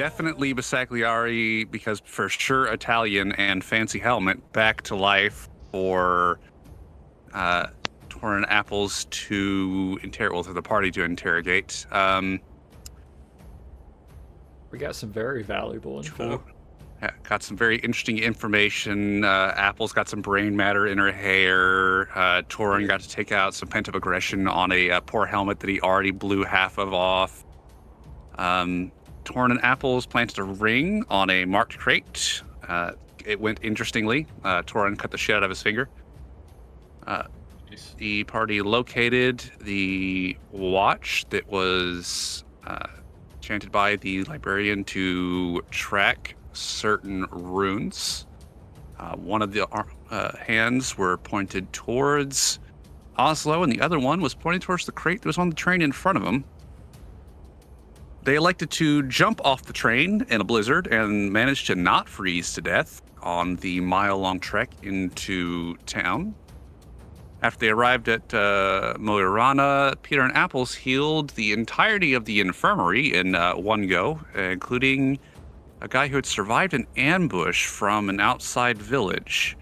definitely Basagliari, because for sure Italian and Fancy Helmet back to life for Torn Apples to interrogate, to the party to interrogate. We got some very valuable info. Got some very interesting information. Apple's got some brain matter in her hair. Torin got to take out some pent-up aggression on a poor helmet that he already blew half of off. Torin and Apples planted a ring on a marked crate. It went interestingly. Torin cut the shit out of his finger. The party located the watch that was chanted by the librarian to track certain runes. One of the hands were pointed towards Oslo, and the other one was pointed towards the crate that was on the train in front of them. They elected to jump off the train in a blizzard and managed to not freeze to death on the mile-long trek into town. After they arrived at Mo i Rana, Peter and Apples healed the entirety of the infirmary in one go, including a guy who had survived an ambush from an outside village.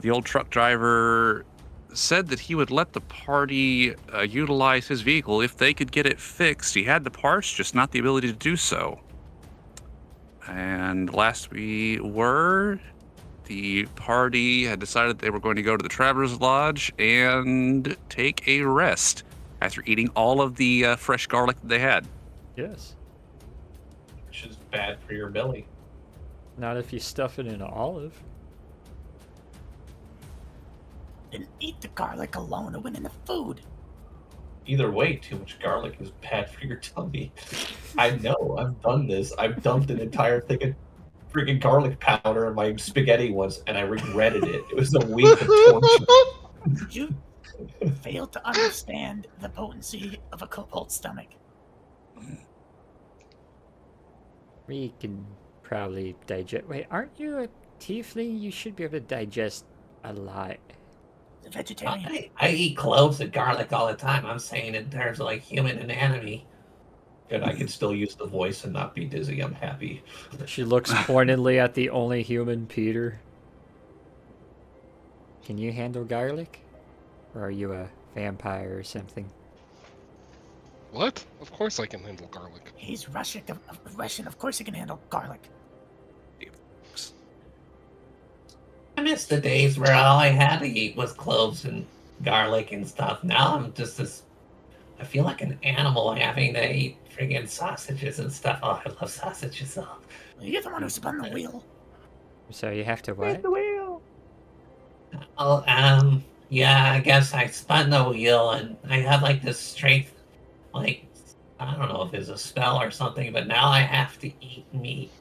The old truck driver said that he would let the party utilize his vehicle if they could get it fixed. He had the parts, just not the ability to do so. And last we were, the party had decided they were going to go to the Traveler's Lodge and take a rest after eating all of the fresh garlic that they had. Yes. Which is bad for your belly. Not if you stuff it in an olive. Didn't eat the garlic alone, it went in the food. Either way, too much garlic is bad for your tummy. I know, I've done this. I've dumped an entire thing of freaking garlic powder in my spaghetti once, and I regretted it. It was a week of torture. You failed to understand the potency of a kobold stomach. We can probably digest. Wait, aren't you a tiefling? You should be able to digest a lot. The vegetarian. I eat cloves and garlic all the time. I'm saying in terms of like human anatomy. Good, I can still use the voice and not be dizzy. I'm happy. She looks pointedly at the only human, Peter. Can you handle garlic? Or are you a vampire or something? What? Of course I can handle garlic. He's Russian. Of course he can handle garlic. I miss the days where all I had to eat was cloves and garlic and stuff. Now I'm just this. I feel like an animal having to eat friggin' sausages and stuff. Oh, I love sausages. Oh. You're the one who spun the wheel. So you have to what? the wheel. Oh, yeah, I guess I spun the wheel and I have like this strength, like, I don't know if it's a spell or something, but now I have to eat meat.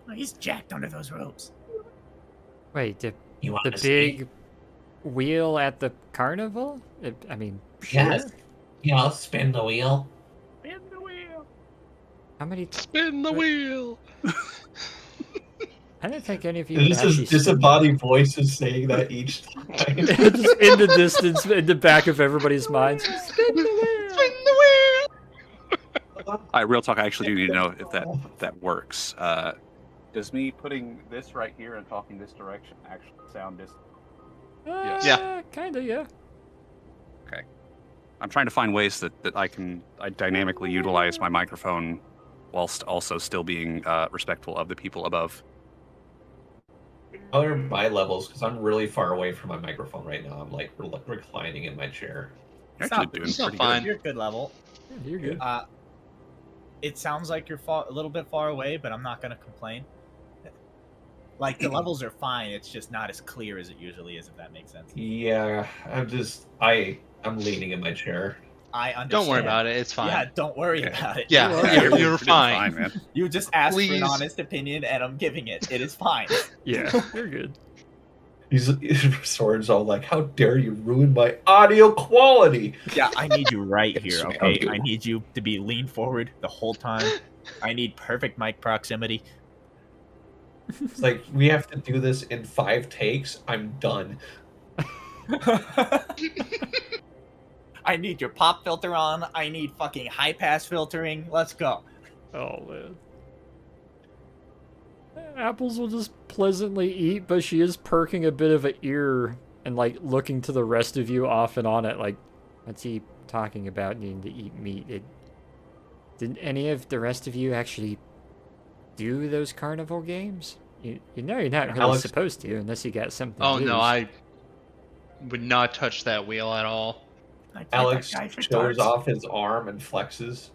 Well, he's jacked under those ropes. Wait, the You want big see? wheel at the carnival? I mean, sure. Yes. You know, spin the wheel. Spin the wheel. How many? Spin the wheel! I don't think any of you. This actually is disembodied voices saying that each time. Just in the distance, in the back of everybody's minds. Spin the wheel. Spin the wheel! Real talk, I actually do need to know if that works. Does me putting this right here and talking this direction actually sound distant? Yeah. Kinda, yeah. Okay. I'm trying to find ways that I dynamically utilize my microphone whilst also still being respectful of the people above. Other my levels, because I'm really far away from my microphone right now. I'm like reclining in my chair. You're It's actually not- doing it's not pretty fine. good. You're at good level. Yeah, you're good. It sounds like you're a little bit far away, but I'm not gonna complain. Like the levels are fine. It's just not as clear as it usually is, if that makes sense. Yeah, I'm leaning in my chair. I understand. Don't worry about it. It's fine. Yeah, don't worry Yeah. about it. Yeah, You're you're doing fine. man. You just asked for Please. an honest opinion, and I'm giving it. It is fine. Yeah, you're good. Soren's all like, "How dare you ruin my audio quality?" Yeah, I need you right here, Yes, okay? ma'am. I need you to be leaned forward the whole time. I need perfect mic proximity. It's like we have to do this in 5 takes. I'm done. I need your pop filter on. I need fucking high pass filtering. Let's go. Oh man. Apples will just pleasantly eat, but she is perking a bit of an ear and like looking to the rest of you off and on it, like, what's he talking about needing to eat meat? Didn't any of the rest of you actually do those carnival games? You know you're not really Alex- supposed to unless you got something to Oh lose. no, I would not touch that wheel at all. I played Alex that guy for shows darts. off his arm and flexes.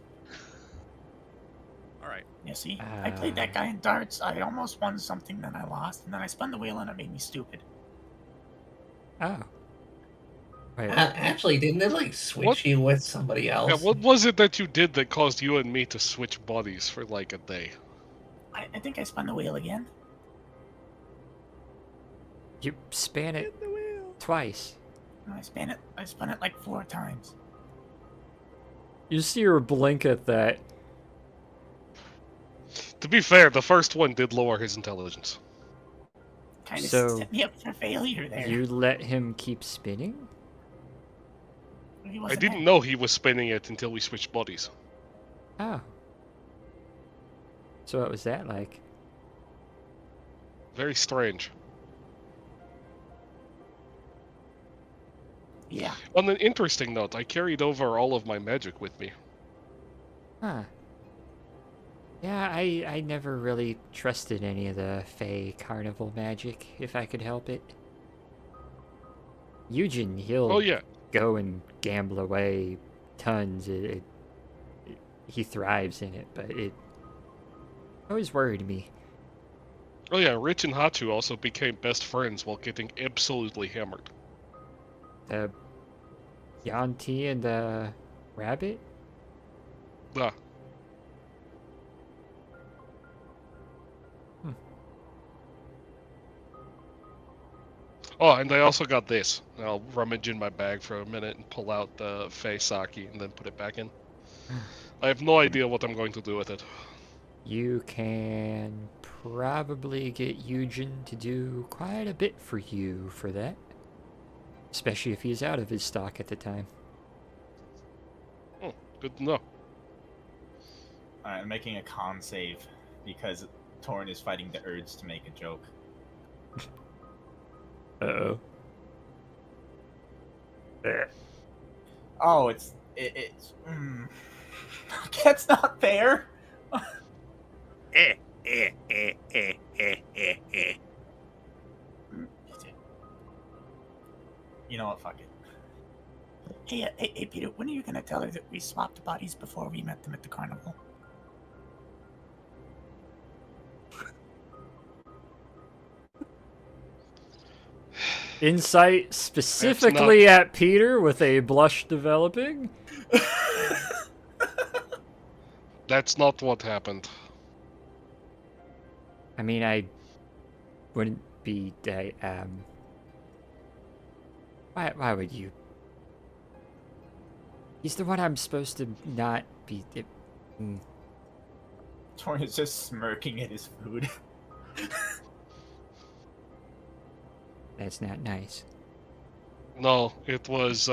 All right. Yeah, see, I played that guy in darts. I almost won something, then I lost, and then I spun the wheel and it made me stupid. Oh. Wait, Actually, didn't it like switch What? you with somebody else? Yeah, what was it that you did that caused you and me to switch bodies for like a day? I think I spun the wheel again. you span it twice. I spun it like 4 times. You see her blink at that. To be fair, the first one did lower his intelligence. Kind of So, set me up for failure there. You let him keep spinning? He I wasn't didn't there. know he was spinning it until we switched bodies. Oh. So what was that like? Very strange. Yeah. On an interesting note, I carried over all of my magic with me. Huh. Yeah, I never really trusted any of the Fey carnival magic, if I could help it. Eugen, he'll Oh yeah, go and gamble away tons. He thrives in it, but it always worried me. oh yeah. Rich and Hachu also became best friends while getting absolutely hammered. The Yanti and the rabbit? Ah, oh, and I also got this. I'll rummage in my bag for a minute and pull out the Fey sake and then put it back in. I have no idea what I'm going to do with it. You can probably get Eugen to do quite a bit for you for that. Especially if he's out of his stock at the time. Oh, good to know. Alright, I'm making a con save because Torn is fighting the urge to make a joke. Uh-oh. Oh, it's that's not fair. You know what? Fuck it. Hey, Peter, when are you gonna tell her that we swapped bodies before we met them at the carnival? Insight specifically at Peter with a blush developing. That's not what happened. I mean, I wouldn't be why would you? He's the one I'm supposed to not be. Torn is just smirking at his food. That's not nice. No, it was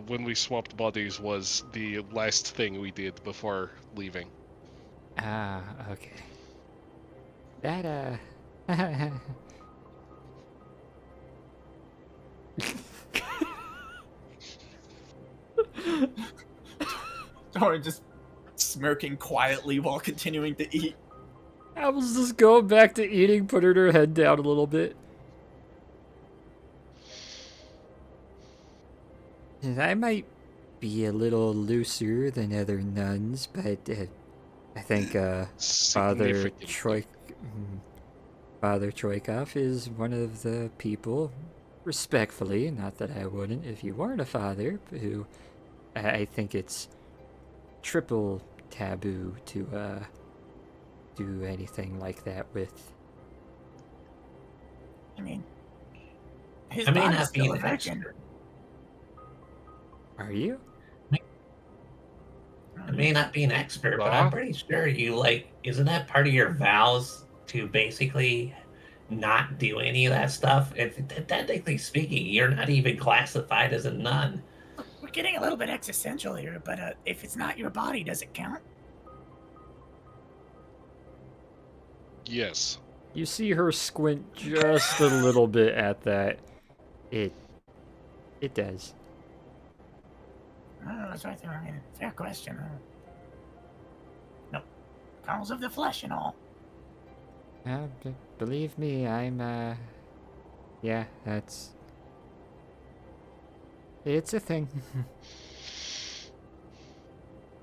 when we swapped bodies was the last thing we did before leaving. Ah, okay. That Torn just smirking quietly while continuing to eat. Apple's just going back to eating, putting her head down a little bit. And I might be a little looser than other nuns, but I think Father Significantly. Father Troikov is one of the people, respectfully, not that I wouldn't if you weren't a father, who I think it's triple taboo to do anything like that with. I mean, his I may body's not be still a an virgin. expert. Are you? I may not be an expert, but I'm pretty sure you isn't that part of your vows to basically not do any of that stuff? Technically speaking, you're not even classified as a nun. We're getting a little bit existential here, but if it's not your body, does it count? Yes. You see her squint just a little bit at that. It does. Oh, that's right there. I mean, fair question. No, kernels of the flesh and all. Believe me, I'm, yeah, it's a thing.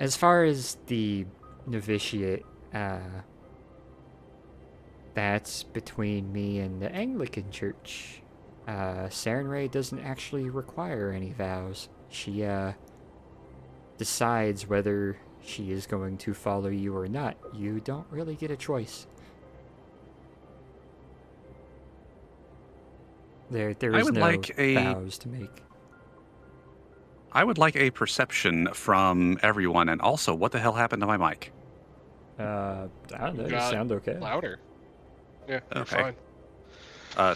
As far as the novitiate, that's between me and the Anglican Church. Sarenrae doesn't actually require any vows. She, decides whether she is going to follow you or not. You don't really get a choice. There is would no like a- vows to make. I would like a perception from everyone, and also, what the hell happened to my mic? I don't know. You Got sound okay. Louder. Yeah, you're Okay. fine. Uh,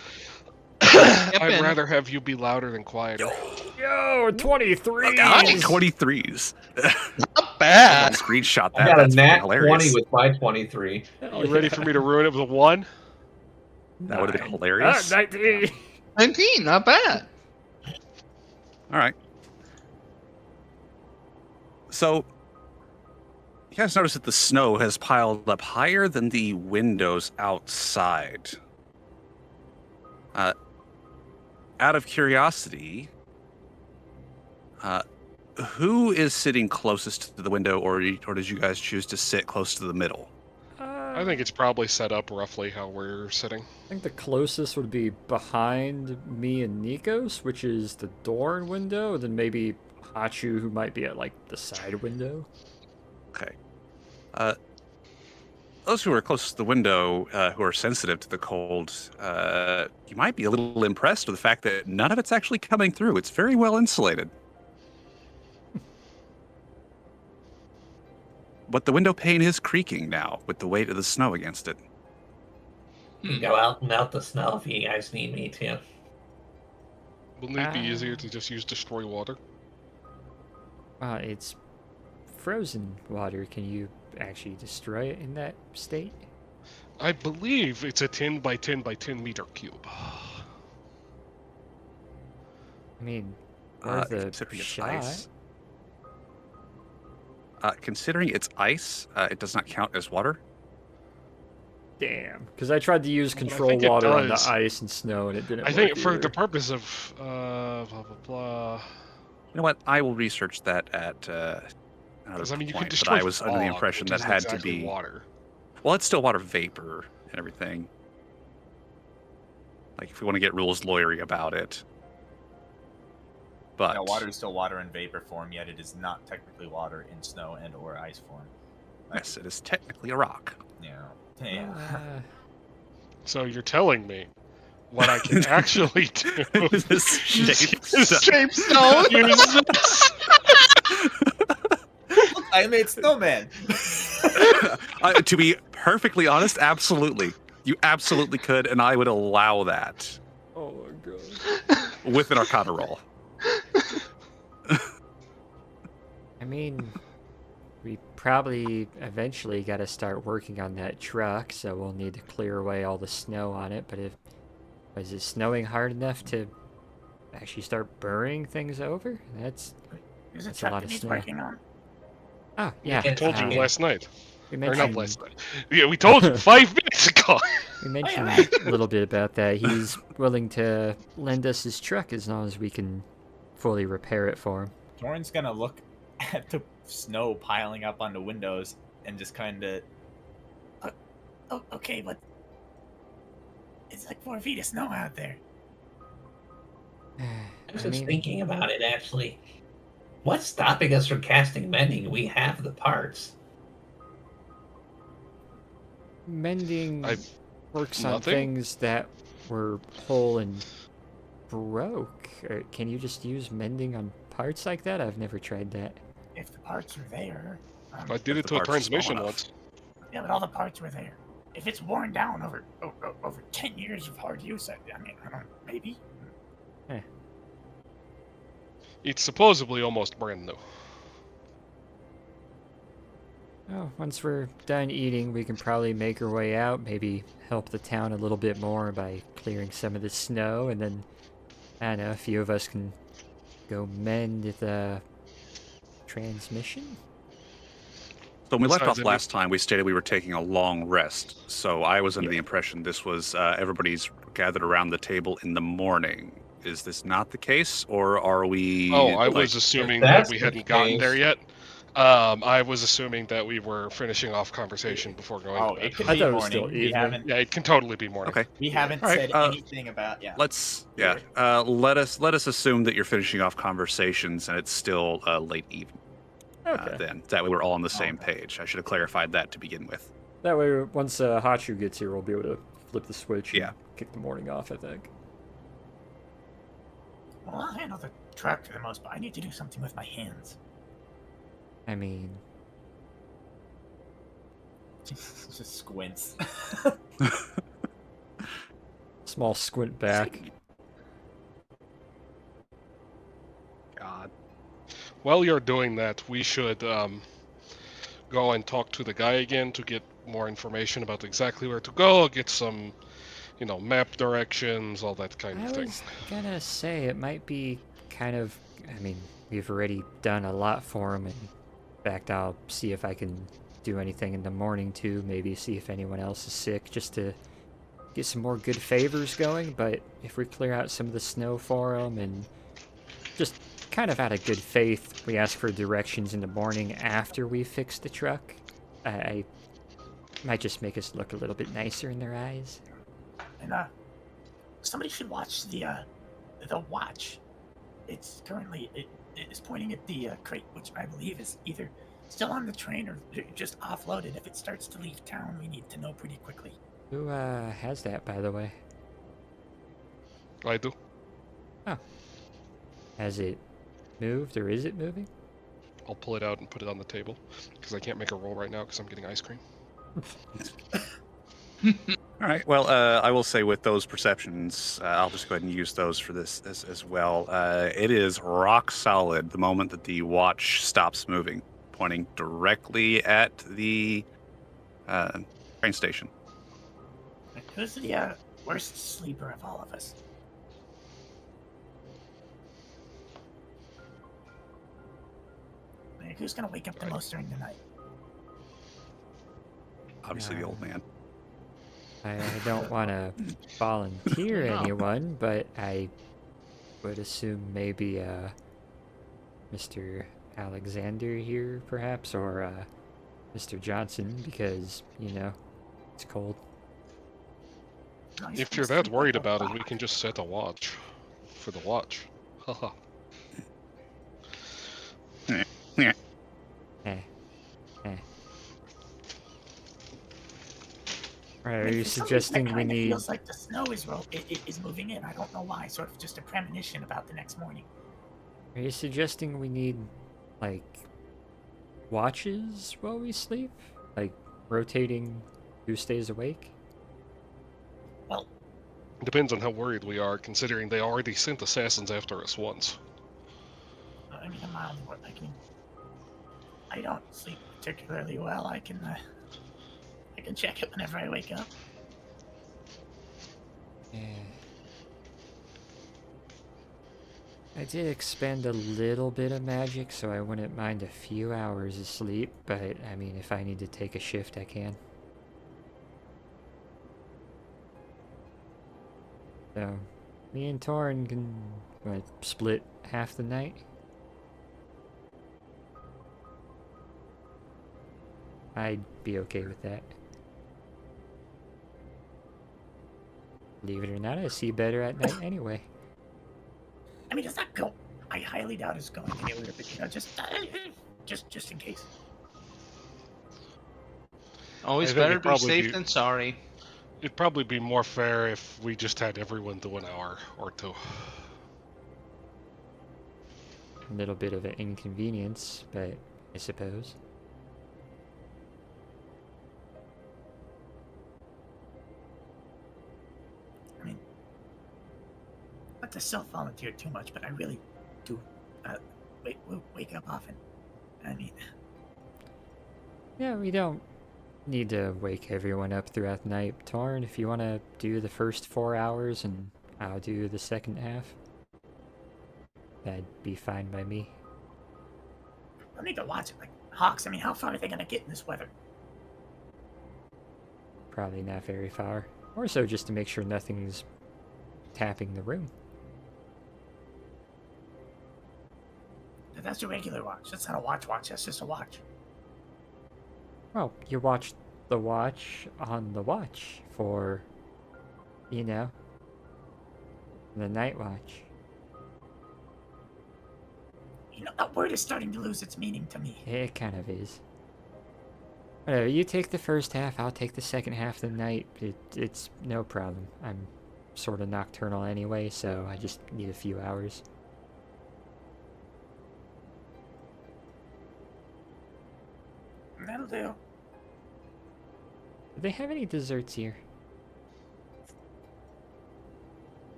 I'd rather have you be louder than quieter. Yo, 23. Nice. 23s. Not bad. Screenshot that. I got a That's nat freaking hilarious. 20 with my 23. You ready for me to ruin it with a 1? That would have been 9. hilarious. 19. 19, not bad. All right. So, you guys notice that the snow has piled up higher than the windows outside. Out of curiosity, who is sitting closest to the window, or did you guys choose to sit close to the middle? I think it's probably set up roughly how we're sitting. I think the closest would be behind me and Nikos, which is the door and window, and then maybe Hachu, who might be at like the side window. Okay. Those who are closest to the window, who are sensitive to the cold, you might be a little impressed with the fact that none of it's actually coming through. It's very well insulated. But the window pane is creaking now with the weight of the snow against it. Go out and melt the snow if you guys need me to. Wouldn't it be easier to just use destroy water? It's frozen water. Can you actually destroy it in that state? I believe it's a 10 by 10 by 10 meter cube. I mean, worth a Considering it's shot. ice. Considering it's ice, it does not count as water. Damn. Because I tried to use But I control think it water on the does. ice and snow, and it didn't I work think for either. the purpose of blah blah blah. You know what? I will research that at another Because I mean, you point. could But destroy I was under the fog, impression which that isn't had exactly to be water. Well, it's still water vapor and everything. Like, if we want to get rules lawyery about it. But No, water is still water in vapor form, yet it is not technically water in snow and or ice form. yes, it is technically a rock. Yeah. So you're telling me what I can actually do This shape is stuff. Shape stone. use this. I made snowman. To be perfectly honest, absolutely. You absolutely could, and I would allow that Oh my god. with an Arcana roll. I mean, we probably eventually got to start working on that truck, so we'll need to clear away all the snow on it. But is it snowing hard enough to actually start burying things over? That's There's a That's a truck lot that of he's snow. working on. oh yeah. I I told you last night. We Or mentioned not last night. Yeah, we told you 5 minutes ago. we mentioned right. a little bit about that. He's willing to lend us his truck as long as we can fully repair it for him. Torin's gonna look at the snow piling up on the windows and just kind of. Oh, okay, but it's like 4 feet of snow out there. I was I just mean, thinking about it, actually. What's stopping us from casting mending? We have the parts. mending I- works on nothing? things that were whole and broke. Or can you just use mending on parts like that? I've never tried that. If the parts are there. I did If it the to a parts are small transmission enough. once. Yeah, but all the parts were there. If it's worn down over 10 years of hard use, I mean, I don't know, maybe. It's supposedly almost brand new. Oh, once we're done eating, we can probably make our way out, maybe help the town a little bit more by clearing some of the snow, and then, I don't know, a few of us can go mend the transmission? So when we left Besides, off last time, we stated we were taking a long rest. So I was under the impression this was everybody's gathered around the table in the morning. Is this not the case, or are we? Oh, I like- was assuming that's that we the hadn't gotten there case- yet. I was assuming that we were finishing off conversation before going Oh, to bed. it could I be thought it was still morning. We evening. haven't. Yeah, it can totally be morning. Okay. We haven't All right, said anything about. Yeah. Let's let us assume that you're finishing off conversations and it's still late evening. Okay. Then that way we're all on the same Okay. page. I should have clarified that to begin with. That way, once Hachu gets here, we'll be able to flip the switch and Yeah. kick the morning off, I think. Well, I'll handle the truck for the most part. I need to do something with my hands. I mean, Just squints. small squint back. God. While you're doing that, we should go and talk to the guy again to get more information about exactly where to go, get some, map directions, all that kind I of thing. was gonna say it might be kind of. I mean, we've already done a lot for him. In fact, I'll see if I can do anything in the morning too. Maybe see if anyone else is sick, just to get some more good favors going. But if we clear out some of the snow for him and just kind of out of good faith, we ask for directions in the morning after we fix the truck, I might just make us look a little bit nicer in their eyes. And somebody should watch the watch. It's currently it is pointing at the crate, which I believe is either still on the train or just offloaded. If it starts to leave town, we need to know pretty quickly. Who has that, by the way? I do. Has it moved, or is it moving? I'll pull it out and put it on the table because I can't make a roll right now because I'm getting ice cream. All right. Well, I will say with those perceptions, I'll just go ahead and use those for this as well. It is rock solid the moment that the watch stops moving, pointing directly at the train station. Who's the worst sleeper of all of us? Like, who's gonna wake up the most during the night? Obviously, the old man. I don't want to volunteer anyone, but I would assume maybe Mr. Alexander here, perhaps, or Mr. Johnson, because, it's cold. No, he's If gonna you're that sleep worried like a about it, we rock. can just set a watch for the watch. Haha. Eh. Are But you for some reason, suggesting it we kinda need... feels like the snow is moving in. I don't know why. Sort of just a premonition about the next morning. Are you suggesting we need, like, watches while we sleep? Like, rotating who stays awake? Well, Depends on how worried we are, considering they already sent assassins after us once. I mean, a mild word. I don't sleep particularly well. I can check it whenever I wake up. Yeah. I did expend a little bit of magic, so I wouldn't mind a few hours of sleep, but, I mean, if I need to take a shift, I can. So, me and Torrin can, split half the night? I'd be okay with that. Believe it or not, I see better at night anyway. I mean, does that go? I highly doubt it's going anywhere, but just in case. Always I think better it'd be probably safe be- than sorry. It'd probably be more fair if we just had everyone do an hour or two. A little bit of an inconvenience, but I suppose. I mean, not to self-volunteer too much, but I really do wake up often. I mean, Yeah, we don't need to wake everyone up throughout the night. Torn, if you want to do the first 4 hours and I'll do the second half, that'd be fine by me. I need to watch it. Like, Hawks, I mean, how far are they gonna get in this weather? Probably not very far. Or so just to make sure nothing's tapping the room. That's a regular watch. That's not a watch. That's just a watch. Well, you watch the watch on the watch for, you know, the night watch. You know, that word is starting to lose its meaning to me. It kind of is. Whatever, you take the first half, I'll take the second half of the night. It's no problem. I'm sort of nocturnal anyway, so I just need a few hours. That'll do. Do they have any desserts here?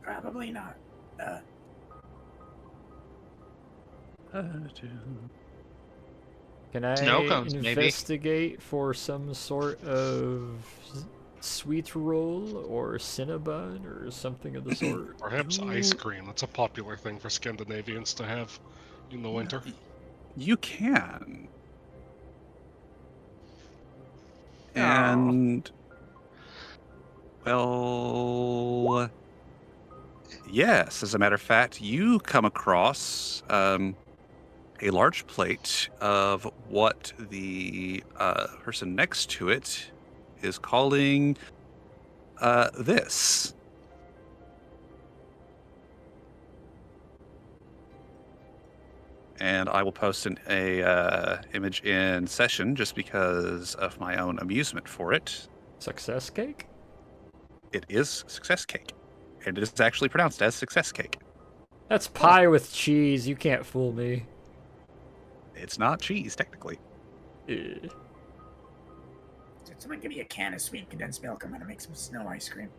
Probably not. Can I Snow cones, maybe. investigate for some sort of sweet roll or cinnabon or something of the sort? Perhaps ice cream. That's a popular thing for Scandinavians to have in the winter. You can. Oh. And well, yes. As a matter of fact, you come across a large plate of what the person next to it is calling this. And I will post a image in session just because of my own amusement for it. Success cake? It is success cake. And it is actually pronounced as success cake. That's pie with cheese. You can't fool me. It's not cheese, technically. Eh. Someone give me a can of sweet condensed milk. I'm gonna make some snow ice cream.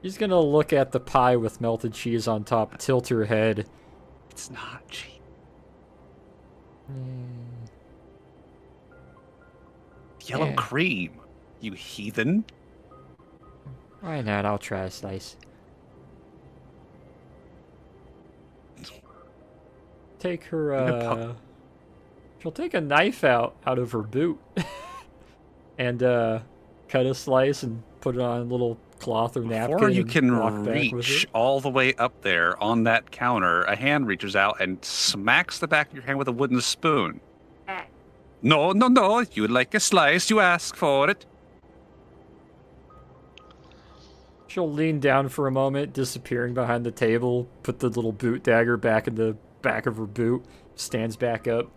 She's gonna look at the pie with melted cheese on top, tilt her head. It's not cheese. Yellow Yeah. cream, you heathen. Why not? I'll try a slice. Take her, she'll take a knife out of her boot and cut a slice and put it on a little cloth or napkin. Before you and can walk back with reach it. all the way up there on that counter, a hand reaches out and smacks the back of your hand with a wooden spoon. No, no, no. You would like a slice, you ask for it. She'll lean down for a moment, disappearing behind the table, put the little boot dagger back in the back of her boot, stands back up.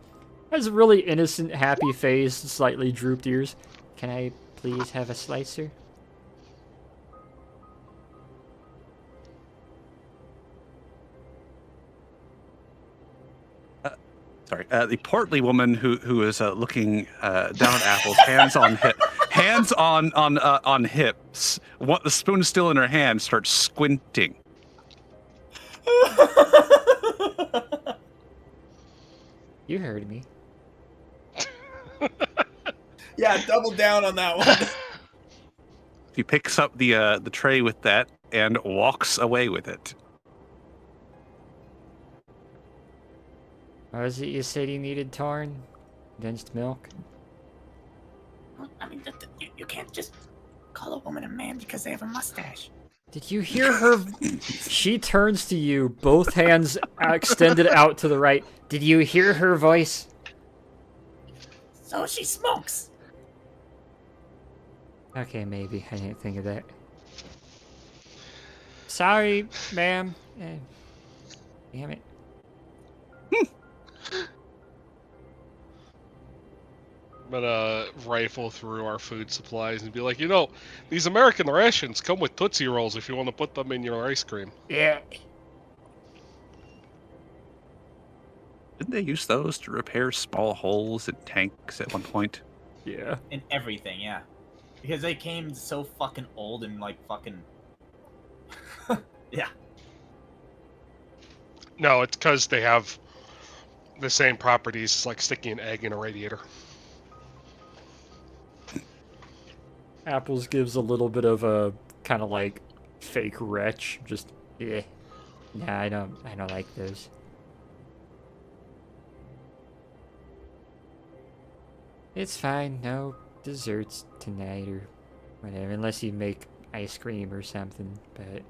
Has a really innocent, happy face, slightly drooped ears. Can I please have a slicer? Sorry, the portly woman who is looking down at apples, hands on hips. What the spoon is still in her hand, starts squinting. You heard me. Yeah, double down on that one. He picks up the tray with that and walks away with it. What was it you said you needed, Tarn? Condensed milk? Well, I mean, you can't just call a woman a man because they have a mustache. Did you hear her? She turns to you, both hands extended out to the right. Did you hear her voice? So she smokes. Okay, maybe. I didn't think of that. Sorry, ma'am. Damn it. I'm gonna rifle through our food supplies and be like, these American rations come with Tootsie Rolls if you want to put them in your ice cream. Yeah. Didn't they use those to repair small holes in tanks at one point? Yeah. In everything, yeah. Because they came so fucking old and like fucking. Yeah. No, it's because they have the same properties as like sticking an egg in a radiator. Apples gives a little bit of a kind of like fake retch. Just yeah. Nah, I don't like those. It's fine. No desserts tonight or whatever, unless you make ice cream or something. But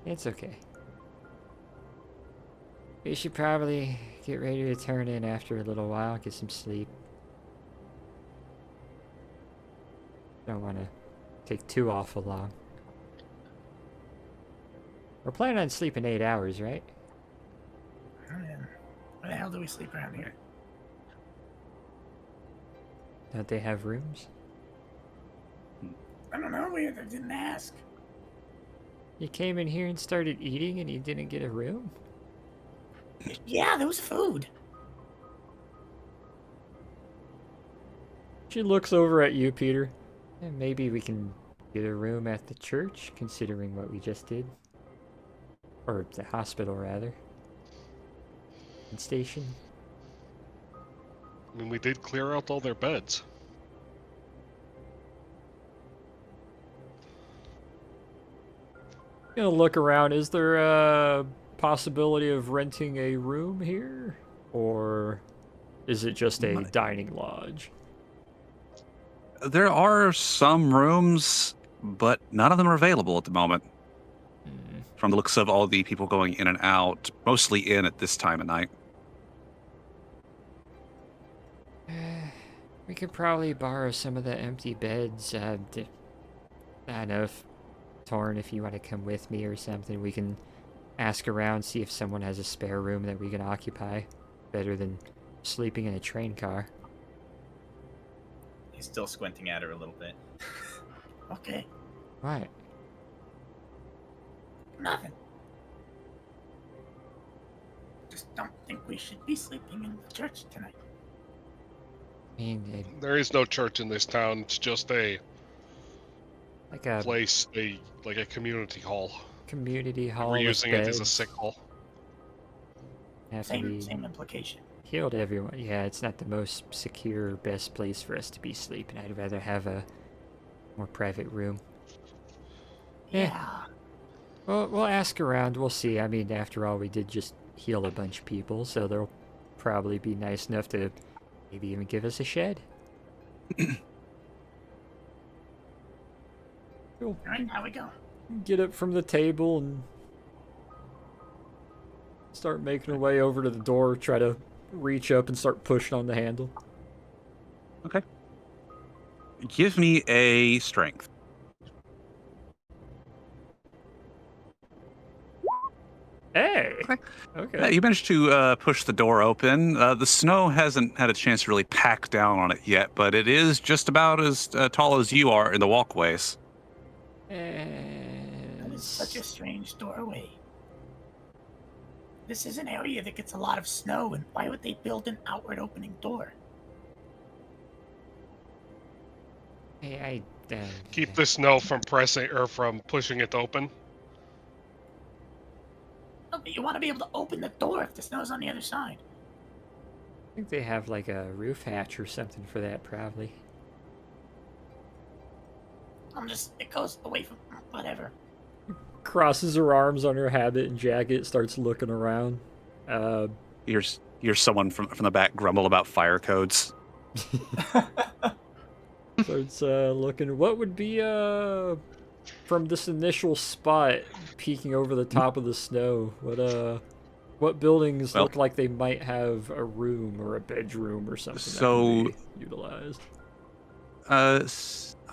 it's okay. We should probably get ready to turn in after a little while, get some sleep. Don't want to take too awful long. We're planning on sleeping 8 hours, right? Oh, man. Where the hell do we sleep around here? Don't they have rooms? I don't know. We didn't ask. You came in here and started eating and you didn't get a room? Yeah, there was food. She looks over at you, Peter. And maybe we can get a room at the church, considering what we just did. Or the hospital, rather. And station. I mean, we did clear out all their beds. Gonna look around. Is there a possibility of renting a room here? Or is it just a dining lodge? There are some rooms, but none of them are available at the moment. From the looks of all the people going in and out, mostly in at this time of night. We could probably borrow some of the empty beds. I don't know if Torn, if you want to come with me or something, we can ask around, see if someone has a spare room that we can occupy. Better than sleeping in a train car. He's still squinting at her a little bit. Okay, What? nothing. Just don't think we should be sleeping in the church tonight. I mean, There is no church in this town. It's just a like a place, like a community hall. community hall We're with using it as a beds. sick hall. Have to be Same implication. healed everyone. Yeah, it's not the most secure, best place for us to be sleeping. I'd rather have a more private room. Yeah. Yeah. Well, we'll ask around. We'll see. I mean, after all, we did just heal a bunch of people, so they'll probably be nice enough to maybe even give us a shed. Cool. All right, now we go. Get up from the table and start making our way over to the door. Try to reach up and start pushing on the handle. Okay. Give me a strength. Hey. Okay. Okay. You managed to push the door open. The snow hasn't had a chance to really pack down on it yet, but it is just about as tall as you are in the walkways. That And is such a strange doorway. This is an area that gets a lot of snow, and why would they build an outward opening door? Hey, Keep the snow from pressing or from pushing it open. No, but you want to be able to open the door if the snow's on the other side. I think they have like a roof hatch or something for that, probably. It goes away from whatever. Crosses her arms on her habit and jacket, starts looking around. Here's someone from the back grumble about fire codes. Starts looking. What would be from this initial spot, peeking over the top of the snow? What buildings Well- look like they might have a room or a bedroom or something So- that can be utilized?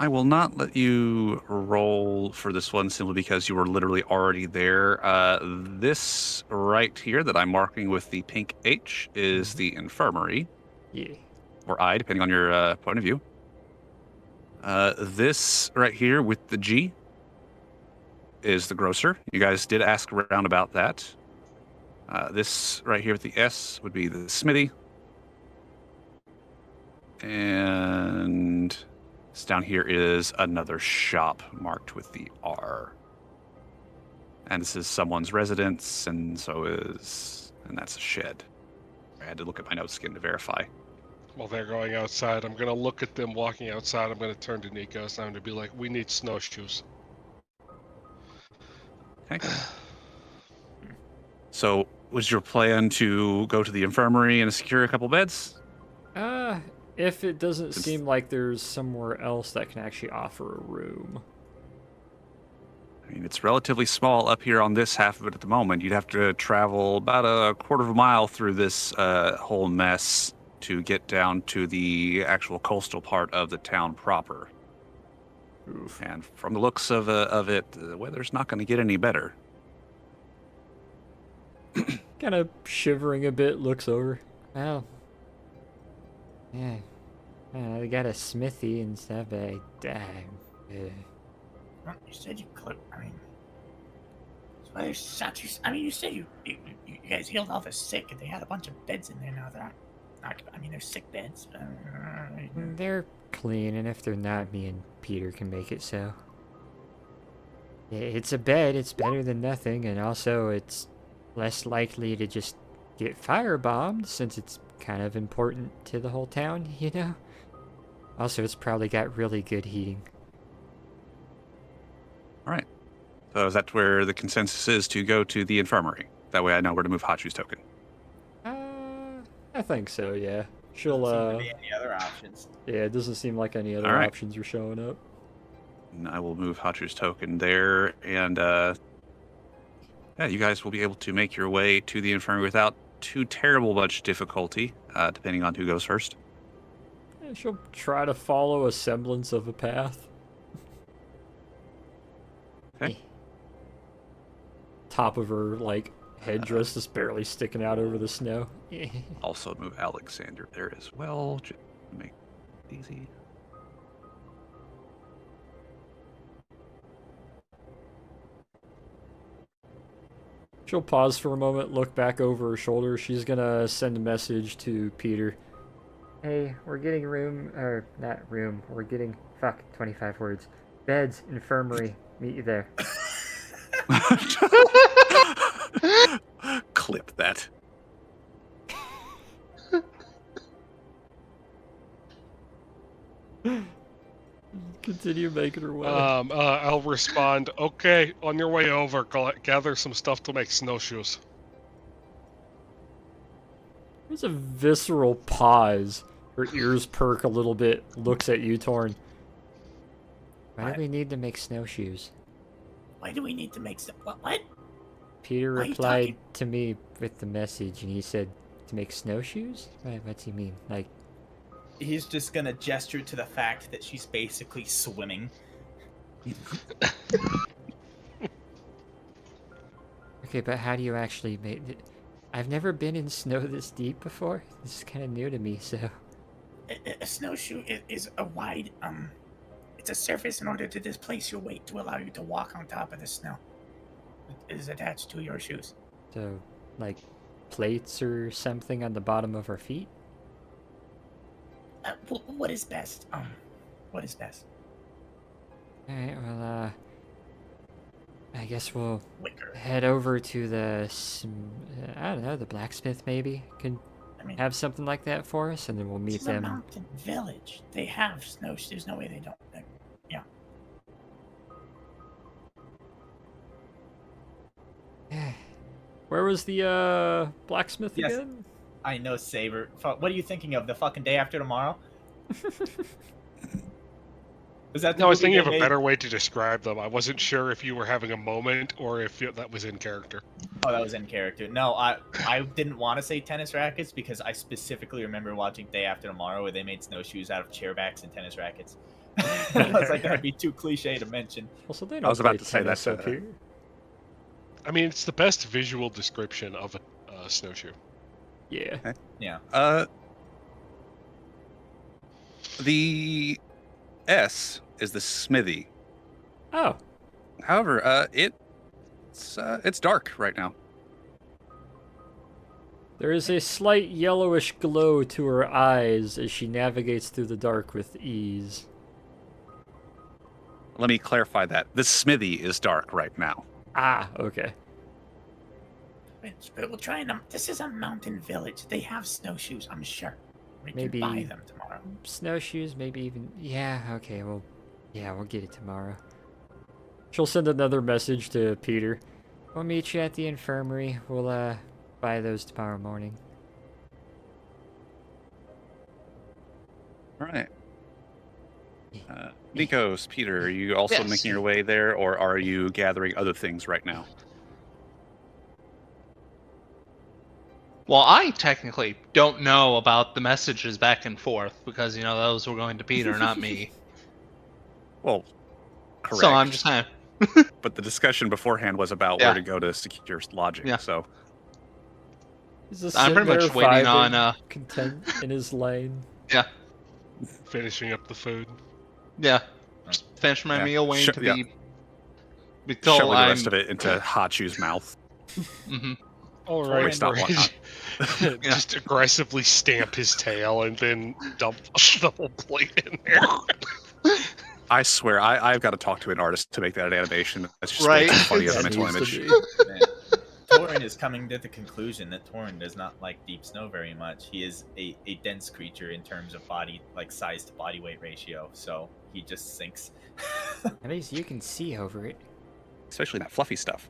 I will not let you roll for this one simply because you were literally already there. This right here that I'm marking with the pink H is the infirmary, Yeah. or I, depending on your point of view. This right here with the G is the grocer. You guys did ask around about that. This right here with the S would be the smithy. And this down here is another shop marked with the R. And this is someone's residence, and so is and that's a shed. I had to look at my notes again to verify. While they're going outside, I'm gonna look at them walking outside. I'm gonna turn to Nikos and I'm gonna be like, "We need snowshoes." Okay. So, was your plan to go to the infirmary and secure a couple beds? If it doesn't seem like there's somewhere else that can actually offer a room. I mean, it's relatively small up here on this half of it at the moment. You'd have to travel about a quarter of a mile through this whole mess to get down to the actual coastal part of the town proper. Oof. And from the looks of it, the weather's not going to get any better. Kind of shivering a bit, looks over. Well, yeah. They got a smithy and stuff, but Well, you said you could. I mean, so there's such. I mean, you said you guys healed all the sick, and they had a bunch of beds in there now. They're not. I mean, they're sick beds. they're clean, and if they're not, me and Peter can make it so. It's a bed, it's better than nothing, and also it's less likely to just get firebombed since it's kind of important to the whole town, you know? Also, it's probably got really good heating. All right. So is that where the consensus is to go to the infirmary? That way I know where to move Hachu's token. I think so, yeah. She'll, Doesn't seem to be any other options. yeah, it doesn't seem like any other All right. options are showing up. And I will move Hachu's token there, and yeah, you guys will be able to make your way to the infirmary without too terrible much difficulty, depending on who goes first. Yeah, she'll try to follow a semblance of a path. Okay. Top of her, like, headdress is barely sticking out over the snow. Also move Alexander there as well, just to make it easy. She'll pause for a moment, look back over her shoulder. She's gonna send a message to Peter. Hey, we're getting room, or not room, we're getting, 25 words. Beds, infirmary, meet you there. Clip that. Continue making her way. I'll respond. Okay, on your way over, gather some stuff to make snowshoes. There's a visceral pause. Her ears perk a little bit, looks at you, Torn. Why do we need to make snowshoes? Why do we need to make some? What? Peter Why are you replied talking? to me with the message, and he said, to make snowshoes? What's he mean? Like, He's just gonna gesture to the fact that she's basically swimming. okay, but how do you actually make it? I've never been in snow this deep before. This is kind of new to me, so... A snowshoe is a wide it's a surface in order to displace your weight to allow you to walk on top of the snow. It is attached to your shoes. So, like, plates or something on the bottom of our feet? What is best? What is best? Alright, well, I guess we'll Wicker. head over to the, I don't know, the blacksmith maybe? Can I mean, have something like that for us, and then we'll meet it's a them. mountain village. They have snowshoes. There's no way they don't. Where was the, blacksmith Yes. again? I know, Saber. What are you thinking of? The fucking day after tomorrow? Was that the No, I was movie thinking of they a made? better way to describe them. I wasn't sure if you were having a moment or if that was in character. Oh, that was in character. No, I didn't want to say tennis rackets because I specifically remember watching Day After Tomorrow where they made snowshoes out of chairbacks and tennis rackets. I was like, that'd be too cliche to mention. Also, they don't I was about play to say tennis that's up here. I mean, it's the best visual description of a snowshoe. Yeah. Yeah. The S is the smithy. Oh, However, it's dark right now. there is a slight yellowish glow to her eyes as she navigates through the dark with ease. Let me clarify that. The smithy is dark right now. Ah, okay. But we'll try and this is a mountain village. They have snowshoes, I'm sure. We Maybe- can buy them tomorrow. Snowshoes, maybe even. Yeah, okay, well. Yeah, we'll get it tomorrow. She'll send another message to Peter. We'll meet you at the infirmary. We'll, buy those tomorrow morning. All right. Nikos, Peter, are you also Yes. making your way there, or are you gathering other things right now? Well, I technically don't know about the messages back and forth because those were going to Peter, not me. Well, correct. So I'm just kind of But the discussion beforehand was about Yeah. where to go to secure lodging. Yeah. So He's just I'm sitting pretty much there waiting vibing, on content in his lane. Finishing up the food. just finish my Yeah. meal, waiting to Yeah. be told shoving the I'm. rest of it into Hachu's mouth. Mhm. All Or right, it's not one- just aggressively stamp his tail and then dump the whole plate in there. I swear, I've got to talk to an artist to make that an animation. That's just Right. way too funny as a That mental needs to image. be. Man, Torin is coming to the conclusion that Torin does not like deep snow very much. He is a dense creature in terms of body, like size to body weight ratio. So he just sinks. At least you can see over it. Especially that fluffy stuff.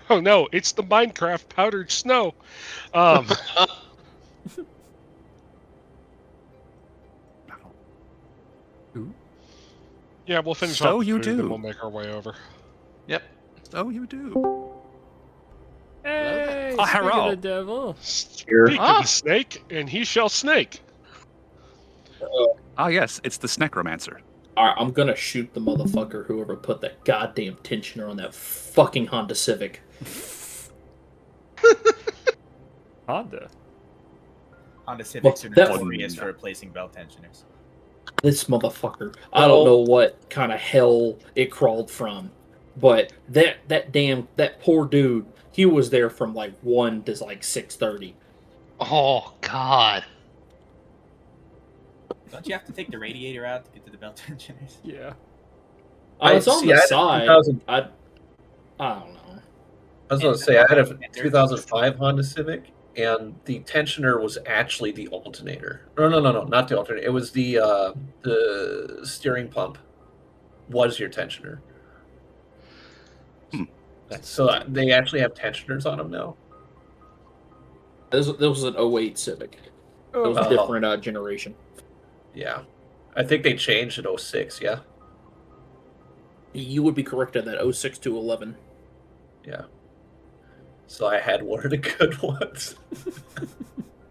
Oh no, it's the Minecraft powdered snow. Um, yeah, we'll finish So off the you food and do. we'll make our way over. Yep. So you do. Hey, Oh, speak of hello. the devil. Here. Speak of the snake, and he shall snake. Ah, yes, it's the Snecromancer. Alright, I'm gonna shoot the motherfucker whoever put that goddamn tensioner on that fucking Honda Civic. Honda. Honda Civics are that- notorious for replacing belt tensioners. This motherfucker. I don't know what kind of hell it crawled from, but that poor dude, he was there from like 1 to like 6:30. Oh God. Don't you have to take the radiator out to get to the belt tensioners? Yeah. It's on see, the I had a side. 2000 I don't know. I was going to say, I had a 2005 Honda Civic, and the tensioner was actually the alternator. No, not the alternator. It was the steering pump was your tensioner. So they actually have tensioners on them now. This was an 08 Civic. It was a Oh. different generation. Yeah. I think they changed in 06, yeah? You would be correct on that 06 to 11. Yeah. So I had one of the good ones.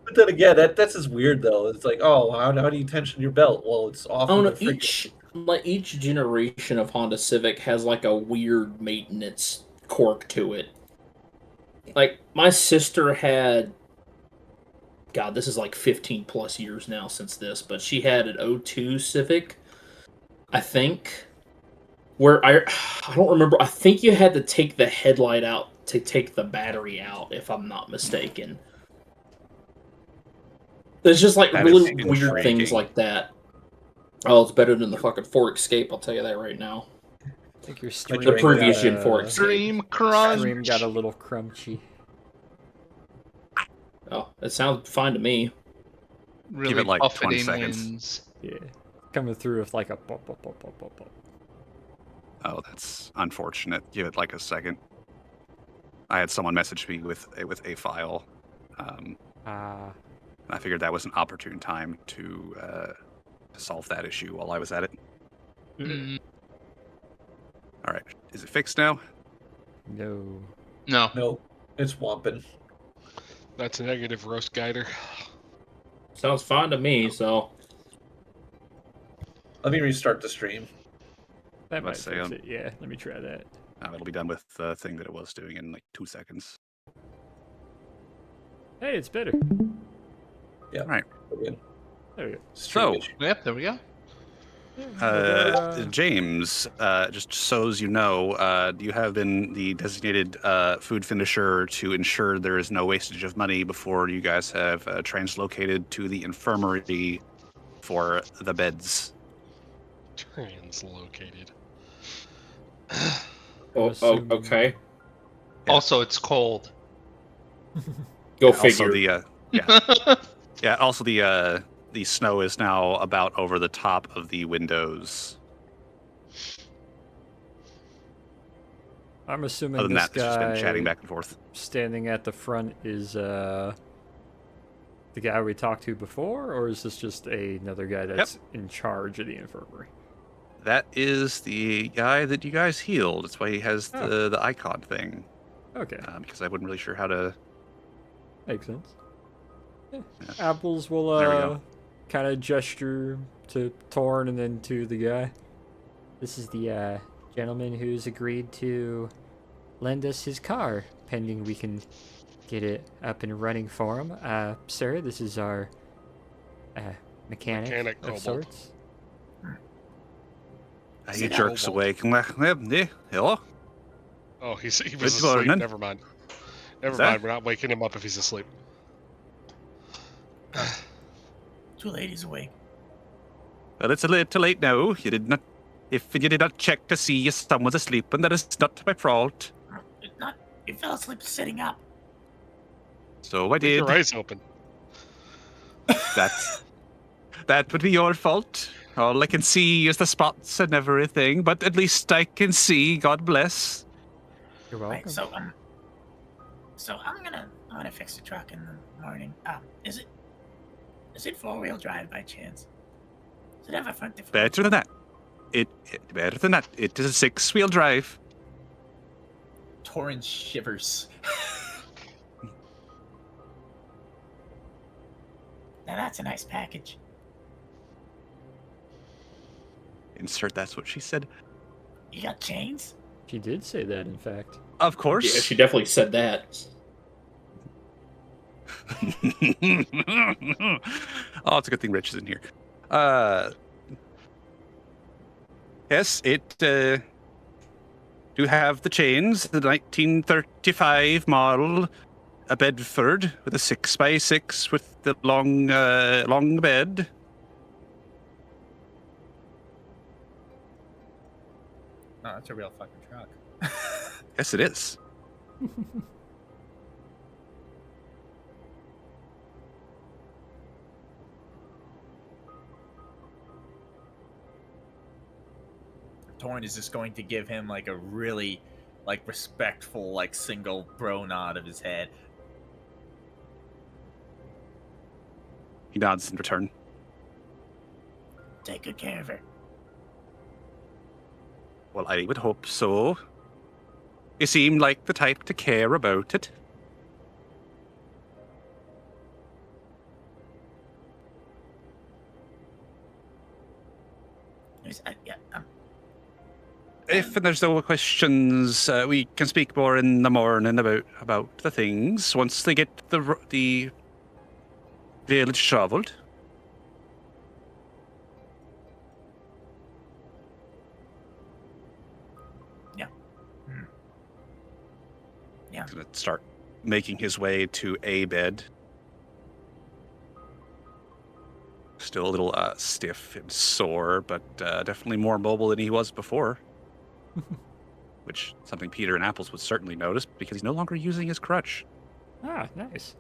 But then again, that's just weird though. It's like, oh, how do you tension your belt? Well, it's off. Oh no, of the freaking- each generation of Honda Civic has like a weird maintenance quirk to it. Like my sister had, God, this is like 15 plus years now since this, but she had an 02 Civic, I think, where I don't remember. I think you had to take the headlight out to take the battery out, if I'm not mistaken. There's just like That really is weird things intriguing. like that. Oh, it's better than the fucking 4 Escape, I'll tell you that right now. I think your stream The previous got gen a- 4 Escape. Dream crunch. Stream got a little crunchy. Oh, it sounds fine to me. Really it, like, 20 buffeting seconds. winds. Yeah. Coming through with like a pop, pop, pop, pop, pop, pop. Oh, that's unfortunate. Give it like a second. I had someone message me with a file. Ah. I figured that was an opportune time to solve that issue while I was at it. Mm, All right, is it fixed now? No. no. No, it's Wampin. That's a negative, roast guider. Sounds fine to me, so. Let me restart the stream. That might Let's say, fix it. Yeah, let me try that. It'll be done with the thing that it was doing in like 2 seconds. Hey, it's better. Again, There we go. stream So, issue. Yep, there we go. James, just so as you know, you have been the designated food finisher to ensure there is no wastage of money before you guys have translocated to the infirmary for the beds. Translocated. Oh, assume- okay. Yeah. Also, it's cold. Go Also, figure. yeah. Also, the snow is now about over the top of the windows. I'm assuming Other than this that, it's just been chatting guy back and forth. standing at the front is the guy we talked to before, or is this just another guy that's in charge of the infirmary? That is the guy that you guys healed. That's why he has the icon thing. Okay, Because I wasn't really sure how to. makes sense. Yeah. Yeah. Apples There we will go. kind of gesture to Torn and then to the guy. This is the gentleman who's agreed to lend us his car, pending we can get it up and running for him. Sir, this is our mechanic Mechanic of kobold. sorts. He jerks away. Hello? Oh, he was Good asleep. morning. Never mind. Never Is that- mind. We're not waking him up if he's asleep. Two ladies awake. Well, it's a little too late now. You did not. If you did not check to see if someone was asleep, and that is not my fault. Not. You fell asleep sitting up. So I Leave did. your eyes open. That would be your fault. All I can see is the spots and everything, but at least I can see. God bless. You're Right. welcome. So I'm gonna fix the truck in the morning. Is it 4-wheel drive by chance? Does it have a front differential? Better than that. Better than that. It is a 6-wheel drive. Torrin shivers. Now that's a nice package. Insert that's what she said. You got chains? She did say that, in fact. Of course. Yeah, she definitely said that. Oh, it's a good thing Rich is in here. Yes, it do have the chains, the 1935 model, a Bedford with a 6x6 with the long bed. No, that's a real fucking truck. Yes, it is. Torrin is just going to give him like a really respectful single bro nod of his head. He nods in return. Take good care of her. Well, I would hope so. You seem like the type to care about it. If there's no questions, we can speak more in the morning about the things once they get the village shoveled. Yeah. Yeah. He's gonna start making his way to a bed. Still a little stiff and sore, but definitely more mobile than he was before. Which something Peter and Apples would certainly notice because he's no longer using his crutch. Ah, nice.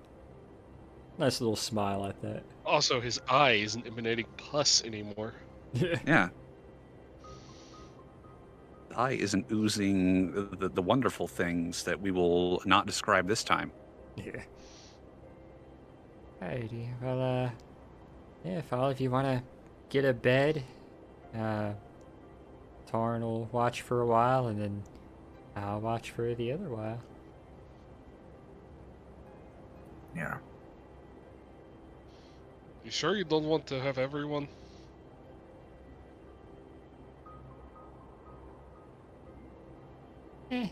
Nice little smile at that. Also, his eye isn't emanating pus anymore. Yeah. The eye isn't oozing the wonderful things that we will not describe this time. Yeah. Alrighty. Well, yeah, if all of you want to get a bed, Torn will watch for a while, and then I'll watch for the other while. Yeah. You sure you don't want to have everyone? Eh.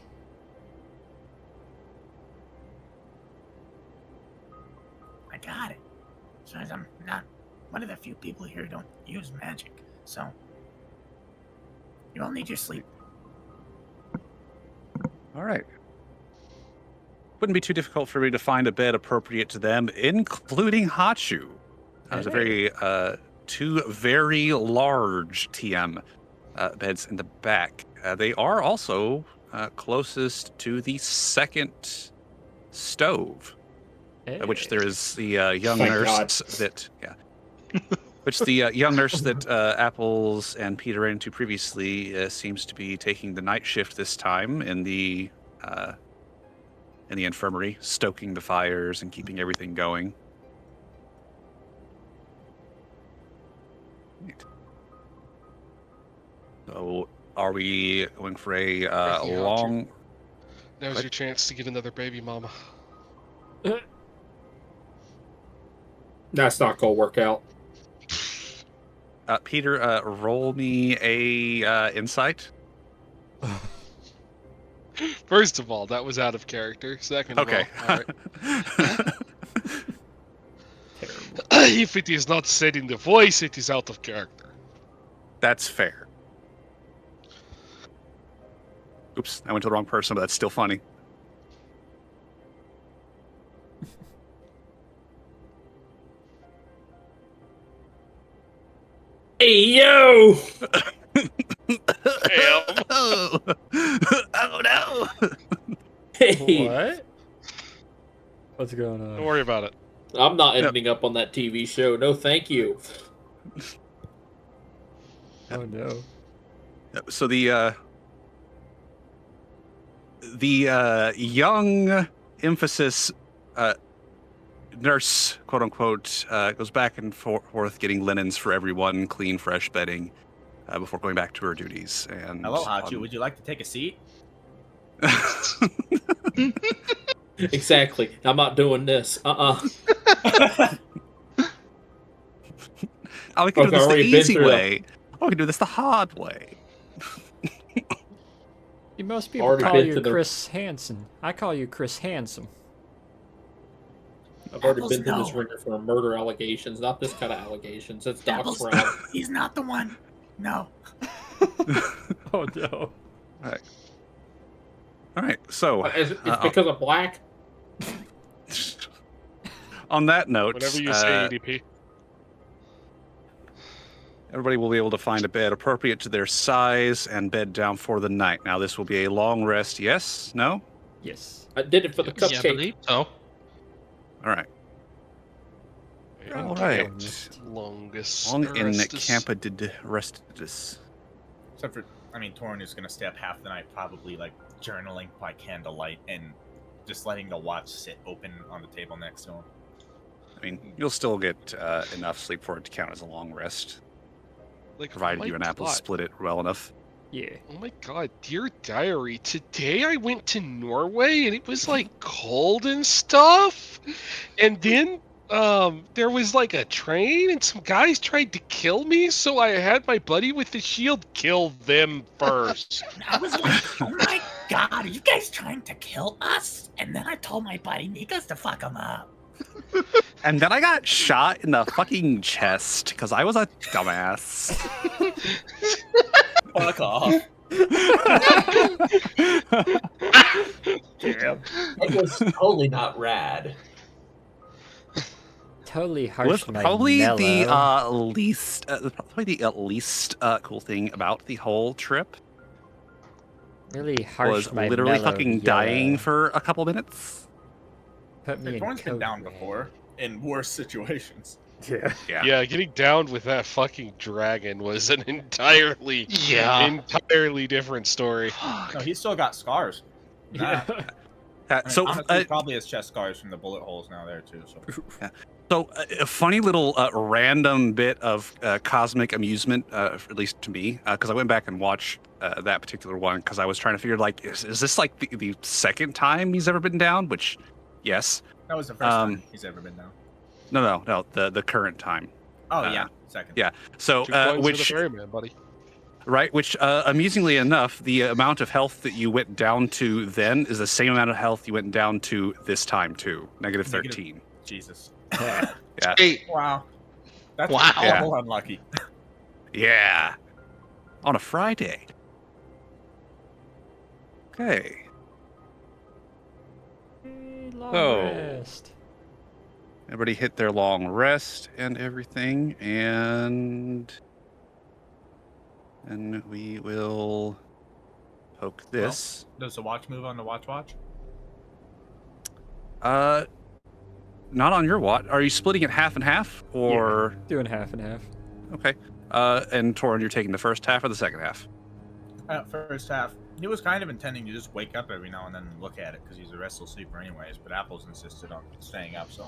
I got it. So as I'm not one of the few people here who don't use magic, so you all need your sleep. All right. Wouldn't be too difficult for me to find a bed appropriate to them, including Hachu. There's a very two very large TM beds in the back. They are also closest to the second stove, which there is the young Thank nurse God. that which the young nurse that Apples and Peter ran into previously seems to be taking the night shift this time in the infirmary, stoking the fires and keeping everything going. Neat. So, are we going for a Breaking out long? Now's What? your chance to get another baby mama. That's not gonna work out. Peter, roll me a insight. First of all, that was out of character. Second of Okay. all, alright. If it is not said in the voice, it is out of character. That's fair. Oops, I went to the wrong person, but that's still funny. Hey yo! Oh, oh no! Hey, What? What's going Don't on? worry about it. I'm not ending up on that TV show. No, thank you. Oh no. So the young emphasis nurse, quote unquote, goes back and forth getting linens for everyone, clean, fresh bedding, before going back to her duties. And Hello, Hachu. Would you like to take a seat? Exactly. I'm not doing this. Oh, we can do Okay, this the already been easy through way. Oh, we can do this the hard way. You most people Already call been you to the- Chris Hansen. I call you Chris Handsome. I've already Apples, been through this no. ringer for murder allegations, not this kind of allegations. It's Doc Apples, Brown. he's not the one. No. Oh no. All right. So It's because of black. on that note, Whatever you say, ADP. everybody will be able to find a bed appropriate to their size and bed down for the night. Now, this will be a long rest. Yes? No? Yes. I did it for the Yeah, I cupcake. believe so. All right. All right. Longest Long in rest is- Campa did restus. Except for, I mean, Torn is going to stay up half the night, probably like journaling by candlelight and just letting the watch sit open on the table next to him. I mean, you'll still get enough sleep for it to count as a long rest, Like, provided oh you my and Apple God. split it well enough. Yeah. Oh my god, dear diary, today I went to Norway and it was like cold and stuff. And then there was like a train and some guys tried to kill me, so I had my buddy with the shield kill them first. I was like, oh my god, are you guys trying to kill us? And then I told my buddy Nikas to fuck him up. And then I got shot in the fucking chest because I was a dumbass. Fuck off. Damn. It was totally not rad. Totally Was harsh my probably mellow. the least, least cool thing about the whole trip Really harsh was my literally mellow fucking yellow. dying for a couple minutes. Put me in Torn's been code down red. before in worse situations. Yeah. Yeah. Yeah, getting downed with that fucking dragon was an entirely different story. No, he's still got scars. Nah. Yeah. I mean, So, honestly, he probably has chest scars from the bullet holes now there too. So a funny little random bit of cosmic amusement, at least to me, because I went back and watched that particular one because I was trying to figure, like, is this like the second time he's ever been down? Which, yes. that was the first time he's ever been down. No, the current time. Oh yeah, second. yeah. So, 2 points for the which, ferryman, buddy. right, which, amusingly enough, the amount of health that you went down to then is the same amount of health you went down to this time, too. Negative Negative. 13. Jesus. Yeah. Yeah. Hey, Wow. That's Wow. awful unlucky. Yeah. On a Friday. Okay. Long So- rest. Everybody hit their long rest and everything, and we will poke this. Does the watch move on the watch? Not on your watch. Are you splitting it half and half, or Doing half and half. okay? And Torin, you're taking the first half or the second half? First half. He was kind of intending to just wake up every now and then and look at it because he's a restless sleeper anyways, but Apple's insisted on staying up, so.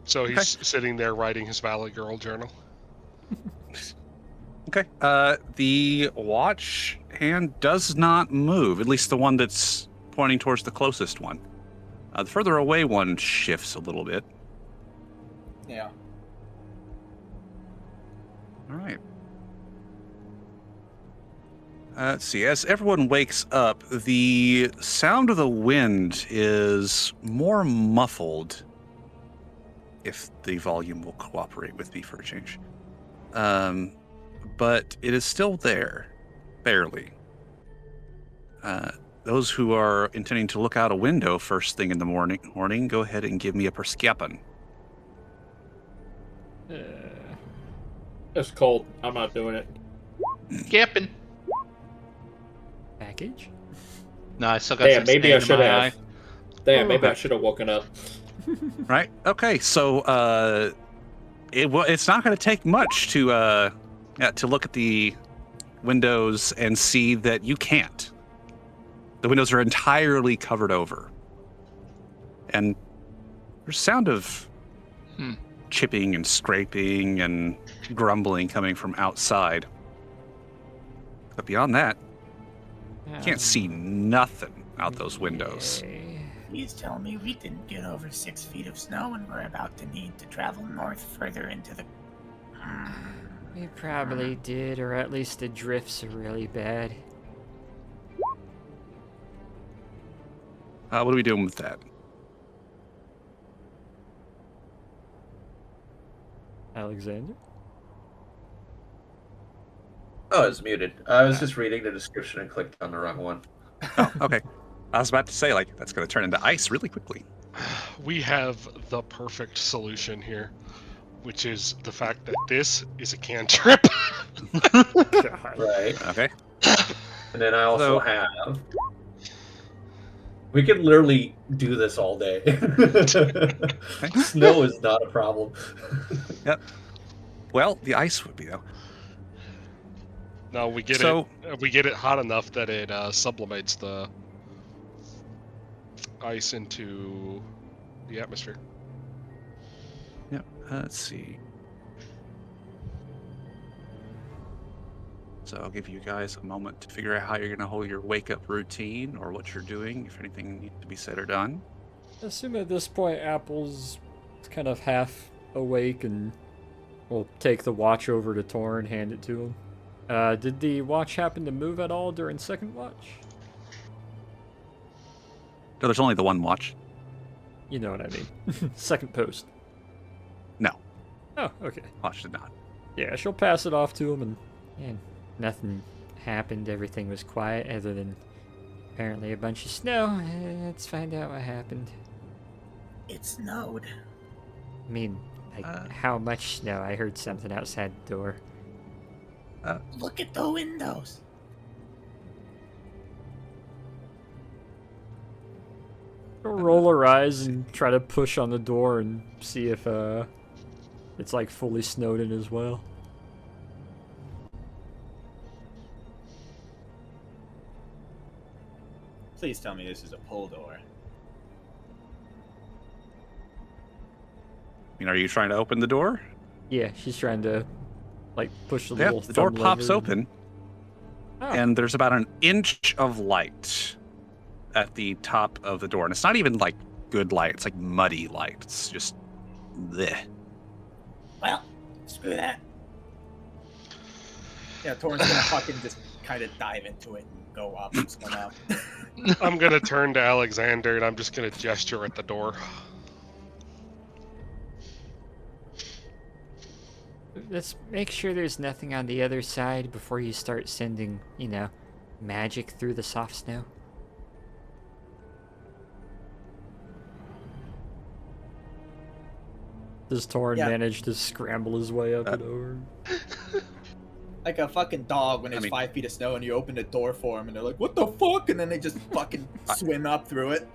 So he's sitting there writing his Valley Girl journal. Okay. The watch hand does not move, at least the one that's pointing towards the closest one. The further away one shifts a little bit. Yeah. All right. Let's see. As everyone wakes up, the sound of the wind is more muffled, if the volume will cooperate with me for a change. But it is still there, barely. Those who are intending to look out a window first thing in the morning, go ahead and give me a perception. It's cold. I'm not doing it. Gapping. Package? No, I still got Damn, some maybe I stain should in my have. Damn, maybe I Okay. should have woken up. Right? Okay, so it's not going to take much to look at the windows and see that you can't. The windows are entirely covered over. And there's sound of chipping and scraping and grumbling coming from outside. But beyond that, you can't see nothing out those windows. Okay. Please tell me we didn't get over 6 feet of snow and we're about to need to travel north further into the... We probably did, or at least the drifts are really bad. What are we doing with that? Alexander? Oh, it's muted. I was just reading the description and clicked on the wrong one. Oh, okay. I was about to say, like, that's going to turn into ice really quickly. We have the perfect solution here, which is the fact that this is a cantrip. God. Right. Okay. And then I also So- have. We could literally do this all day. Snow is not a problem. Well, the ice would be, though. No, we get So- it. We get it hot enough that it sublimates the ice into the atmosphere. Yep. Let's see. So I'll give you guys a moment to figure out how you're going to hold your wake-up routine or what you're doing, if anything needs to be said or done. I assume at this point Apple's kind of half awake and will take the watch over to Tor and hand it to him. Did the watch happen to move at all during second watch? No, there's only the one watch. You know what I mean. Second post. No, Oh, okay. watch did not. Yeah, she'll pass it off to him, and nothing happened. Everything was quiet, other than apparently a bunch of snow. Let's find out what happened. It snowed. I mean, like, how much snow? I heard something outside the door. Look at the windows. She'll roll her eyes and try to push on the door and see if it's like fully snowed in as well. Please tell me this is a pull door. I mean, are you trying to open the door? Yeah, she's trying to like push the Yeah, little the door thumb pops lever. open, Oh. and there's about an inch of light at the top of the door. And it's not even like good light, it's like muddy light. It's just bleh. Well, screw that. Yeah, Torrance gonna fucking just kind of dive into it and go up and swim out. I'm gonna turn to Alexander and I'm just gonna gesture at the door. Let's make sure there's nothing on the other side before you start sending, magic through the soft snow. Does Torrin Yeah. manage to scramble his way up and over? Like a fucking dog when I it's mean- 5 feet of snow and you open the door for them and they're like, "What the fuck?" and then they just fucking swim up through it.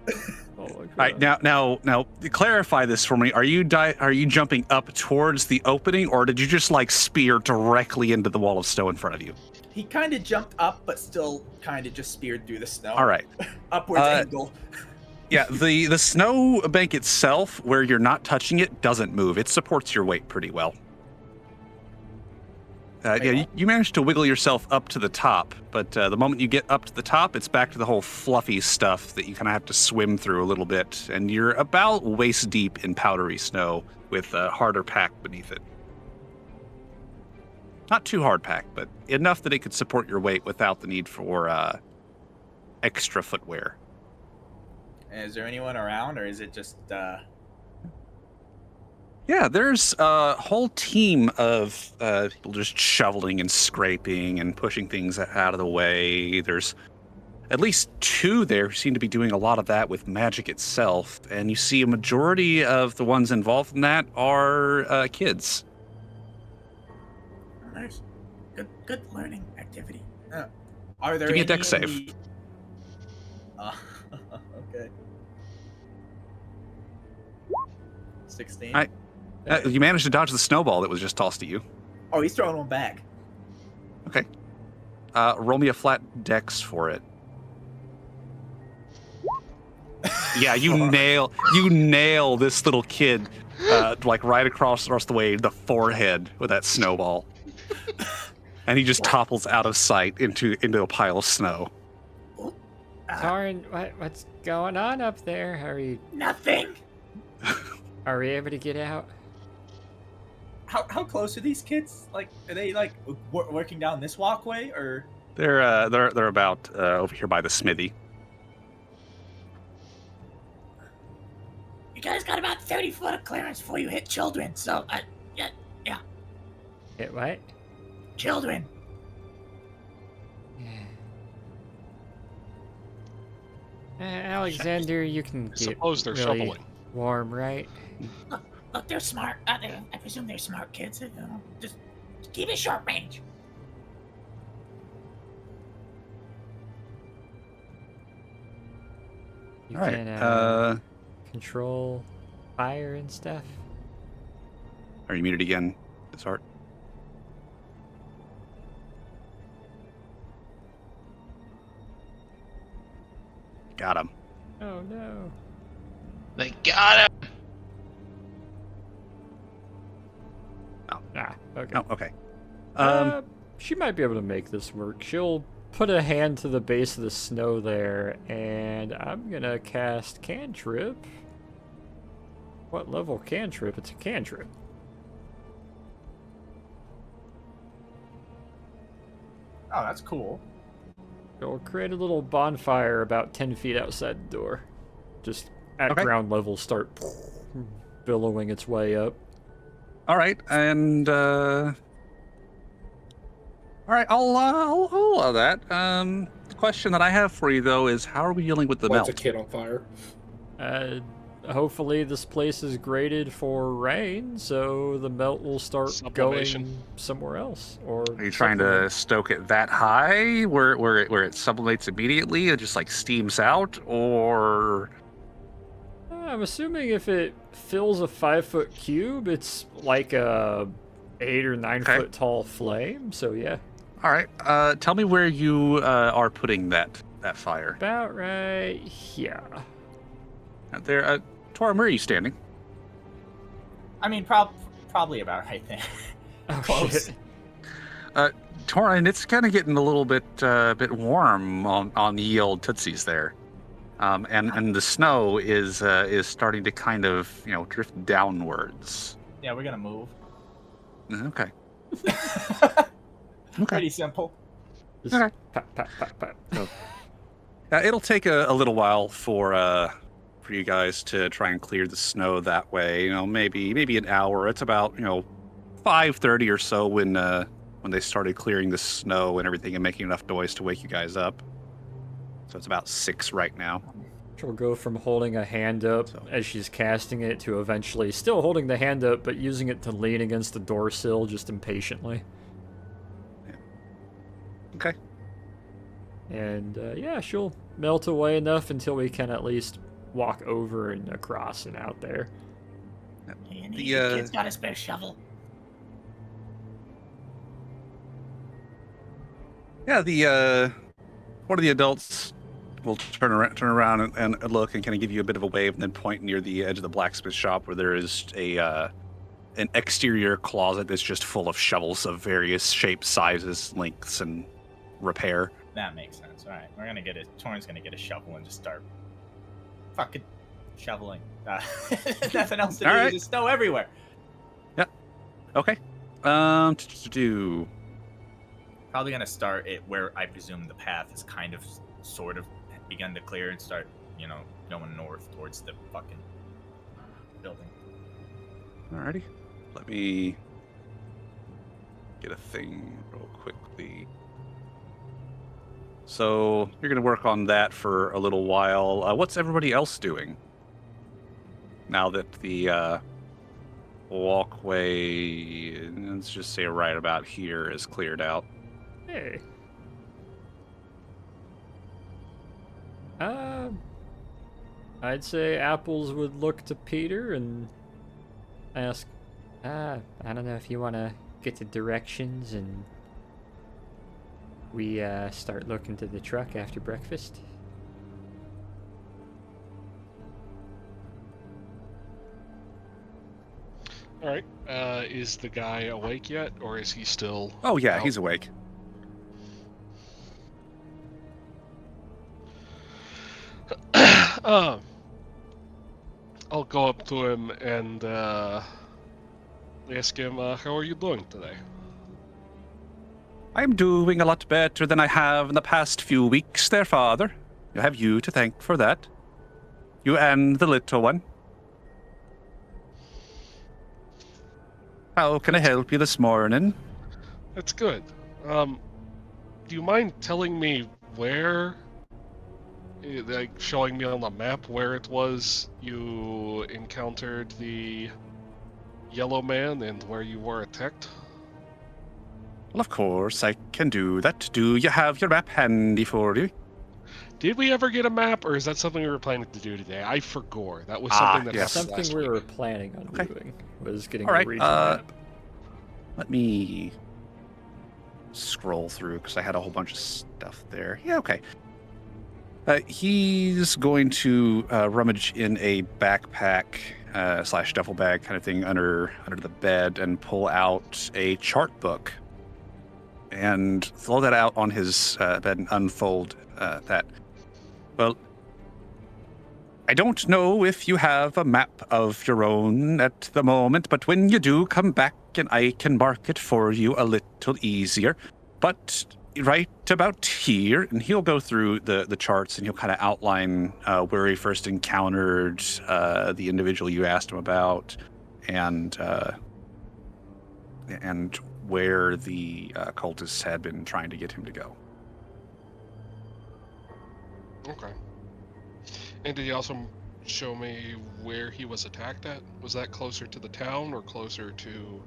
Oh my god. All right, now, clarify this for me. Are you jumping up towards the opening, or did you just like spear directly into the wall of snow in front of you? He kind of jumped up, but still kind of just speared through the snow. All right. Upwards angle. Yeah, the snow bank itself, where you're not touching it, doesn't move. It supports your weight pretty well. Yeah, you managed to wiggle yourself up to the top, but the moment you get up to the top, it's back to the whole fluffy stuff that you kind of have to swim through a little bit, and you're about waist deep in powdery snow with a harder pack beneath it. Not too hard pack, but enough that it could support your weight without the need for extra footwear. Is there anyone around, or is it just? Yeah, there's a whole team of people just shoveling and scraping and pushing things out of the way. There's at least 2 there who seem to be doing a lot of that with magic itself, and you see a majority of the ones involved in that are kids. Nice. Good learning activity. Are there Give me a any dex in save. the- okay. 16. You managed to dodge the snowball that was just tossed at you. Oh, he's throwing one back. Okay. Roll me a flat dex for it. Yeah, you nail this little kid, like right across the way, the forehead with that snowball, and he just topples out of sight into a pile of snow. Tarn, what's going on up there? Nothing. Are we able to get out? How close are these kids? Like, are they like working down this walkway, or? They're about over here by the smithy. You guys got about 30 foot of clearance before you hit children. So, yeah, Hit what? children. Alexander, you can I get suppose they're really shoveling. warm, right? Look, they're smart. I presume they're smart kids. You know, just keep it short range. You All right. can control fire and stuff. Are you muted again, Desart? Got him. Oh no. They got him. Ah, okay. Oh, okay. She might be able to make this work. She'll put a hand to the base of the snow there, and I'm gonna cast Cantrip. What level cantrip? It's a cantrip. Oh, that's cool. It'll create a little bonfire about 10 feet outside the door. Just at Okay. ground level, start billowing its way up. All right, and all right, I'll allow that. The question that I have for you though is, how are we dealing with the Lights a melt? kid on fire. Hopefully this place is graded for rain, so the melt will start Sublimation. going somewhere else. Or Are you trying to stoke it that high, where it sublimates immediately and just like steams out, or? I'm assuming if it fills a 5-foot cube, it's like a 8 or 9 Okay. foot tall flame. So yeah, All right, tell me where you are putting that fire. about right here. There, Tora, where are you standing? I mean, probably about right there. Oh Close. shit! Torin, it's kind of getting a little bit warm on the old tootsies there, and the snow is starting to kind of drift downwards. Yeah, we're gonna move. Okay. Pretty simple. Just Okay. pat, pat, pat, pat. Oh, It'll take a little while for you guys to try and clear the snow that way. Maybe an hour. It's about 5:30 or so when they started clearing the snow and everything and making enough noise to wake you guys up. So it's about 6 right now. She'll go from holding a hand up as she's casting it to eventually still holding the hand up, but using it to lean against the door sill just impatiently. And yeah, she'll melt away enough until we can at least walk over and across and out there. And The, the kid's got a spare shovel. Yeah, the one of the adults will turn around and look and kind of give you a bit of a wave, and then point near the edge of the blacksmith shop where there is an exterior closet that's just full of shovels of various shapes, sizes, lengths, and repair. That makes sense. All right, Torrin's gonna get a shovel and just start fucking shoveling. Nothing else to do. All right. There's just snow everywhere. Okay. Do. Probably gonna start it where I presume the path is kind of, sort of begun to clear and start, going north towards the fucking building. Alrighty. Let me get a thing real quickly. So you're going to work on that for a little while. What's everybody else doing now that the walkway, let's just say right about here, is cleared out? Hey. I'd say Apples would look to Peter and ask, I don't know if you want to get the directions and we start looking to the truck after breakfast. All right. Is the guy awake yet, or is he still? Oh yeah, out? he's awake. I'll go up to him and ask him, how are you doing today? I'm doing a lot better than I have in the past few weeks there, Father. I have you to thank for that. You and the little one. How can I help you this morning? That's good. Do you mind telling me where, like showing me on the map where it was you encountered the yellow man and where you were attacked? Well, of course, I can do that. Do you have your map handy for you? Did we ever get a map, or is that something we were planning to do today? I forgot. That was something that yes. happened Something last we week. were planning on Okay. doing was getting All a right, region map. Let me scroll through because I had a whole bunch of stuff there. Yeah, okay. He's going to rummage in a backpack / duffel bag kind of thing under the bed and pull out a chart book and throw that out on his bed and unfold that. Well, I don't know if you have a map of your own at the moment, but when you do, come back and I can mark it for you a little easier. But right about here, and he'll go through the charts and he'll kind of outline where he first encountered the individual you asked him about, and where the cultists had been trying to get him to go. Okay. And did he also show me where he was attacked at? Was that closer to the town or closer to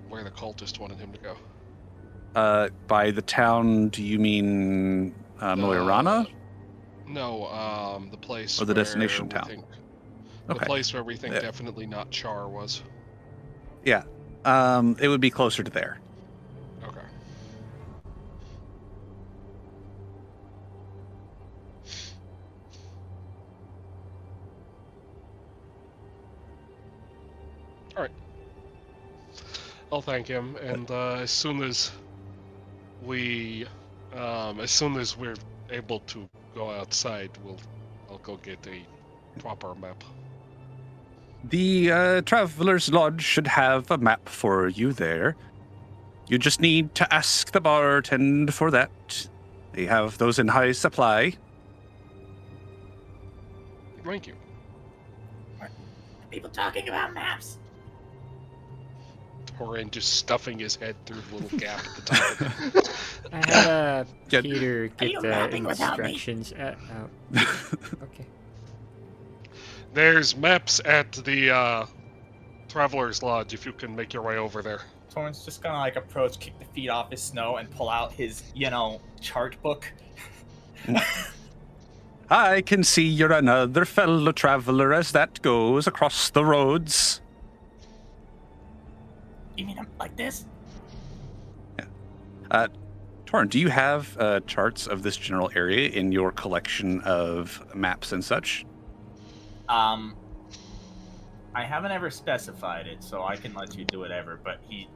where the cultist wanted him to go? By the town, do you mean Moirana? No, the place Or the where destination we town? think- Okay. The place where we think Yeah. definitely not Char was. Yeah. It would be closer to there. Okay. Alright. I'll thank him, and as soon as we're able to go outside, I'll go get a proper map. The Traveler's Lodge should have a map for you there. You just need to ask the bartender for that. They have those in high supply. Thank you. People talking about maps. Torin just stuffing his head through the little gap at the top of it. I had Yeah. Peter get you the mapping without me? instructions. Okay. There's maps at the Traveler's Lodge if you can make your way over there. Torrin's just gonna approach, kick the feet off his snow, and pull out his, chart book. I can see you're another fellow traveler as that goes across the roads. You mean I'm like this? Torrin, do you have charts of this general area in your collection of maps and such? I haven't ever specified it, so I can let you do whatever. But he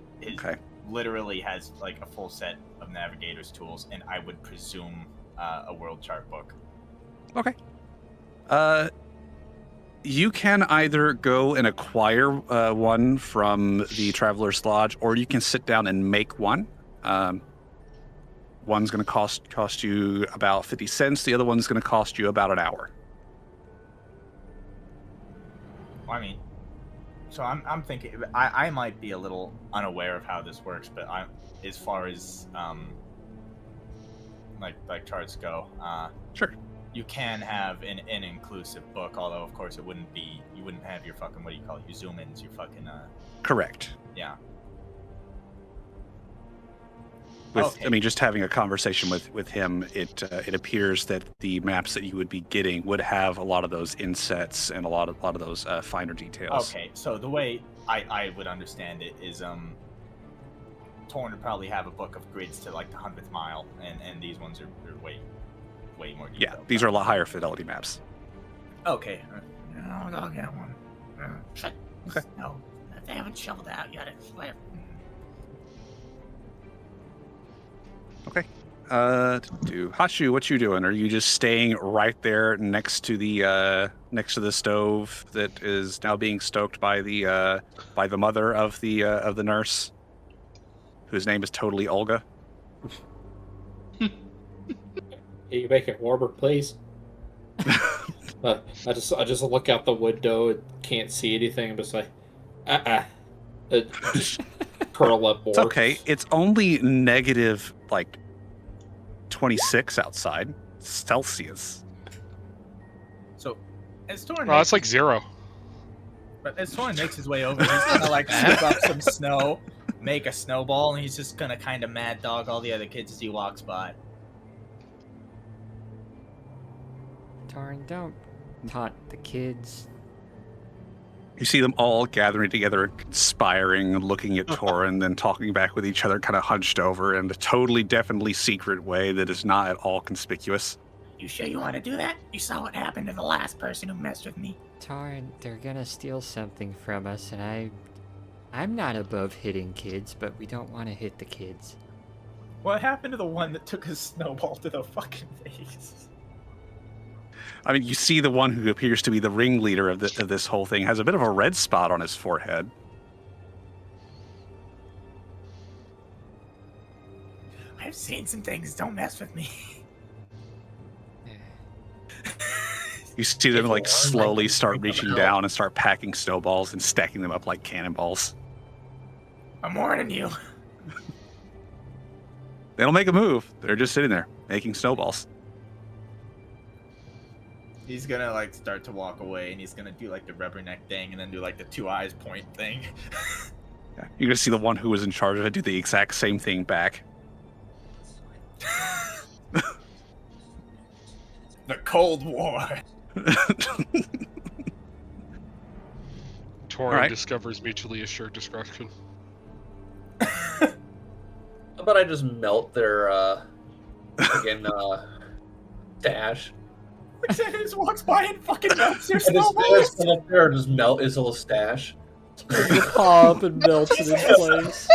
literally has like a full set of navigator's tools, and I would presume a world chart book. Okay. You can either go and acquire one from the Traveler's Lodge, or you can sit down and make one. One's going to cost you about 50 cents. The other one's going to cost you about an hour. I mean, so I'm thinking I might be a little unaware of how this works, but I'm as far as like charts go. Sure. You can have an inclusive book, although of course you wouldn't have your fucking, what do you call it, your zoom ins, your fucking Correct. yeah. I mean, just having a conversation with him, it appears that the maps that you would be getting would have a lot of those insets and a lot of those finer details. Okay, so the way I would understand it is Torn would probably have a book of grids to like the 100th mile, and these ones are way more detailed. Yeah, these are a lot higher fidelity maps. Okay. I'll get one. Shut. Okay. No, they haven't shoveled out yet. I swear. Okay. Hashu, what you doing? Are you just staying right there next to the stove that is now being stoked by the mother of the nurse, whose name is totally Olga? Can you make it warmer, please? I just look out the window and can't see anything. I'm just like, just curl up more. It's okay. It's only negative like 26 outside Celsius. So as Torn Oh, it's like 0. But as Torn makes his way over, he's gonna like scoop up some snow, make a snowball, and he's just gonna kind of mad dog all the other kids as he walks by. Torrin, don't taunt the kids. You see them all gathering together, conspiring, looking at Torrin, then talking back with each other, kind of hunched over in a totally, definitely secret way that is not at all conspicuous. You sure you want to do that? You saw what happened to the last person who messed with me. Torrin, they're gonna steal something from us, and I'm not above hitting kids, but we don't want to hit the kids. What happened to the one that took a snowball to the fucking face? I mean, you see the one who appears to be the ringleader of this whole thing has a bit of a red spot on his forehead. I've seen some things. Don't mess with me. You see them like slowly start reaching down and start packing snowballs and stacking them up like cannonballs. I'm warning you. They don't make a move. They're just sitting there making snowballs. He's gonna like start to walk away, and he's gonna do like the rubberneck thing, and then do like the 2 eyes point thing. Yeah. You're gonna see the one who was in charge of it do the exact same thing back. The Cold War. Torrin discovers mutually assured destruction. How about I just melt their fucking stash? He just walks by and fucking melts your I just snowballs. come up there and just melt his little stash. Pop and melts it in place.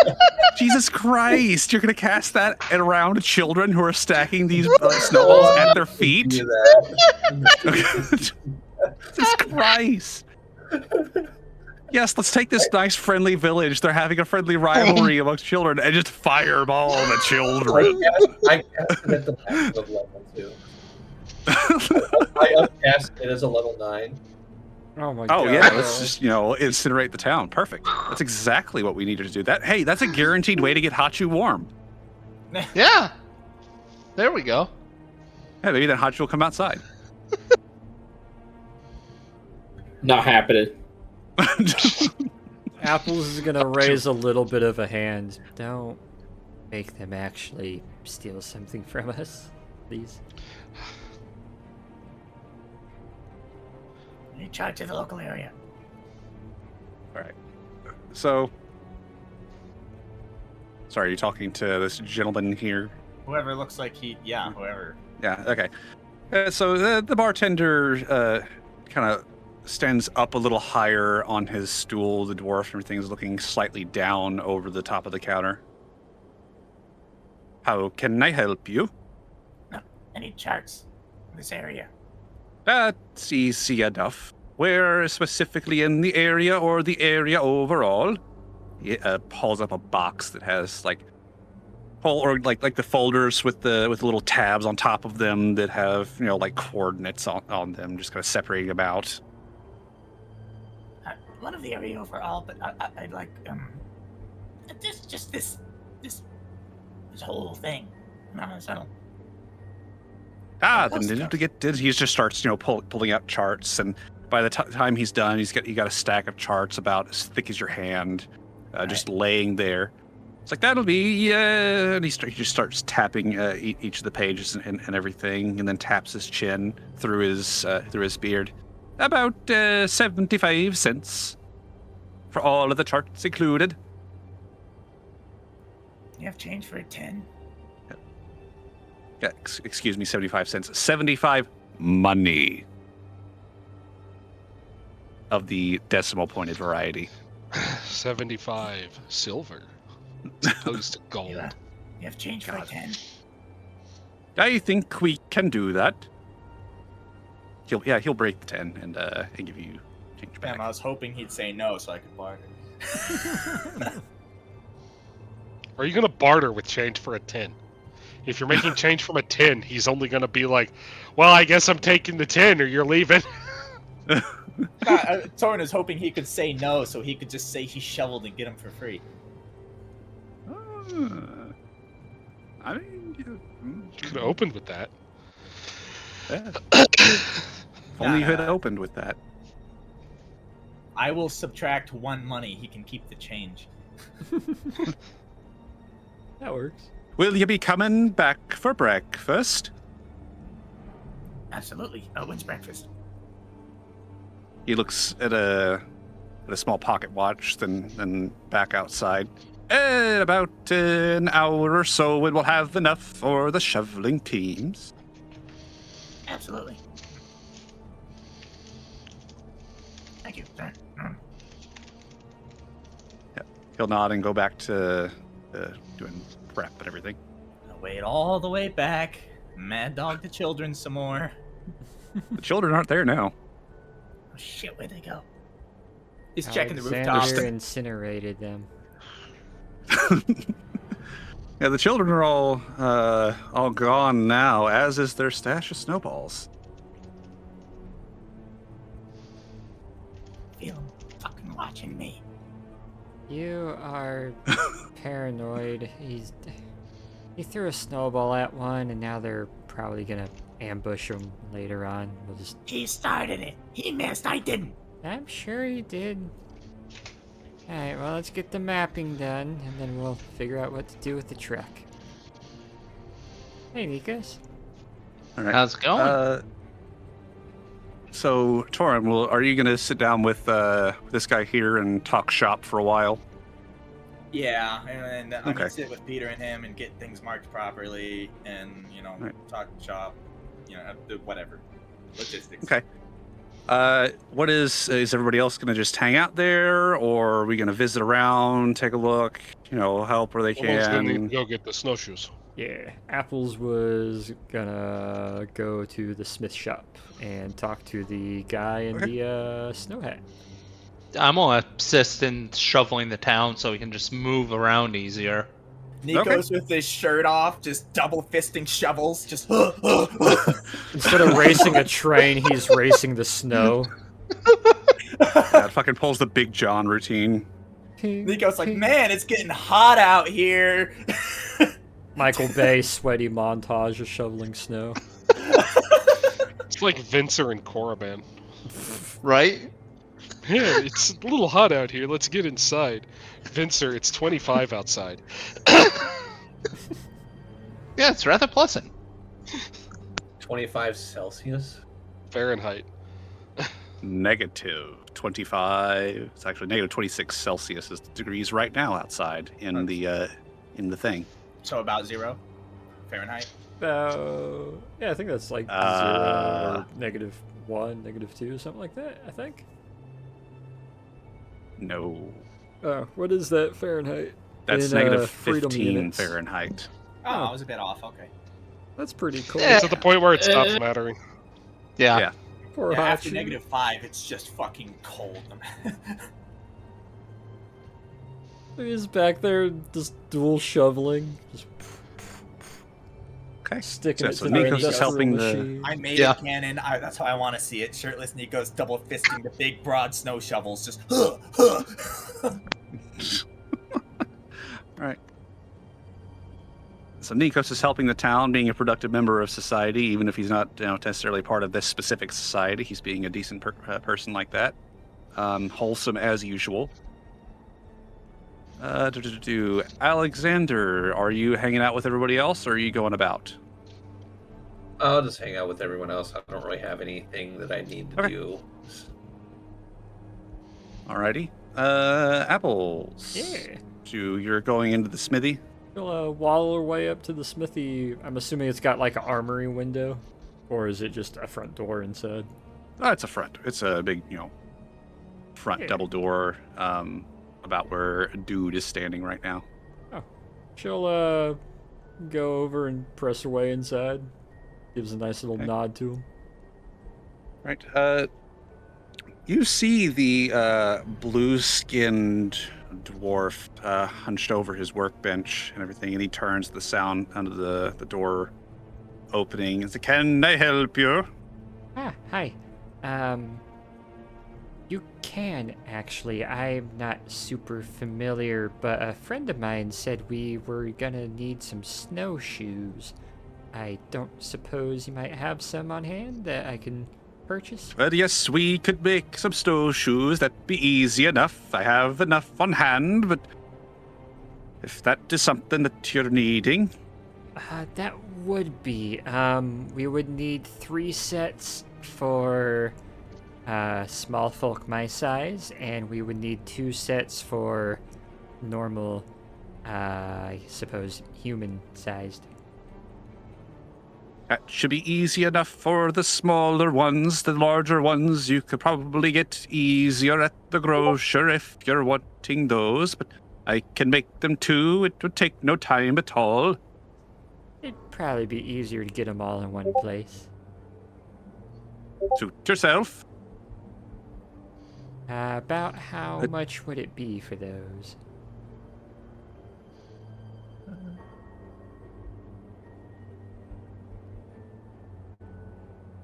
Jesus Christ! You're gonna cast that around children who are stacking these snowballs at their feet? Do that. Jesus Christ! Yes, let's take this nice friendly village. They're having a friendly rivalry amongst children and just fireball the children. I cast it at the max of level 2. I upcast it as a level 9. Oh my god. Oh yeah, let's just incinerate the town. Perfect. That's exactly what we needed to do. That's a guaranteed way to get Hachu warm. Yeah. There we go. Yeah, maybe then Hachu will come outside. Not happening. Apples is gonna raise a little bit of a hand. Don't make them actually steal something from us, please. You charge to the local area. All right. So, sorry, are you talking to this gentleman here? Whoever looks like whoever. Yeah. Okay. So the bartender kind of stands up a little higher on his stool. The dwarf and everything is looking slightly down over the top of the counter. How can I help you? Any charts in this area? That's easy enough. Where specifically in the area or the area overall? He pulls up a box that has like the folders with the little tabs on top of them that have like coordinates on them, just kind of separating them out. One of the area overall, but I'd like this whole thing. So Then to get he just starts pulling out charts, and by the time he's done, he got a stack of charts about as thick as your hand, just laying there. It's like that'll be and he just starts tapping each of the pages and everything, and then taps his chin through his beard. About 75 cents for all of the charts included. you have change for a 10? Yeah, excuse me, 75 cents. 75 money of the decimal pointed variety. 75 silver. As opposed to gold. You have change for a 10? I think we can do that. He'll break the 10 and give you change back. Damn, I was hoping he'd say no so I could barter. Are you gonna barter with change for a 10? If you're making change from a 10, he's only gonna be like, well, I guess I'm taking the 10 or you're leaving. Torin is hoping he could say no so he could just say he shoveled and get him for free. I mean, Could have opened with that. yeah. If only you had opened with that. I will subtract 1 money. He can keep the change. That works. Will you be coming back for breakfast? Absolutely. When's breakfast? He looks at a small pocket watch, then back outside. In about an hour or so, it will have enough for the shoveling teams. Absolutely. Thank you, sir. He'll nod and go back to doing prep and everything. I'll wait all the way back. Mad dog the children some more. The children aren't there now. Oh shit, where'd they go? He's checking the Alexander rooftops. incinerated them. Yeah, the children are all gone now, as is their stash of snowballs. Feel him fucking watching me. You are paranoid. He threw a snowball at one, and now they're probably gonna ambush him later on. We'll just. He started it. He missed. I didn't. I'm sure he did. Alright, well, let's get the mapping done, and then we'll figure out what to do with the truck. Hey, Nikas. All right. How's it going? So, Torin, are you going to sit down with this guy here and talk shop for a while? Yeah, and I'm Okay. gonna sit with Peter and him and get things marked properly, and Right. talk shop, whatever, logistics. Okay. What is everybody else going to just hang out there, or are we going to visit around, take a look, help where they Someone's gonna need can? to go get the snowshoes. Yeah, Apples was gonna go to the smith shop and talk to the guy in the snow hat. I'm gonna assist in shoveling the town so we can just move around easier. Nico's with his shirt off, just double fisting shovels, just. Instead of racing a train, he's racing the snow. Yeah, fucking pulls the Big John routine. Nico's like, man, it's getting hot out here. Michael Bay sweaty montage of shoveling snow. It's like Vincer and Korriban. Right? Yeah, it's a little hot out here. Let's get inside. Vincer, it's 25 outside. Yeah, it's rather pleasant. 25 Celsius. Fahrenheit. negative 25. It's actually negative 26 Celsius degrees right now outside in the thing. So about 0 Fahrenheit. Yeah, I think that's like 0 or -1, -2, something like that. I think. No, What is that Fahrenheit? that's In, negative freedom 15 units. Fahrenheit. Oh, I was a bit off. Okay. That's pretty cool. Yeah. It's at the point where it stops mattering. Yeah. Yeah. Poor Yeah, after Hachi. -5, it's just fucking cold. He's back there just dual shoveling. Just Okay. sticking So- it so to Nico's the just helping the- machine. I made Yeah. a cannon. That's how I want to see it. Shirtless Nico's double fisting the big broad snow shovels. Just. All right. So Nikos is helping the town, being a productive member of society, even if he's not necessarily part of this specific society. He's being a decent person like that. Wholesome as usual. Alexander, are you hanging out with everybody else, or are you going about? I'll just hang out with everyone else. I don't really have anything that I need to Okay. do. Alrighty. Apples. Yeah. You're going into the smithy? We'll waddle our way up to the smithy. I'm assuming it's got like an armory window, or is it just a front door inside? It's a front. It's a big, front Yeah. double door, about where Dude is standing right now. She'll go over and press her way inside. Gives a nice little Okay. nod to him. Right. You see the blue-skinned dwarf hunched over his workbench and everything, and he turns to the sound under the door opening. It's like, "Can I help you?" Hi. You can, actually. I'm not super familiar, but a friend of mine said we were gonna need some snowshoes. I don't suppose you might have some on hand that I can purchase? Well, yes, we could make some snowshoes. That'd be easy enough. I have enough on hand, but if that is something that you're needing, That would be. We would need 3 sets for small folk my size, and we would need 2 sets for normal, I suppose, human-sized. that should be easy enough for the smaller ones. The larger ones you could probably get easier at the grocer if you're wanting those, but I can make them too. It would take no time at all. It'd probably be easier to get them all in one place. Suit yourself. About how But- much would it be for those?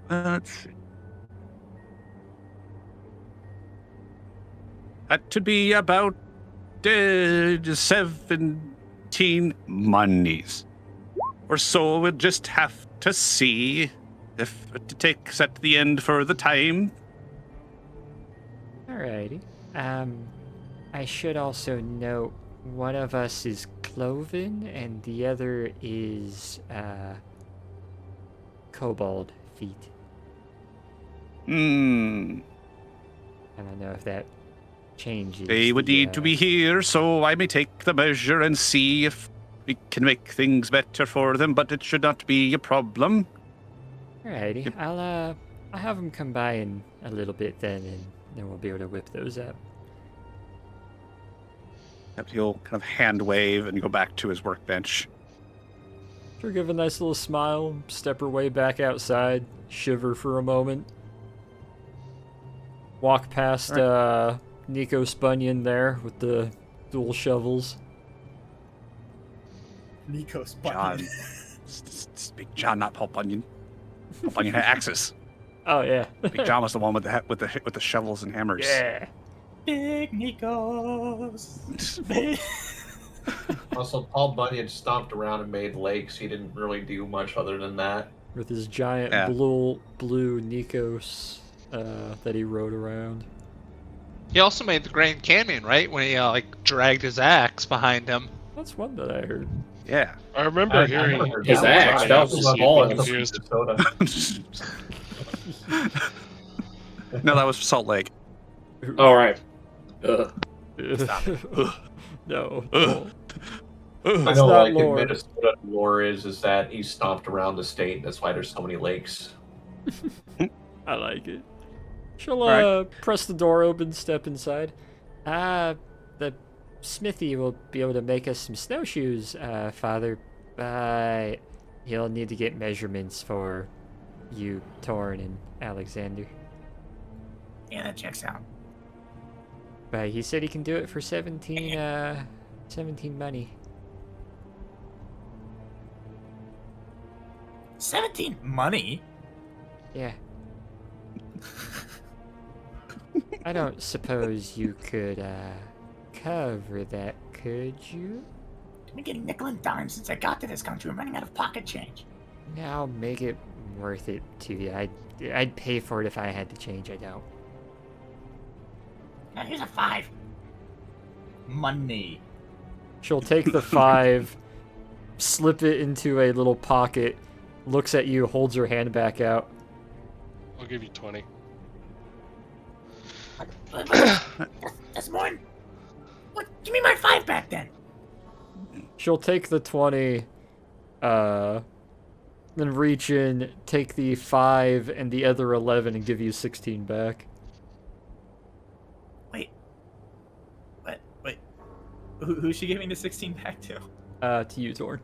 Let's see. That should be about 17 monies or so. We'll just have to see if it takes at the end for the time. Alrighty. I should also note one of us is cloven and the other is kobold feet. I don't know if that changes. They would the, need to be here, so I may take the measure and see if we can make things better for them, but it should not be a problem. Alrighty. Yep. I'll have them come by in a little bit then we'll be able to whip those up. He'll kind of hand wave and go back to his workbench. She'll give a nice little smile, step her way back outside, shiver for a moment. Walk past Nico Spunyon there with the dual shovels. Nico's John. button. Big John, not Paul Bunyan. Paul Bunyan had axes. Oh yeah. Big John was the one with the shovels and hammers. Yeah. Big Nico's. Also, Paul Bunyan stomped around and made lakes. He didn't really do much other than that. With his giant Yeah. blue Nikos that he rode around. He also made the Grand Canyon, right? When he dragged his axe behind him. That's one that I heard. Yeah. I remember hearing never heard His that. axe, Johnny that was was super Paul. confused. Minnesota. No, that was Salt Lake. All right. No. Ugh. I That's know, not like lore. in Minnesota, lore is that he stomped around the state. That's why there's so many lakes. I like it. She'll Alright. press the door open, step inside. The smithy will be able to make us some snowshoes, Father. But he'll need to get measurements for you, Torn, and Alexander. Yeah, that checks out. But he said he can do it for 17 money. 17 money? Yeah. I don't suppose you could, cover that, could you? I've been getting nickel and dime since I got to this country. I'm running out of pocket change. Now make it worth it to you. I'd pay for it if I had to change. I don't. Now here's a 5. Money. She'll take the 5, slip it into a little pocket, looks at you, holds her hand back out. I'll give you 20. That's more than... What? Give me my 5 back then. She'll take the 20, then reach in, take the 5 and the other 11 and give you 16 back. Wait. What? Wait. Who's she giving the 16 back to? To you, Torn.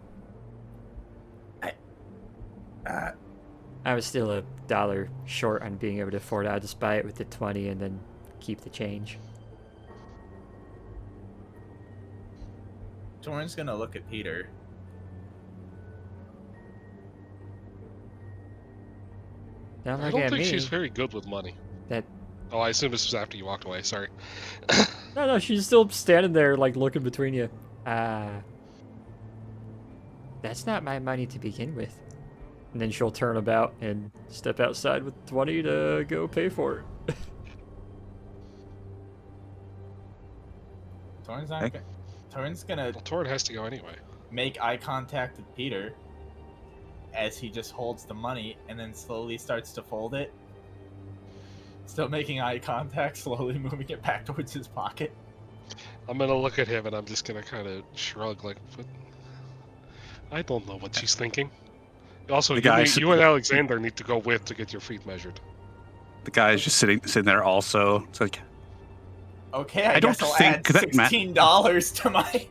Uh, I was still $1 short on being able to afford it. I'll just buy it with the 20 and then keep the change. Torrin's gonna look at Peter. Don't I look don't at think me. she's very good with money. That Oh, I assume this was after you walked away. Sorry. no, she's still standing there, like looking between you. That's not my money to begin with. And then she'll turn about and step outside with 20 to go pay for it. Torrin's not. Okay. Torrin's gonna Well, Torrin has to go anyway. make eye contact with Peter as he just holds the money and then slowly starts to fold it. Still making eye contact, slowly moving it back towards his pocket. I'm gonna look at him and I'm just gonna kind of shrug, like, "What? I don't know what she's thinking." Also, The you, guys- you and Alexander need to go with to get your feet measured. The guy's just sitting there also. It's like, Okay, I I don't guess I'll think add that $16 to my.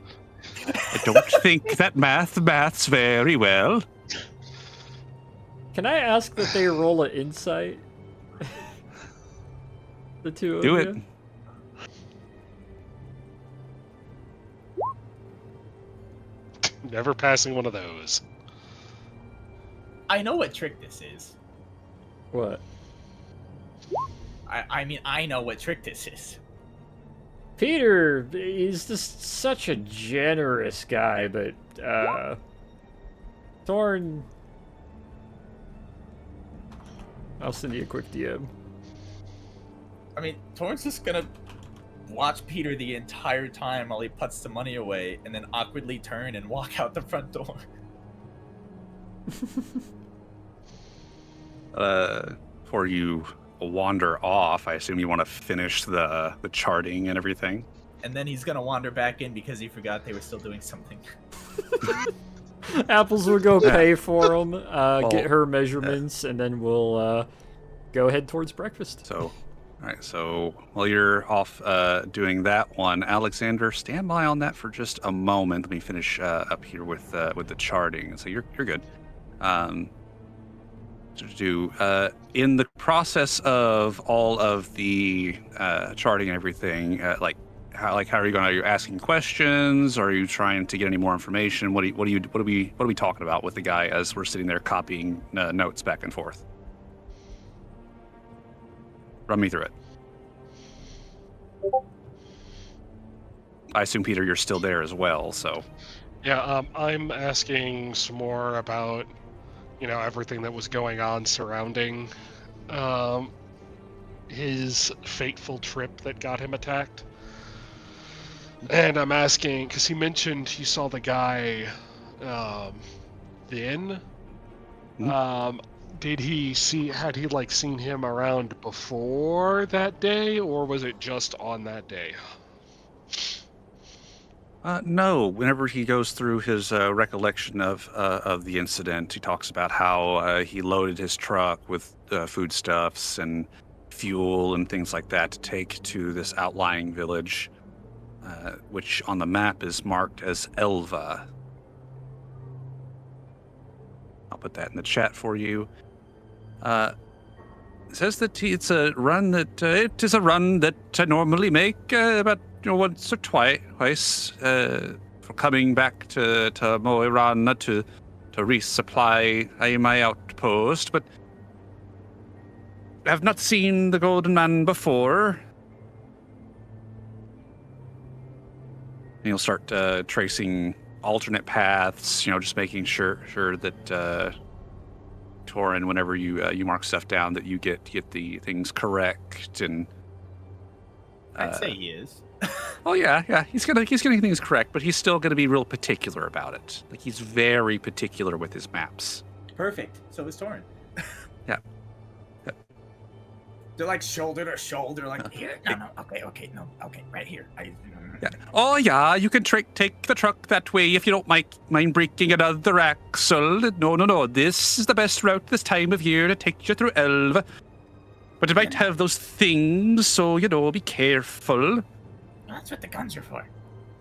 I don't think that maths very well. Can I ask that they roll an insight? The two of Do you? it. Never passing one of those. I know what trick this is. What? I mean, I know what trick this is. Peter, he's just such a generous guy, but, Thorn... I'll send you a quick DM. I mean, Torrin's just gonna watch Peter the entire time while he puts the money away and then awkwardly turn and walk out the front door. Before you wander off, I assume you want to finish the charting and everything. And then he's gonna wander back in because he forgot they were still doing something. Apples will go pay for him, Well, get her measurements, and then we'll go head towards breakfast. So, all right. So while you're off doing that one, Alexander, stand by on that for just a moment. Let me finish up here with the charting. So you're good. In the process of all of the charting and everything, how are you going? Are you asking questions? Are you trying to get any more information? What are we talking about with the guy as we're sitting there copying notes back and forth? Run me through it. I assume, Peter, you're still there as well, so. Yeah, I'm asking some more about, everything that was going on surrounding his fateful trip that got him attacked. And I'm asking, because he mentioned he saw the guy, the inn. Mhm. Had he seen him around before that day, or was it just on that day? No. Whenever he goes through his recollection of the incident, he talks about how he loaded his truck with foodstuffs and fuel and things like that to take to this outlying village, which on the map is marked as Elva. I'll put that in the chat for you. It says that it is a run that I normally make about once or twice for coming back to Moirana to resupply my outpost, but I have not seen the Golden Man before. And you'll start tracing alternate paths, just making sure that Torin, whenever you mark stuff down, that you get the things correct. And I'd say he is. oh yeah, he's getting things correct, but he's still gonna be real particular about it. Like, he's very particular with his maps. Perfect. So is Torin. Yeah. They're like shoulder to shoulder, like here. No, okay, right here. Yeah. Oh yeah, you can take the truck that way if you don't mind breaking another axle. No. This is the best route this time of year to take you through Elva. But it might have those things, so be careful. That's what the guns are for.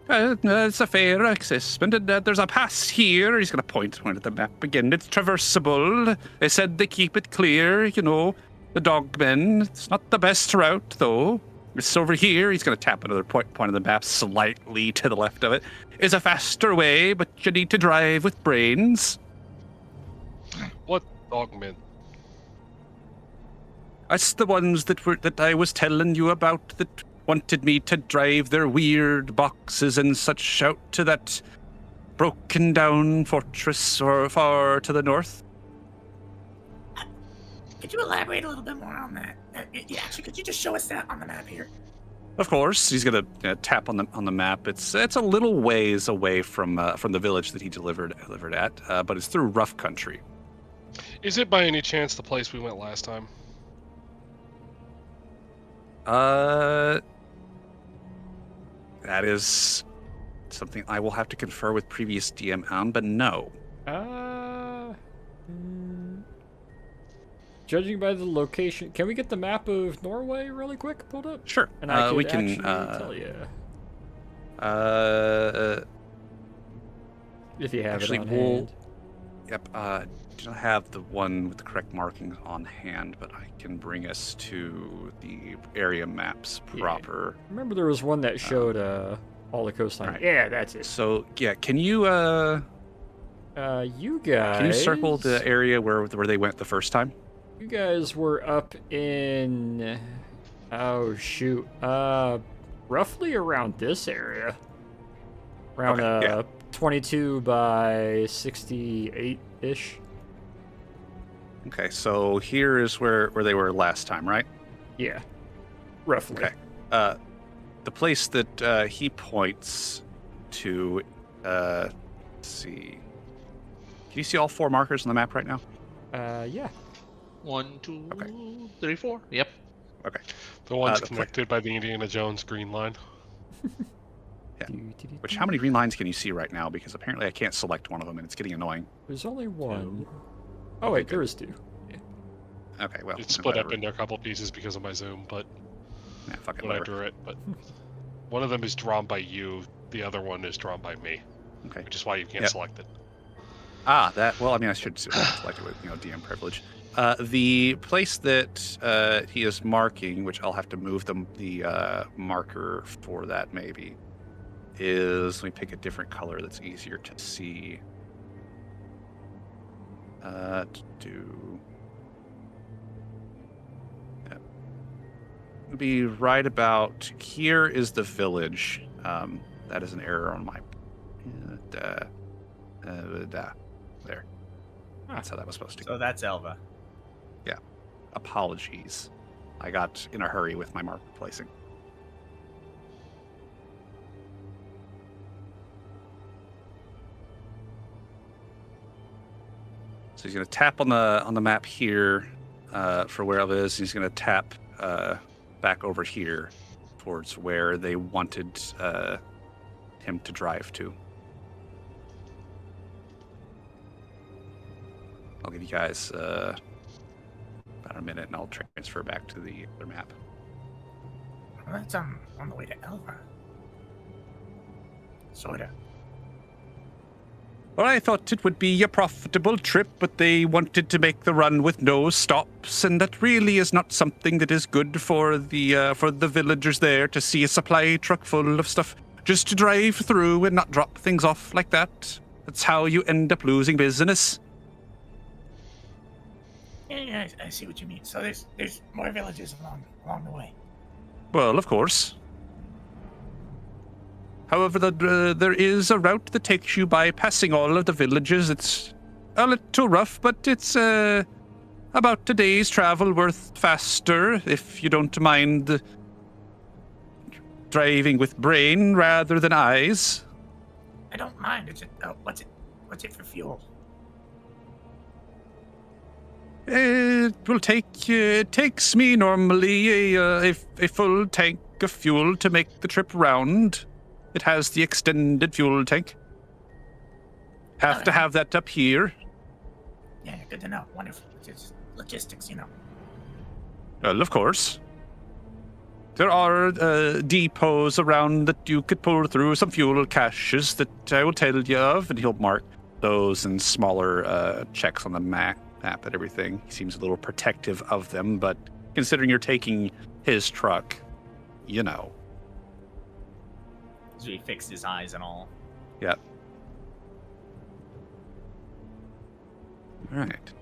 It's a fair assessment. And there's a pass here. He's going to point at the map again. It's traversable. They said they keep it clear, the dogmen. It's not the best route, though. It's over here. He's going to tap another point of the map slightly to the left of it. It's a faster way, but you need to drive with brains. What dogmen? That's the ones that I was telling you about that wanted me to drive their weird boxes and such out to that broken down fortress or far to the north. Could you elaborate a little bit more on that? Actually, could you just show us that on the map here? Of course, he's gonna tap on the map. It's a little ways away from the village that he delivered at, but it's through rough country. Is it by any chance the place we went last time? That is something I will have to confer with previous DM on, but no. Judging by the location, can we get the map of Norway really quick pulled up? Sure. And I we can can tell you. If you have actually, it on hand. Yep. Do not have the one with the correct markings on hand, but I can bring us to the area maps proper. Yeah. Remember there was one that showed all the coastline. Right. Yeah, that's it. So yeah, can you you guys, can you circle the area where they went the first time? You guys were up in roughly around this area. Around 22 by 68-ish. Okay, so here is where they were last time, right? Yeah. Roughly. Okay. The place that he points to, let's see. Can you see all 4 markers on the map right now? Yeah. 1, 2, 3, 4. Yep. Okay. The one's connected by the Indiana Jones green line. Yeah. Which, how many green lines can you see right now? Because apparently I can't select one of them, and it's getting annoying. There's only one. Oh wait, there is 2. Yeah. Okay, well. It's split up into a couple pieces because of my zoom, but yeah, fucking when I whatever. drew it. But one of them is drawn by you. The other one is drawn by me. Okay. Which is why you can't select it. Well, I mean, I should select it with DM privilege. The place that he is marking, which I'll have to move the marker for that maybe, is, let me pick a different color that's easier to see. Be right about here is the village. That is an error on my. There. That's how that was supposed to go. So that's Elva. Yeah. Apologies. I got in a hurry with my marker placing. So he's going to tap on the map here for where it is. He's going to tap back over here towards where they wanted him to drive to. I'll give you guys about a minute, and I'll transfer back to the other map. Well, that's on the way to Elva. Sorta. Well, I thought it would be a profitable trip, but they wanted to make the run with no stops, and that really is not something that is good for the villagers there to see a supply truck full of stuff just to drive through and not drop things off like that. That's how you end up losing business. Yeah, I see what you mean. So there's more villages along the way. Well, of course. However, there is a route that takes you by passing all of the villages. It's a little rough, but it's about a day's travel worth faster if you don't mind driving with brain rather than eyes. I don't mind. It's what's it for fuel? It will it takes me normally a full tank of fuel to make the trip round. It has the extended fuel tank. Have to have that up here. Yeah, good to know. Wonderful. It's logistics, you know. Well, of course. There are depots around that you could pull through, some fuel caches that I will tell you of, and he'll mark those in smaller checks on the map and everything. He seems a little protective of them, but considering you're taking his truck, you know. So he fixed his eyes and all. Yep. All right.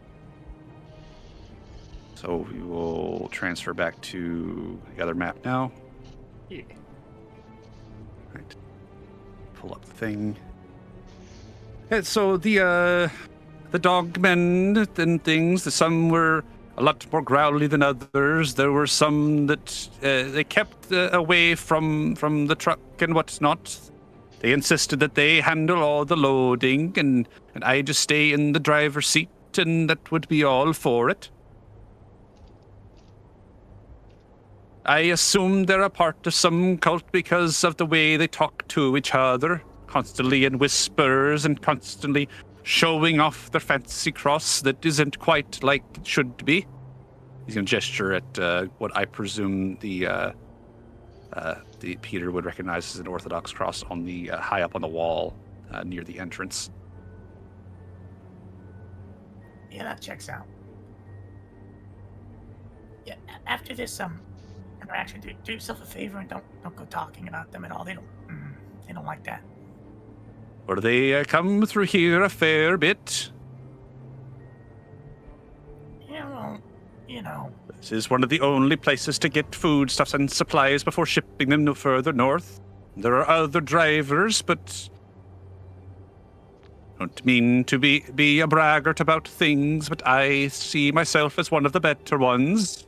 So we will transfer back to the other map now. Yeah. Right. Pull up the thing. Yeah, so the dogmen and things, some were a lot more growly than others. There were some that they kept away from the truck and whatnot. They insisted that they handle all the loading and I just stay in the driver's seat, and that would be all for it. I assume they're a part of some cult because of the way they talk to each other, constantly in whispers and constantly showing off their fancy cross that isn't quite like it should be. He's going to gesture at what I presume the Peter would recognize as an Orthodox cross on the high up on the wall near the entrance. Yeah, that checks out. Yeah, after this interaction, do yourself a favor and don't go talking about them at all. They don't like that. Or they come through here a fair bit. Yeah, well, you know. This is one of the only places to get foodstuffs and supplies before shipping them no further north. There are other drivers, but I don't mean to be a braggart about things, but I see myself as one of the better ones.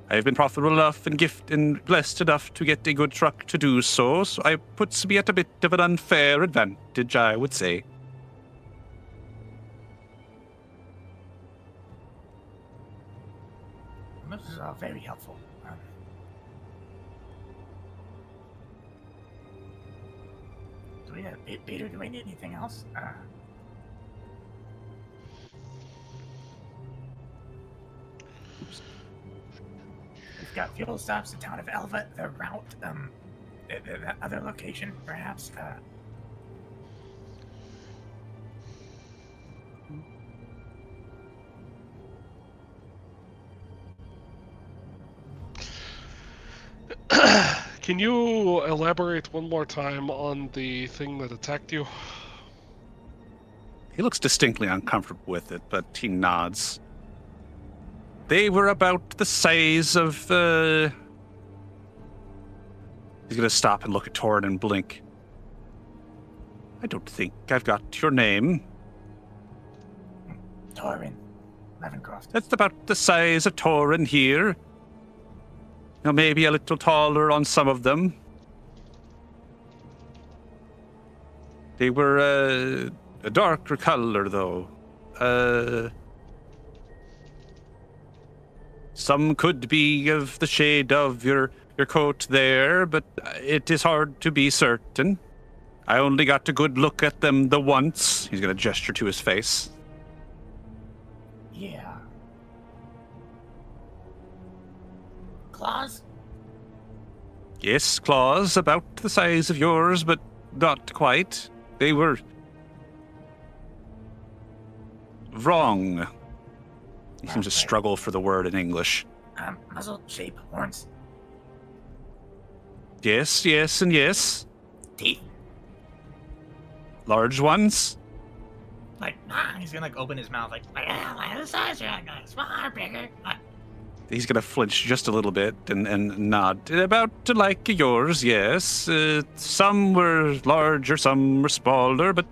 I've been profitable enough and blessed enough to get a good truck to do so it puts me at a bit of an unfair advantage, I would say. This is all very helpful. Peter, do we need anything else? We've got fuel stops, the town of Elva, the route, the other location, perhaps. Can you elaborate one more time on the thing that attacked you? He looks distinctly uncomfortable with it, but he nods. They were about the size of, He's gonna stop and look at Torin and blink. I don't think I've got your name. Torin Levencroft. That's about the size of Torin here. Now, maybe a little taller on some of them. They were a darker color, though. Some could be of the shade of your coat there, but it is hard to be certain. I only got a good look at them the once. He's going to gesture to his face. Yeah. Claws? Yes, claws about the size of yours, but not quite. They were wrong. He seems to struggle for the word in English. Muzzle shape, horns, Yes, yes, and yes. teeth. Large ones. Like, he's gonna like open his mouth like the size, smaller, bigger. He's going to flinch just a little bit and nod. About like yours, yes. Some were larger, some were smaller, but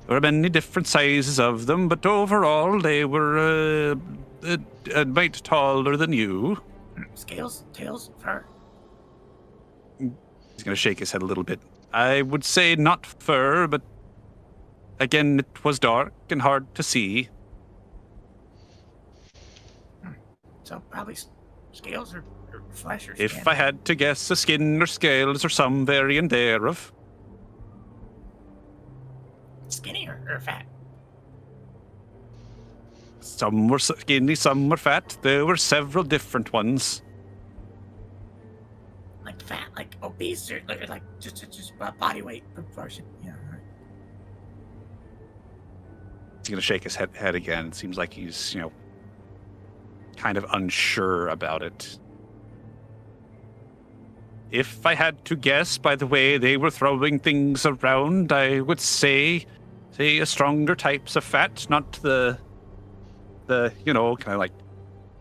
there were many different sizes of them. But overall, they were a mite taller than you. Scales, tails, fur. He's going to shake his head a little bit. I would say not fur, but again, it was dark and hard to see. So probably scales or flesh or skin. If I had to guess, a skin or scales or some variant thereof. Skinny or fat? Some were skinny, some were fat. There were several different ones. Like fat, like obese, or like just body weight proportion. Yeah. Right. He's going to shake his head again. It seems like he's, kind of unsure about it. If I had to guess by the way they were throwing things around, I would say a stronger types of fat, not the kind of like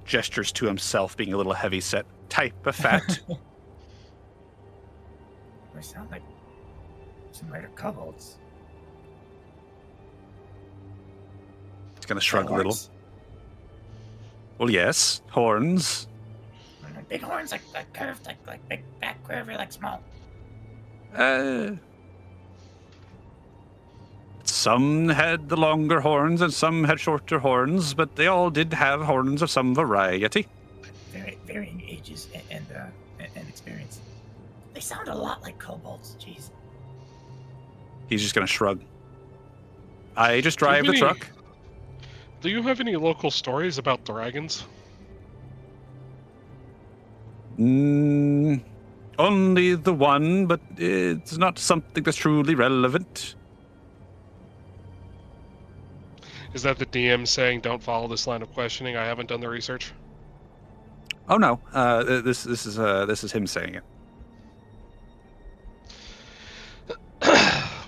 gestures to himself being a little heavy set type of fat. They sound like some later kobolds. He's going to shrug a little. Horns. Well, yes, horns. Big horns, like curved, like big back curve, or like small. Some had the longer horns and some had shorter horns, but they all did have horns of some variety. Varying ages and experience. They sound a lot like kobolds. Jeez. He's just going to shrug. I just drive the truck. Do you have any local stories about dragons? Only the one, but it's not something that's truly relevant. Is that the DM saying don't follow this line of questioning? I haven't done the research. Oh no, this is him saying it.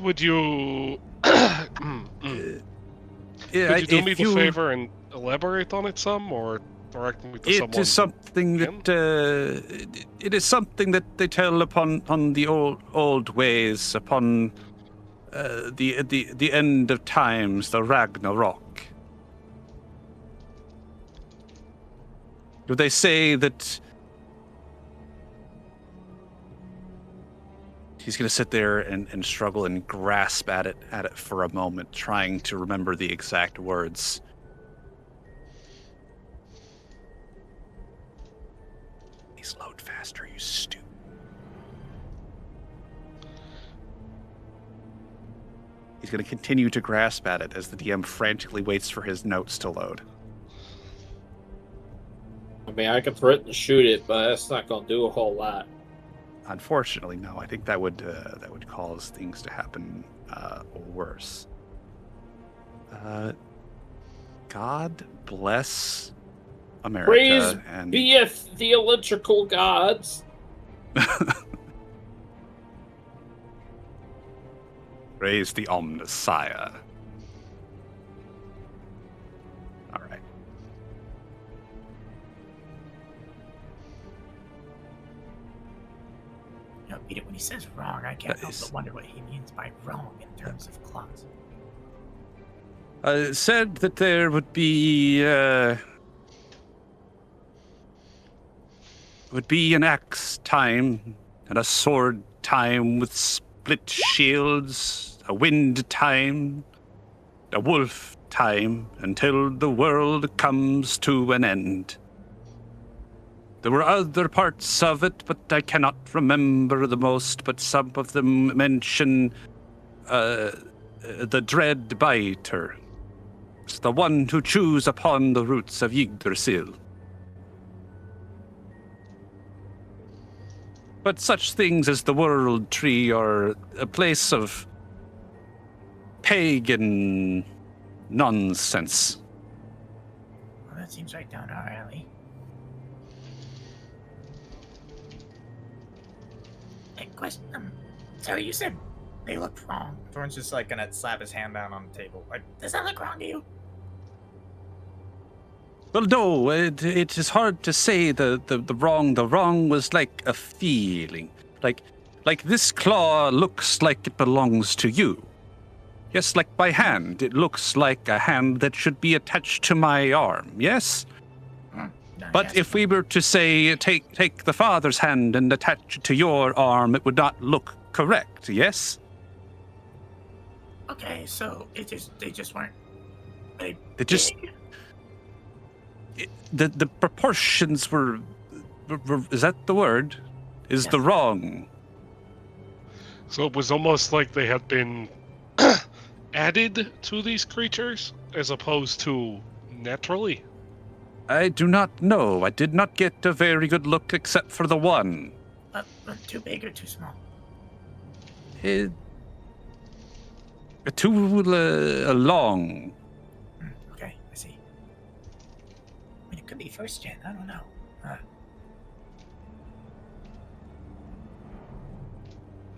Would you Yeah, could you do me the favor and elaborate on it some, or direct me to someone? It is something that it is something that they tell upon the old ways, upon the end of times, the Ragnarok. Do they say that? He's going to sit there and struggle and grasp at it for a moment, trying to remember the exact words. Please load faster, you stupid. He's going to continue to grasp at it as the DM frantically waits for his notes to load. I mean, I could threaten to shoot it, but that's not going to do a whole lot. Unfortunately, no. I think that would cause things to happen worse. God bless America. Praise and beeth the electrical gods. Praise the Omnissiah. All right. Peter, when he says wrong, I can't help but wonder what he means by wrong in terms of claws. Said that there would be an axe time and a sword time with split shields, a wind time, a wolf time until the world comes to an end. There were other parts of it, but I cannot remember the most, but some of them mention the Dread Biter. It's the one who chews upon the roots of Yggdrasil. But such things as the World Tree are a place of pagan nonsense. Well, that seems right down our alley. Hey, question. So you said they look wrong. Torn's just like gonna slap his hand down on the table. Like, Does that look wrong to you? Well, no, it is hard to say the wrong. The wrong was like a feeling. Like this claw looks like it belongs to you. Yes, like my hand. It looks like a hand that should be attached to my arm, yes? No, But yes. if we were to say, take the father's hand and attach it to your arm, it would not look correct, yes? Okay, so they just weren't. They just- big? The proportions were, is that the word? Is the wrong. So it was almost like they had been added to these creatures as opposed to naturally. I do not know. I did not get a very good look except for the one. Too big or too small? Too long. Okay, I see. I mean, it could be first gen. I don't know.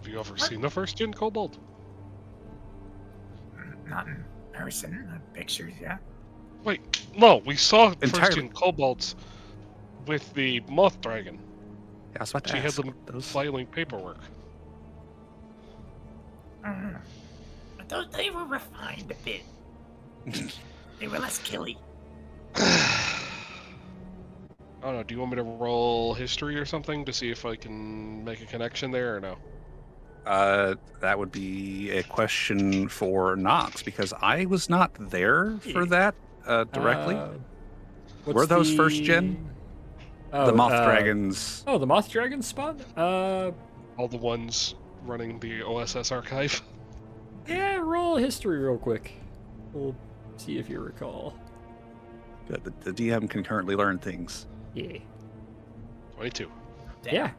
Have you ever seen the first gen kobold? Not in person. Pictures, yeah. Wait, no, we saw first Entirely. gen kobolds with the moth dragon. Yeah, I was about to She had ask. them Those- filing paperwork. I don't know. But they were refined a bit. They were less killy. I don't know, do you want me to roll history or something to see if I can make a connection there or no? That would be a question for Knox because I was not there for that directly. What's Were those first gen? The moth dragons. Oh, the moth dragon spawn? All the ones running the OSS archive. Yeah, roll history real quick. We'll see if you recall. Good. The DM can currently learn things. Yeah. 22. Yeah.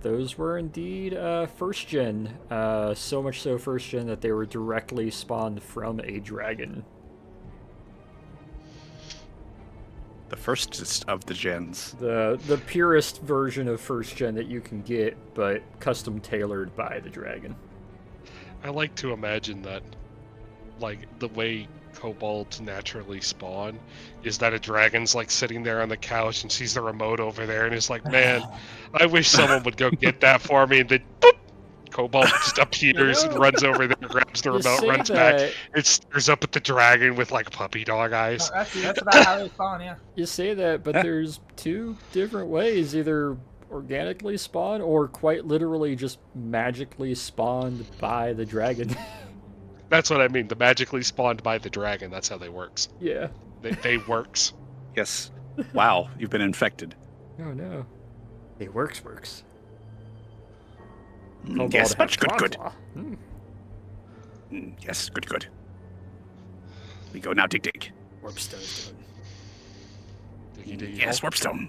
Those were indeed first gen. So much so first gen that they were directly spawned from a dragon. The first of the gens. The purest version of first gen that you can get, but custom tailored by the dragon. I like to imagine that, like, the way kobolds naturally spawn is that a dragon's, like, sitting there on the couch and sees the remote over there and is like, man, I wish someone would go get that for me, and then, boop, kobold just appears and runs over there, grabs the You remote, say runs back, that- it stares up at the dragon with, like, puppy dog eyes. that's about how they spawn, yeah. You say that, but there's two different ways. Either organically spawn or quite literally just magically spawned by the dragon. That's what I mean, the magically spawned by the dragon, that's how they works. Yeah. They works. Yes. Wow, you've been infected. Oh no. It works. Yes, much good. Hmm. Yes, good. We go now, dig. Warpstone's done. Diggy diggy Yes, hole. Warpstone.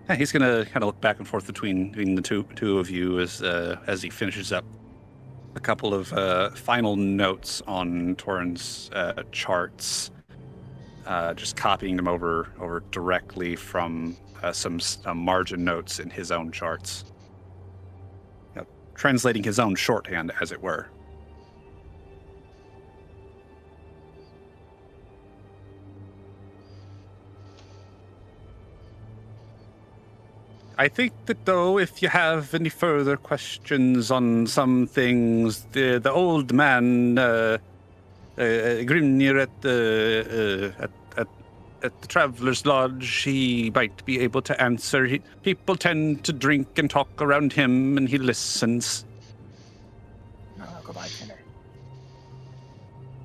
Yeah, he's gonna kind of look back and forth between the two of you as he finishes up a couple of final notes on Torrens' charts, just copying them over directly from some margin notes in his own charts, translating his own shorthand, as it were. I think that, though, if you have any further questions on some things, the old man, Grimnir at the Traveler's Lodge, he might be able to answer. People tend to drink and talk around him, and he listens. I'll go by 10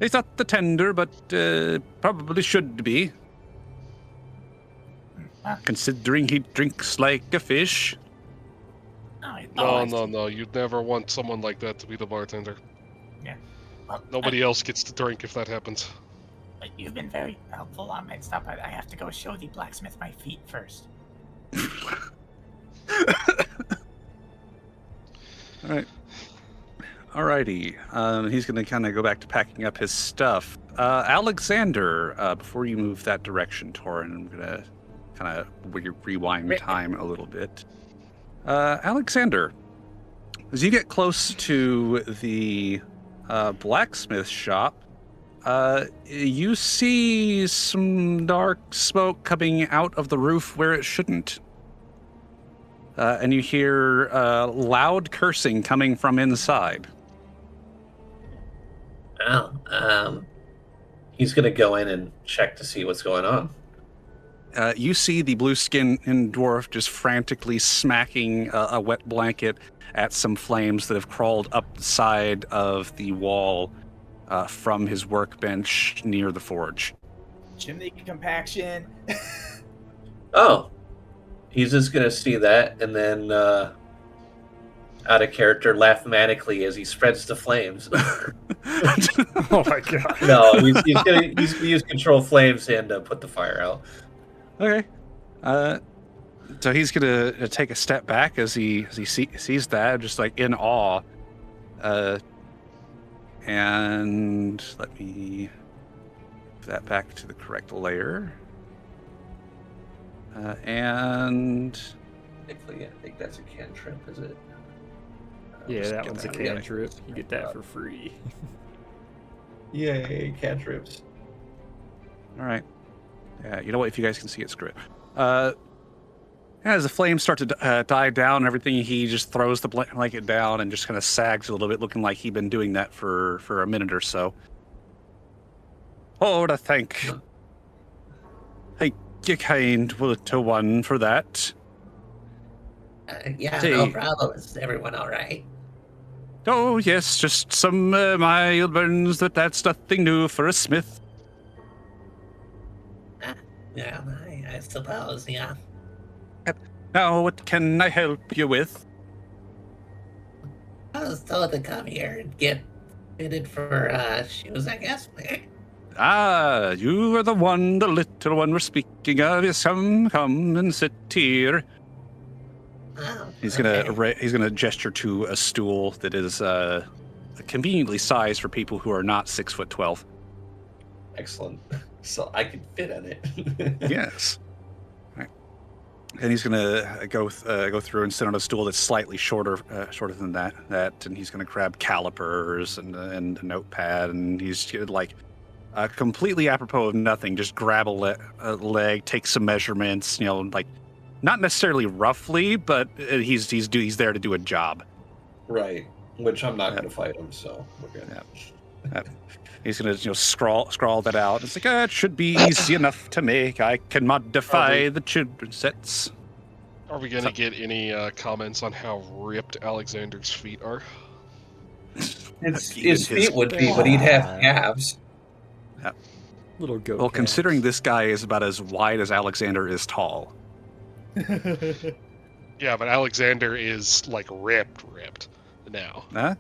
He's not the tender, but probably should be. Considering he drinks like a fish. No. You'd never want someone like that to be the bartender. Yeah. Well, Nobody else gets to drink if that happens. You've been very helpful on my stop. I have to go show the blacksmith my feet first. All right. Alrighty. He's going to kind of go back to packing up his stuff. Alexander, before you move that direction, Torin, I'm going to kind of rewind time a little bit. Alexander, as you get close to the blacksmith shop, you see some dark smoke coming out of the roof where it shouldn't. And you hear loud cursing coming from inside. Oh, he's gonna go in and check to see what's going on. You see the blue-skinned dwarf just frantically smacking a wet blanket at some flames that have crawled up the side of the wall from his workbench near the forge. Chimney compaction. Oh, he's just gonna see that and then, out of character, laugh manically as he spreads the flames. Oh my god. No, he's gonna use control flames and put the fire out. Okay. So he's gonna take a step back as he sees that, just like in awe. And let me move that back to the correct layer. And Thankfully, I think that's a cantrip, is it? Yeah, just that get one's a that. cantrip. You get that for free. Yay, cantrips. all right. Yeah, you know what? If you guys can see it, screw it. As the flames start to die down and everything, he just throws the blanket down and just kind of sags a little bit, looking like he'd been doing that for a minute or so. Oh, to thank you kind to one for that. Yeah, See. no problem. Is everyone all right? Oh, yes, just some mild burns, that's nothing new for a smith. Yeah, I suppose, yeah. Now, what can I help you with? I was told to come here and get fitted for shoes, I guess. Ah, you are the little one we're speaking of. Yes, come and sit here. Oh, He's okay. gonna gesture to a stool that is conveniently sized for people who are not 6'12". Excellent. So I can fit on it. Yes. Right. And he's gonna go through and sit on a stool that's slightly shorter than that, and he's gonna grab calipers and a notepad, and he's like completely apropos of nothing, just grab a leg, take some measurements, like not necessarily roughly, but he's there to do a job. Right. Which I'm not going to fight him, so we're good. Yeah. He's gonna scrawl that out. It's like it should be easy enough to make. I can modify the children's sets. Are we gonna get any comments on how ripped Alexander's feet are? His feet would be, but he'd have calves. Little goat. Well, calves. considering this guy is about as wide as Alexander is tall. Yeah, but Alexander is like ripped now. Huh?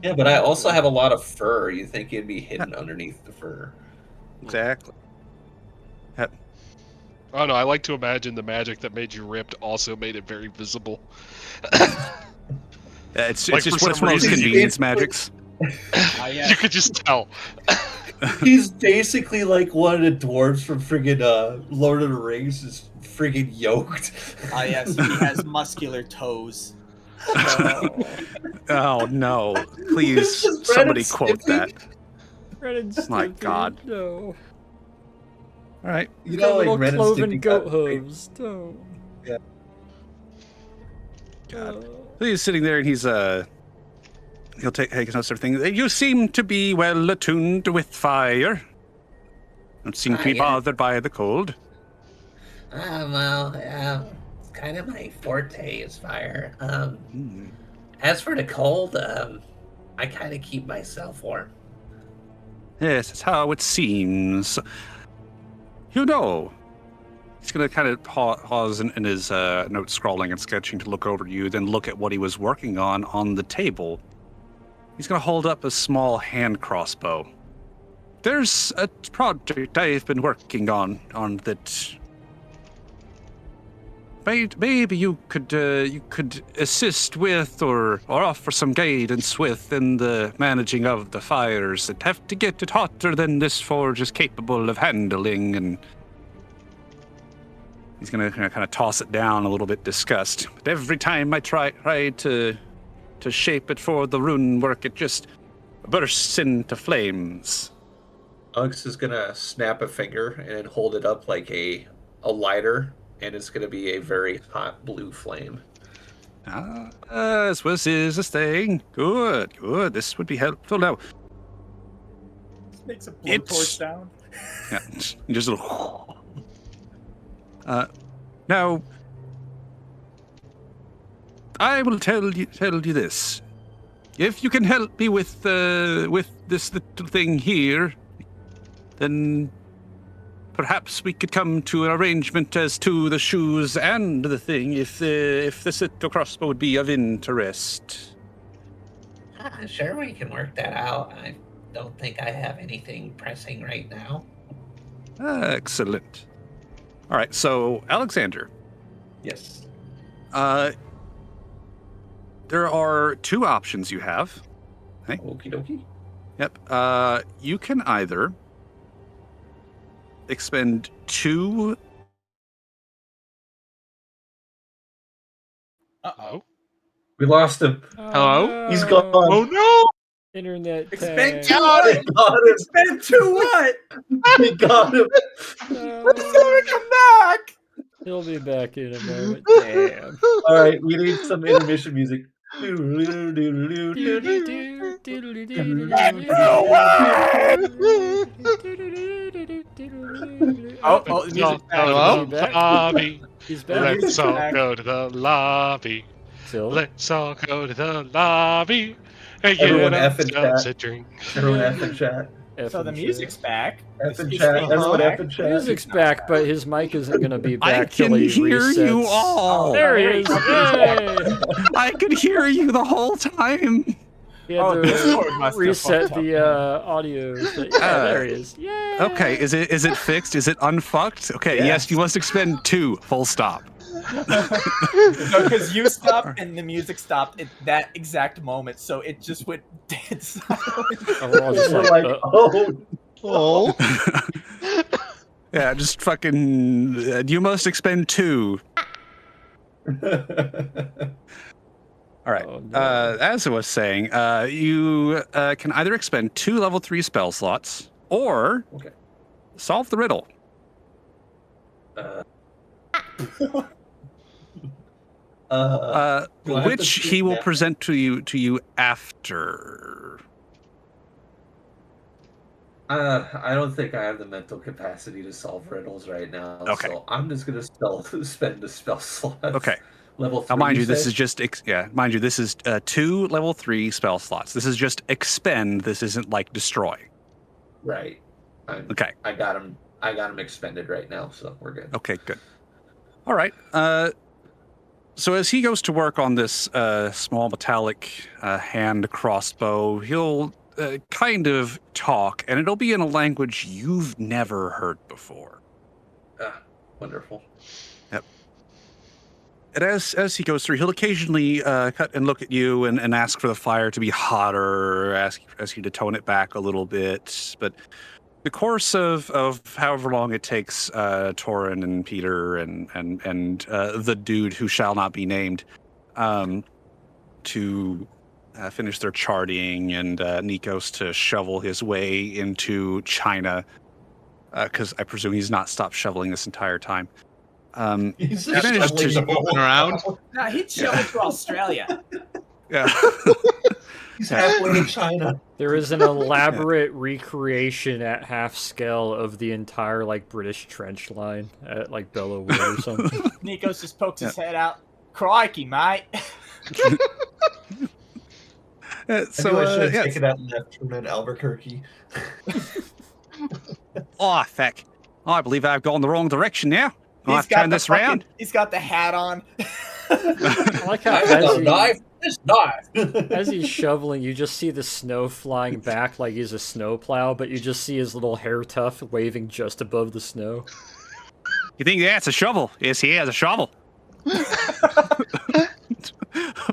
Yeah, but I also have a lot of fur. You think it'd be hidden underneath the fur? Exactly. Oh no, I like to imagine the magic that made you ripped also made it very visible. It's Like, just for one of some those reason, convenience magics. Yeah. You could just tell. He's basically like one of the dwarves from friggin' Lord of the Rings, is friggin' yoked. Ah, yes, he has muscular toes. Oh no! Please, Just somebody Reddit quote that. Red and My Stimpy, God. No. All right. You Got know, like little Ren and cloven Stimpy goat got- hooves. Don't. God. So he's sitting there and he'll take notes of everything. You seem to be well attuned with fire. Don't seem to be Yeah. bothered by the cold. Well, it's kind of my forte is fire. Hmm. As for the cold, I kind of keep myself warm. Yes, that's how it seems. You know, he's going to kind of pause in his note scrawling and sketching to look over you, then look at what he was working on the table. He's going to hold up a small hand crossbow. There's a project I've been working on that maybe you could assist with or offer some guidance with in the managing of the fires that have to get it hotter than this forge is capable of handling. And he's gonna kind of toss it down a little bit disgust. But every time I try to shape it for the rune work, it just bursts into flames. Alex is gonna snap a finger and hold it up like a lighter, and it's gonna be a very hot blue flame. This is this thing. Good. This would be helpful now. This makes a blowtorch sound. Yeah, just a little. Now, I will tell you this. If you can help me with this little thing here, then perhaps we could come to an arrangement as to the shoes and the thing, if the Citto crossbow would be of interest. Sure, we can work that out. I don't think I have anything pressing right now. Excellent. All right, so Alexander. Yes. There are two options you have. Okay. Okie dokie. Yep. You can either expend 2. Uh-oh. We lost him. Hello? He's gone. Oh no! Internet Expend tag. 2 what? Got him. Expend 2 what? We got him. Let's never come back! He'll be back in a moment. Damn. All right, we need some intermission music. Oh, the music's back. Hello? Is he back? Lobby. He's back. Let's all go to the lobby. Still? Let's all go to the lobby and Everyone get F in ourselves chat. a drink. Everyone F in chat. So the music's back. F in Is chat. Steve Everyone back? F in chat. Music's back, but his mic isn't going to be I back till can he hear resets. you all. There he is. Yay! I could hear you the whole time. He had Oh, to Discord must have reset fucked the audio. Yeah, there he is. Yay! Okay, is it fixed? Is it unfucked? Okay, yes, you must expend 2. Full stop. No, because you stopped and the music stopped at that exact moment, so it just went dead silent. And we're all just We're like, like, oh. Oh. Yeah, just fucking. You must expend 2. All right. Oh, no. As I was saying, you can either expend 2 level 3 spell slots or Okay. solve the riddle. Do I have to Which do he will that? present to you after. I don't think I have the mental capacity to solve riddles right now. Okay. So I'm just gonna spend a spell slot. Okay. Level 3. Now, mind you, this say? is just mind you, this is 2 level 3 spell slots. This is just expend. This isn't like destroy. right. Okay. I got him. I got him expended right now, so we're good. Okay. Good. All right. So as he goes to work on this small metallic hand crossbow, he'll kind of talk, and it'll be in a language you've never heard before. Ah, wonderful. And as he goes through, he'll occasionally cut and look at you and ask for the fire to be hotter, or ask you to tone it back a little bit. But the course of however long it takes Torin and Peter and the dude who shall not be named to finish their charting, and Nikos to shovel his way into China, because I presume he's not stopped shoveling this entire time. He's He managed to- shoveling the whole- around. Nah, he'd show it to Australia. Yeah. He's halfway to China. there is an elaborate recreation at half scale of the entire like British trench line at like Bella Wood or something. Nikos just pokes his head out. Crikey, mate. So I should have yeah, taken that left turn at Albuquerque. Oh, feck. I believe I've gone the wrong direction now. I'll have to turn this round. He's got the hat on. I like how I've got as a knife. This knife. as he's shoveling, you just see the snow flying back like he's a snowplow, but you just see his little hair tuft waving just above the snow. You think that's a shovel? Yes, he has a shovel. A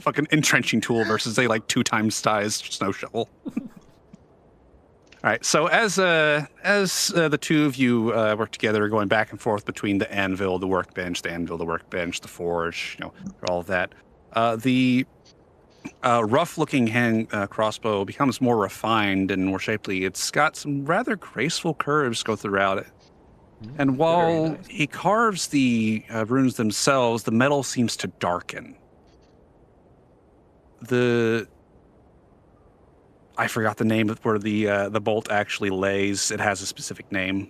fucking entrenching tool versus a 2 times size snow shovel. All right, so as the two of you work together, going back and forth between the anvil, the workbench, the forge, all of that, the rough-looking hand crossbow becomes more refined and more shapely. It's got some rather graceful curves go throughout it. And while he carves the runes themselves, the metal seems to darken. I forgot the name of where the bolt actually lays. It has a specific name.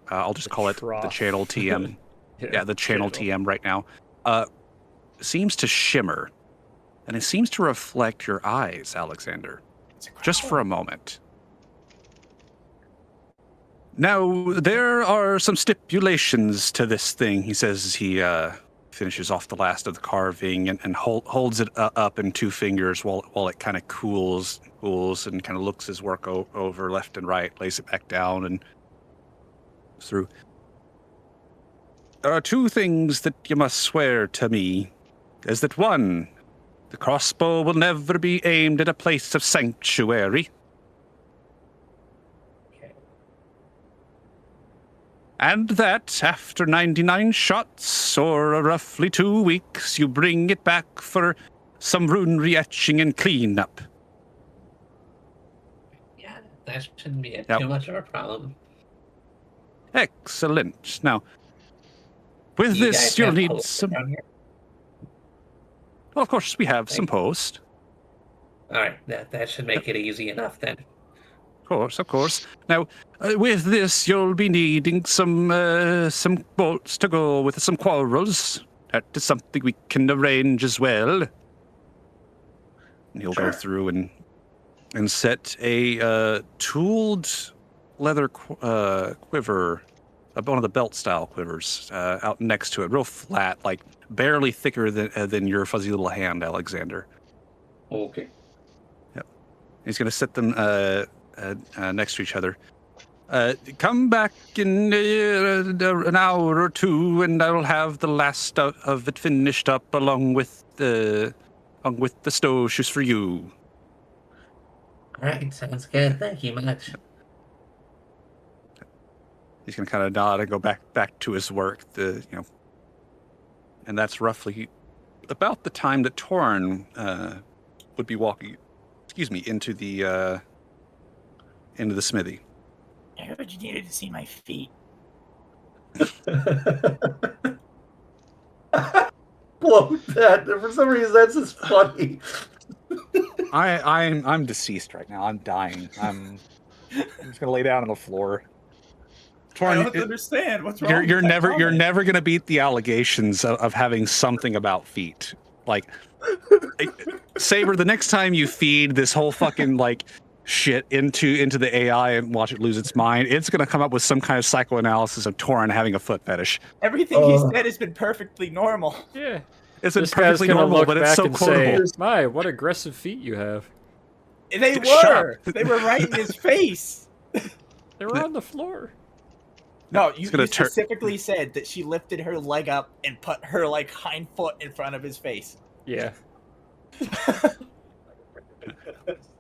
I'll just call it the channel TM. Yeah, the channel TM right now. Seems to shimmer, and it seems to reflect your eyes, Alexander, just for a moment. Now, there are some stipulations to this thing, he says as he finishes off the last of the carving and holds it up in 2 fingers while it kind of cools and kind of looks his work over left and right, lays it back down and through. There are 2 things that you must swear to me. Is that 1, the crossbow will never be aimed at a place of sanctuary. And that after 99 shots, or roughly 2 weeks, you bring it back for some rune re-etching and cleanup. Yeah, that shouldn't be Yep. too much of a problem. Excellent. Now, with You this, guys you'll have need posts some... around here? Well, of course, we have some Thank you. post. All right, that should make it easy enough then. Of course. Now, with this, you'll be needing some bolts to go with some quarrels. That is something we can arrange as well. And he'll go through and set a tooled leather quiver, one of the belt-style quivers, out next to it, real flat, like barely thicker than your fuzzy little hand, Alexander. Okay. Yep. He's going to set them next to each other. Come back in an hour or 2, and I will have the last of it finished up along with the snowshoes for you. All right, sounds good. Thank you much. He's gonna kind of nod and go back to his work. And that's roughly about the time that Torin would be walking. Into the smithy. I heard you needed to see my feet. Quote that. For some reason, that's just funny. I'm deceased right now. I'm dying. I'm just gonna lay down on the floor. I don't understand. What's wrong? You're with that never comment? gonna beat the allegations of having something about feet. Saber, the next time you feed this whole fucking shit into the AI and watch it lose its mind, it's gonna come up with some kind of psychoanalysis of Torin having a foot fetish. Everything he said has been perfectly normal. Yeah. It's This guy's perfectly gonna normal, look but it's back so and quotable. say, "My, what aggressive feet you have." They Shut were. They were right in his face. They were on the floor. No, you gonna specifically said that she lifted her leg up and put her hind foot in front of his face. Yeah.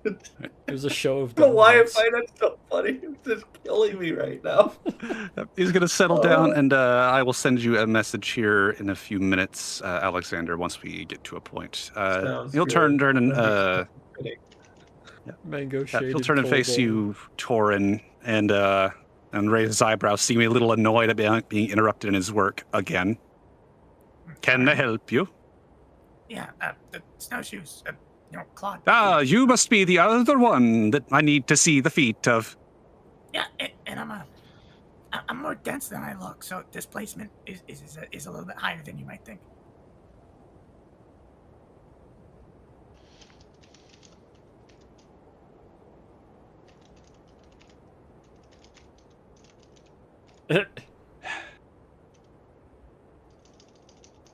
It was a show of I don't know why I dominance. find that so funny. It's just killing me right now. He's gonna settle down, and I will send you a message here in a few minutes, Alexander. Once we get to a point, Sounds he'll good. turn and Mango shaded. he'll turn and face cobalt. you, Torin, and raise his eyebrows, seemingly a little annoyed at being interrupted in his work again. Can I help you? Yeah, the snowshoes. Claude. Ah, you must be the other one that I need to see the feet of. Yeah, and I'm more dense than I look, so displacement is a little bit higher than you might think.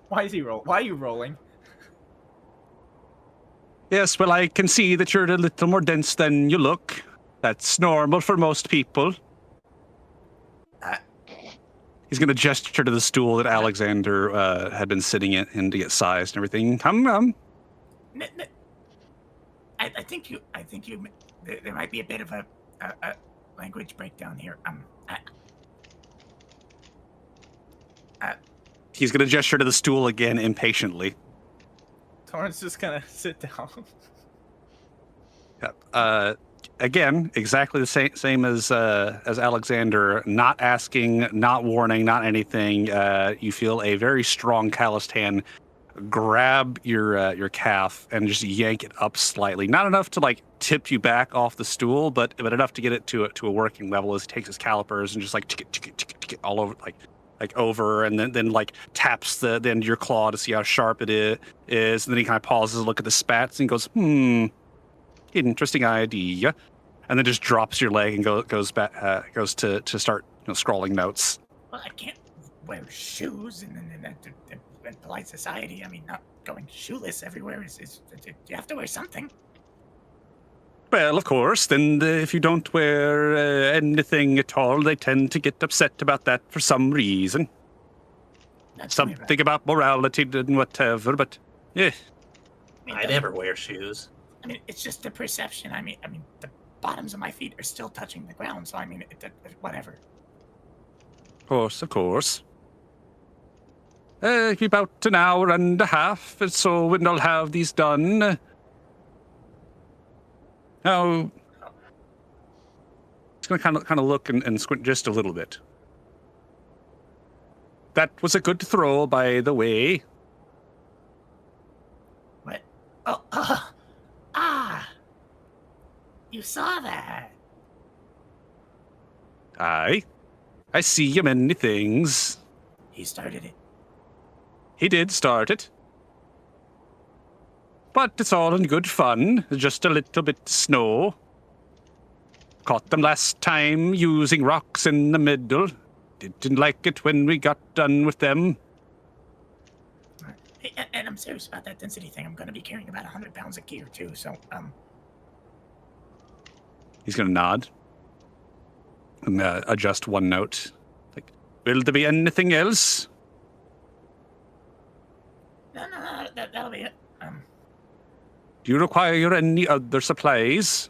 Why is he roll? Why are you rolling? Yes, well, I can see that you're a little more dense than you look. That's normal for most people. He's going to gesture to the stool that Alexander had been sitting in to get sized and everything. I think you. There might be a bit of a language breakdown here. He's going to gesture to the stool again impatiently. Torrance just gonna sit down. Again, exactly the same as Alexander. Not asking, not warning, not anything. You feel a very strong calloused hand grab your calf and just yank it up slightly. Not enough to like tip you back off the stool, but enough to get it to a working level. As he takes his calipers and just like tick all over like over, and then like taps the end of your claw to see how sharp it is. And then he kind of pauses, look at the spats, and goes, interesting idea, and then just drops your leg and goes back, goes to start scrawling notes. Well, I can't wear shoes in polite society. I mean, not going shoeless everywhere is you have to wear something. Well, of course. Then if you don't wear anything at all, they tend to get upset about that for some reason. That's Something about morality and whatever. But yeah, I never wear shoes. I mean, it's just a perception. I mean, the bottoms of my feet are still touching the ground, so I mean, whatever. Of course. About an hour and a half or so, when I'll have these done. Now, it's going to kind of look and squint just a little bit. That was a good throw, by the way. What? You saw that. Aye. I see you many things. He started it. He did start it. But it's all in good fun. Just a little bit of snow. Caught them last time using rocks in the middle. Didn't like it when we got done with them. Hey, and I'm serious about that density thing. I'm going to be carrying about 100 pounds of gear, too, so, He's going to nod. And adjust one note. Like, will there be anything else? No, that'll be it. Do you require any other supplies?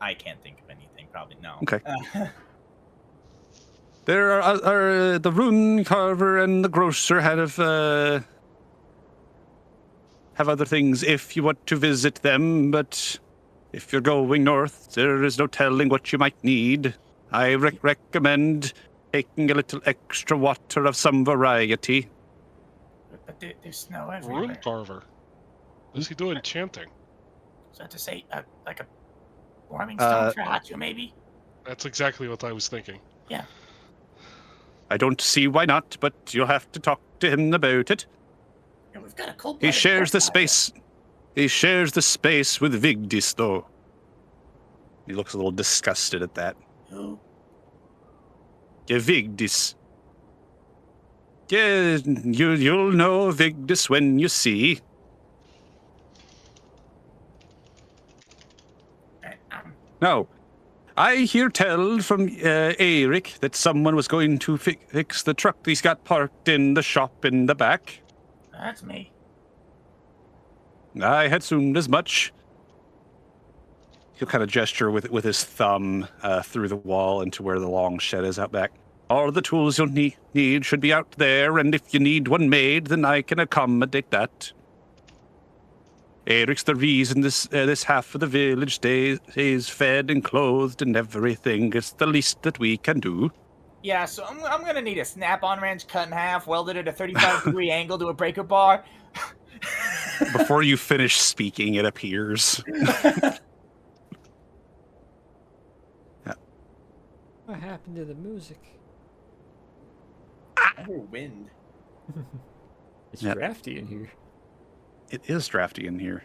I can't think of anything. Probably no. Okay. There are the rune carver and the grocer have other things if you want to visit them, but if you're going north, there is no telling what you might need. I recommend taking a little extra water of some variety. But there's snow everywhere. Rune carver. What is he doing chanting? So to say, like a warming stone for Hachu, maybe? That's exactly what I was thinking. Yeah. I don't see why not, but you'll have to talk to him about it. Yeah, we've got a cold. He shares the space. He shares the space with Vigdis, though. He looks a little disgusted at that. Who? Yeah, Vigdis. Yeah, you'll know Vigdis when you see. No. I hear tell from Eric that someone was going to fix the truck he's got parked in the shop in the back. That's me. I had assumed as much. He'll kind of gesture with his thumb through the wall into where the long shed is out back. All the tools you'll need should be out there, and if you need one made, then I can accommodate that. Eric's the reason this half of the village stays fed and clothed and everything. It's the least that we can do. Yeah, so I'm gonna need a snap-on wrench cut in half, welded at a 35-degree angle to a breaker bar. Before you finish speaking, it appears. What happened to the music? Wind. It's Yep. drafty in here. It is drafty in here.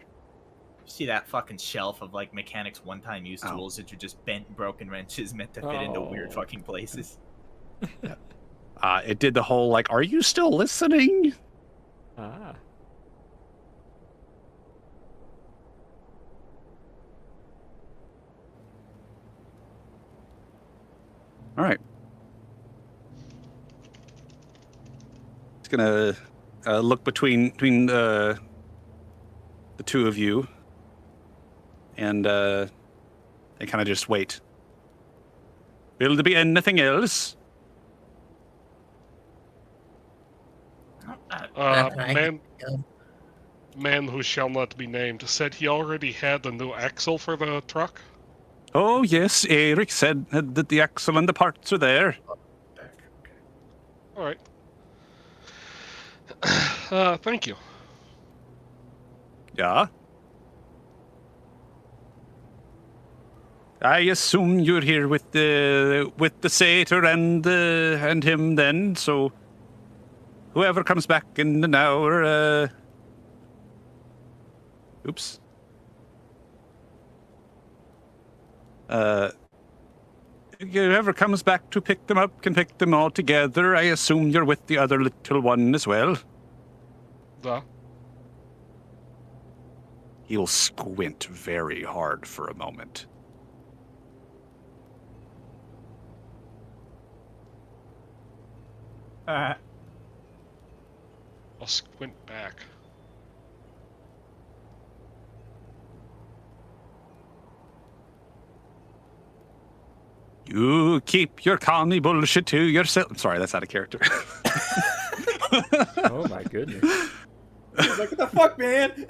See that fucking shelf of like mechanics one-time use Oh. tools that are just bent, broken wrenches meant to fit into weird Oh. fucking places. It did the whole like, "Are you still listening?" Ah. All right. It's gonna look between the two of you, and kind of just wait. Will there be anything else? Man who shall not be named said he already had a new axle for the truck. Oh yes, Eric said that the axle and the parts are there. All right. Thank you. Yeah. I assume you're here with the satyr and him then. So whoever comes back in an hour. Oops. Whoever comes back to pick them up can pick them all together. I assume you're with the other little one as well. Duh. He'll squint very hard for a moment. I'll squint back. You keep your commie bullshit to yourself. I'm sorry, that's out of character. Oh my goodness. He's like, what the fuck, man?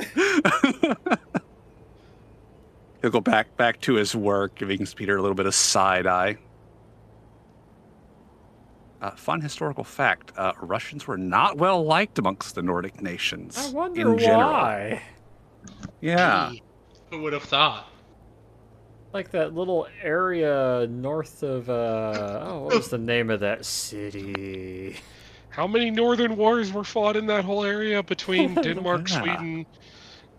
He'll go back to his work, giving Peter a little bit of side eye. Fun historical fact: Russians were not well liked amongst the Nordic nations. I wonder in general. why. Yeah. Who would have thought? Like that little area north of what was the name of that city? How many northern wars were fought in that whole area between Denmark, Yeah. Sweden,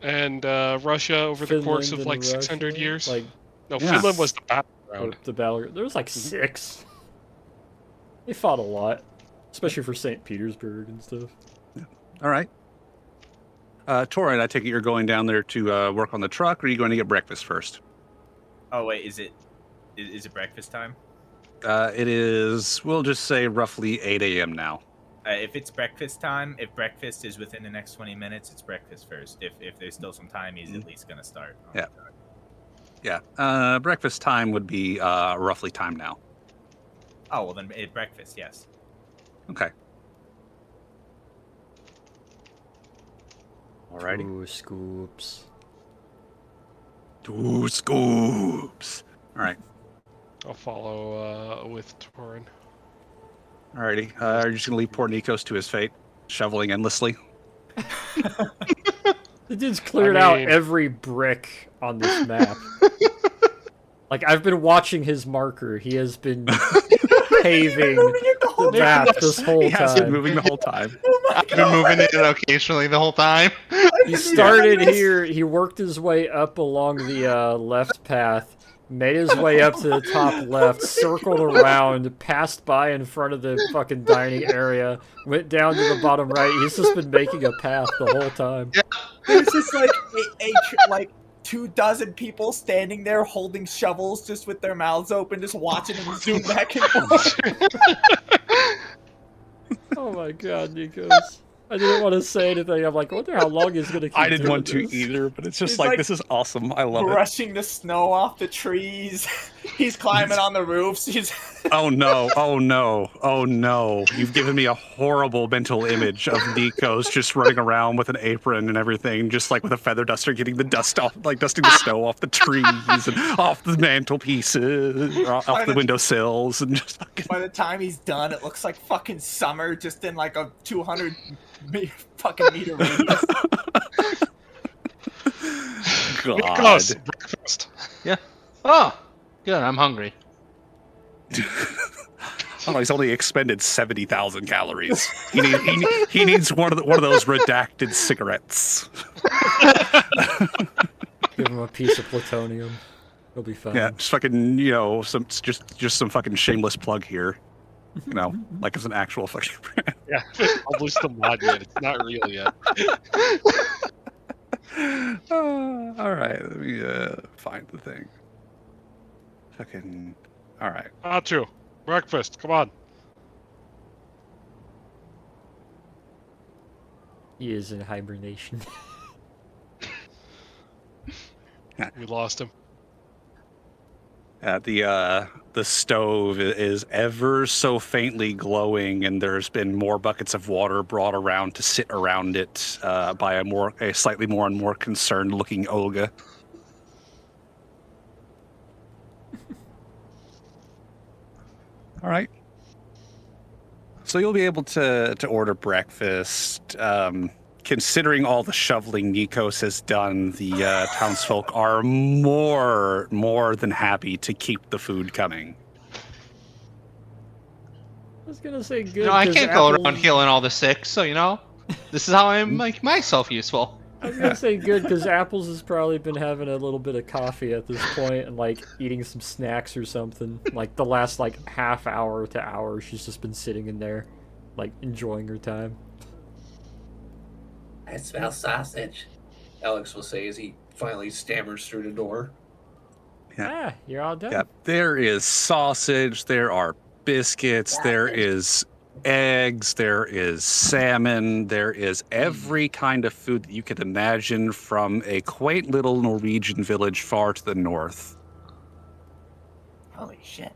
and Russia over the course of Finland like and 600 Russia? years? Like No, Yeah. Finland was the or battleground. the battle. There was like 6. They fought a lot, especially for St. Petersburg and stuff. All right. Torin, I take it you're going down there to work on the truck, or are you going to get breakfast first? Oh wait, is it breakfast time? It is, we'll just say, roughly 8 a.m. now. If it's breakfast time, if breakfast is within the next 20 minutes, it's breakfast first. If there's still some time, he's at least gonna start. Yeah. Yeah. Breakfast time would be roughly time now. Oh well, then breakfast, yes. Okay. Alrighty. 2 scoops. 2 scoops. All right. I'll follow with Torin. Alrighty. Are you just going to leave poor Nikos to his fate, shoveling endlessly? The dude's cleared out mean- every brick on this map. Like, I've been watching his marker. He has been paving the map this whole He has been time. moving the whole time. I've been moving it occasionally the whole time. He started here, he worked his way up along the left path, made his way up to the top left, circled around, passed by in front of the fucking dining area, went down to the bottom right. He's just been making a path the whole time. There's just like like 24 people standing there holding shovels, just with their mouths open, just watching him zoom back and forth. Oh my god, Nikos. I didn't want to say anything. I'm like, I wonder how long he's gonna keep I didn't doing want to this. either, but it's just He's like, like this is awesome. I love it. Brushing the snow off the trees. He's climbing on the roofs. He's Oh no, oh no, oh no. You've given me a horrible mental image of Nikos just running around with an apron and everything, just like with a feather duster, getting the dust off, like dusting the snow off the trees and off the mantelpieces, off the windowsills, and just fucking. by the time he's done, it looks like fucking summer, just in like a 200 fucking meter radius. God. Nikos, breakfast. Oh, good. I'm hungry. Oh, he's only expended 70,000 calories. He needs one of those redacted cigarettes. Give him a piece of plutonium. He'll be fine. Yeah, just fucking, just some fucking shameless plug here. Like it's an actual fucking brand. Yeah, publish the mod yet. It's not real yet. All right, let me find the thing. Fucking. All right. Achu, breakfast. Come on. He is in hibernation. We lost him. The stove is ever so faintly glowing, and there's been more buckets of water brought around to sit around it by a slightly more and more concerned looking Olga. All right. So you'll be able to order breakfast. Considering all the shoveling Nikos has done, the townsfolk are more than happy to keep the food coming. I was gonna say good. I 'cause can't go apples- around healing all the sick, so this is how I make myself useful. I was gonna say good because Apples has probably been having a little bit of coffee at this point and like eating some snacks or something. Like the last half hour to hour, she's just been sitting in there, like enjoying her time. I smell sausage. Alex will say as he finally stammers through the door. Yeah. Ah, you're all done. Yeah, there is sausage, there are biscuits, there is eggs, there is salmon, there is every kind of food that you could imagine from a quaint little Norwegian village far to the north. Holy shit.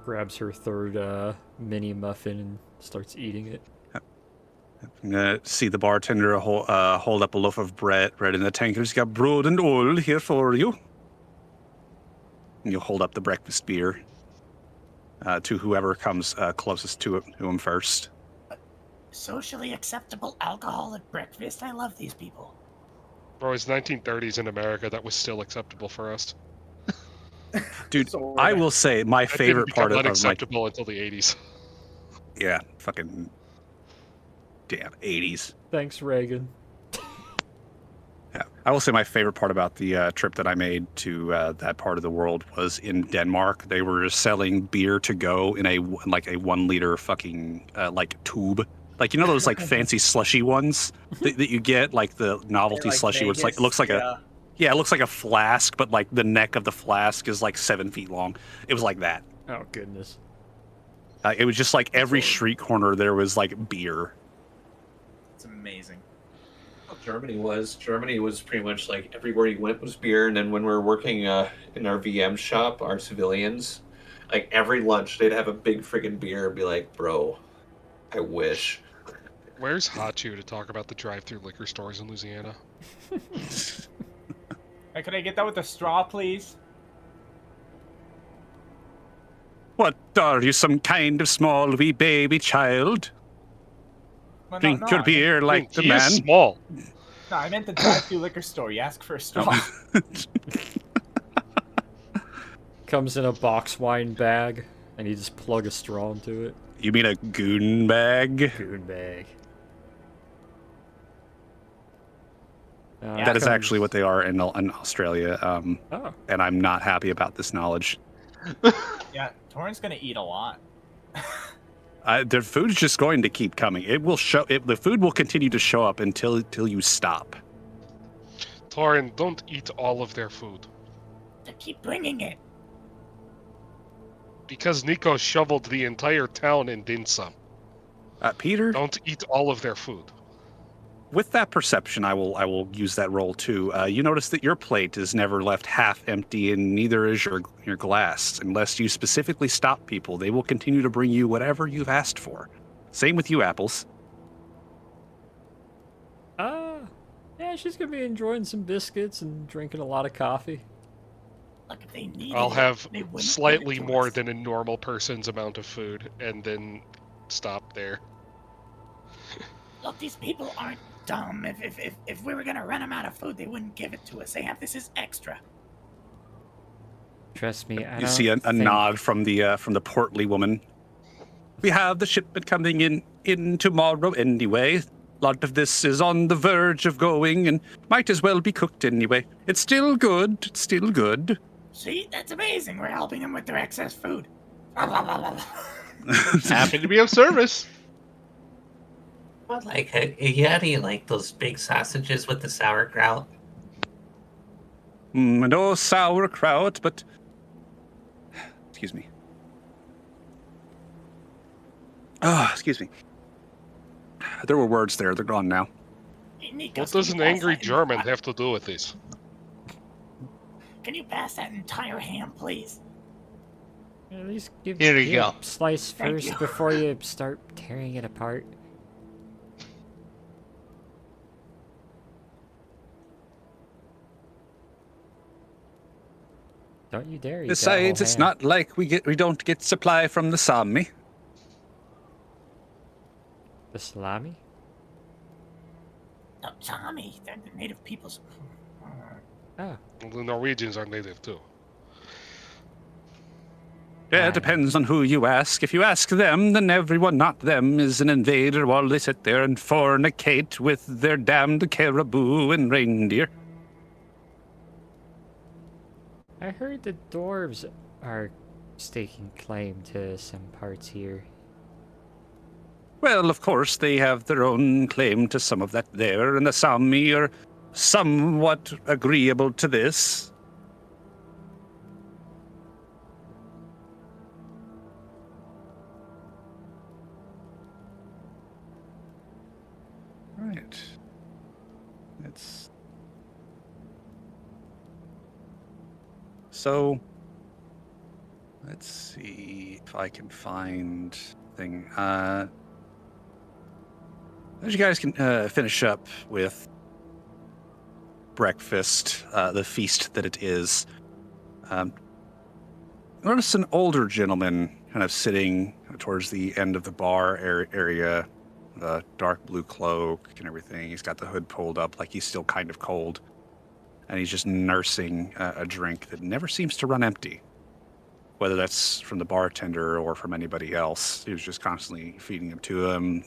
Grabs her third mini muffin and starts eating it. See the bartender hold up a loaf of bread in the tank. He's got bread and oil here for you. And you hold up the breakfast beer to whoever comes closest to him first. Socially acceptable alcohol at breakfast? I love these people. Bro, it's 1930s in America. That was still acceptable for us. Dude, So, I will say my That favorite didn't part become of my unacceptable until the 80s. yeah, fucking damn 80s. Thanks, Reagan. Yeah, I will say my favorite part about the trip that I made to that part of the world was in Denmark. They were selling beer to go in a 1 liter fucking tube. Like, those fancy slushy ones that you get, like the novelty slushy where it's it looks like it looks like a flask, but the neck of the flask is 7 feet long. It was like that. Oh goodness. It was just every street corner there was beer. It's amazing. Germany was pretty much everywhere you went was beer, and then when we were working in our VM shop, our civilians, every lunch they'd have a big friggin' beer and be like, bro, I wish. Where's Hachu to talk about the drive-through liquor stores in Louisiana? Hey, could I get that with a straw, please? What are you, some kind of small wee baby child? Well, Drink your beer like the he man. is small. No, I meant the drive-through liquor store. You ask for a straw. Comes in a box wine bag, and you just plug a straw into it. You mean a goon bag? Goon bag. That is actually what they are in Australia, Oh. and I'm not happy about this knowledge. Yeah, Torrin's gonna eat a lot. The food's just going to keep coming. It will show. The food will continue to show up until you stop. Torin, don't eat all of their food. To keep bringing it. Because Nico shoveled the entire town in dim sum. Peter, Don't eat all of their food. with that perception, I will use that role too. You notice that your plate is never left half empty, and neither is your glass. Unless you specifically stop people, they will continue to bring you whatever you've asked for. Same with you, Apples. Yeah, she's gonna be enjoying some biscuits and drinking a lot of coffee. Look, if they need I'll it, have they wouldn't slightly give it to more us. than a normal person's amount of food, and then stop there. Look, these people aren't dumb. If we were gonna run them out of food, they wouldn't give it to us. They have this as extra. Trust me, I You don't see a think- nod from the portly woman. We have the shipment coming in tomorrow anyway. lot of this is on the verge of going and might as well be cooked anyway. It's still good. It's still good. See, that's amazing. We're helping them with their excess food. Happy to be of service. But like, how do you like those big sausages with the sauerkraut? No sauerkraut, but... Excuse me. Oh, excuse me. There were words there. They're gone now. What does an angry German have to do with this? Can you pass that entire ham, please? At least give Here you a go. slice Thank first you. before you start tearing it apart. Don't you dare eat that Besides, whole it's ham. not like we don't get supply from the Sami. The salami? No, Sami, they're the native peoples. Oh, The Norwegians are native too. Yeah, it depends on who you ask. If you ask them, then everyone not them is an invader while they sit there and fornicate with their damned caribou and reindeer. I heard the dwarves are staking claim to some parts here. Well, of course, they have their own claim to some of that there, and the Sami are somewhat agreeable to this. Right. It's... So, let's see if I can find thing. As you guys can finish up with breakfast, the feast that it is, notice an older gentleman kind of sitting towards the end of the bar area, the dark blue cloak and everything. He's got the hood pulled up like he's still kind of cold. And he's just nursing a drink that never seems to run empty. Whether that's from the bartender or from anybody else. He was just constantly feeding it to him.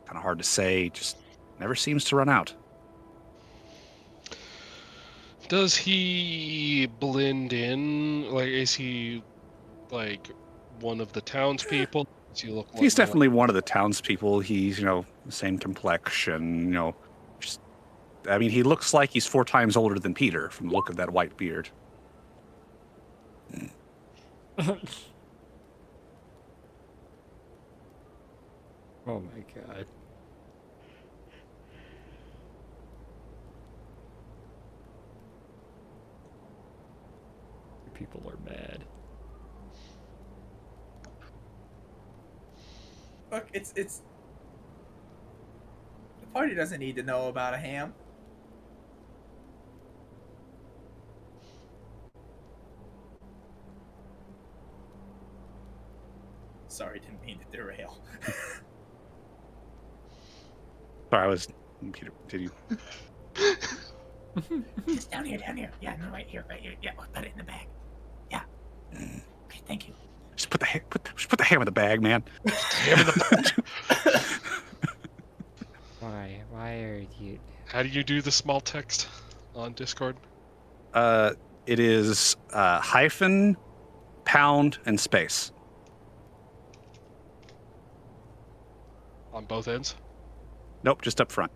Kind of hard to say, just never seems to run out. Does he blend in? Like, is he like one of the townspeople? Does he look? He's definitely one of the townspeople. He's, the same complexion, just, I mean, he looks like he's 4 times older than Peter from the look of that white beard. Oh my god. People are mad. Look, it's the party doesn't need to know about a ham. Sorry, didn't mean to derail. Sorry, Peter, did you? It's down here. Yeah, no, right here. Yeah, we'll put it in the bag. Yeah. Okay, thank you. Just put the ham in the bag, man. Ham in the bag. Why are you... How do you do the small text on Discord? It is hyphen, pound, and space. On both ends? Nope, just up front.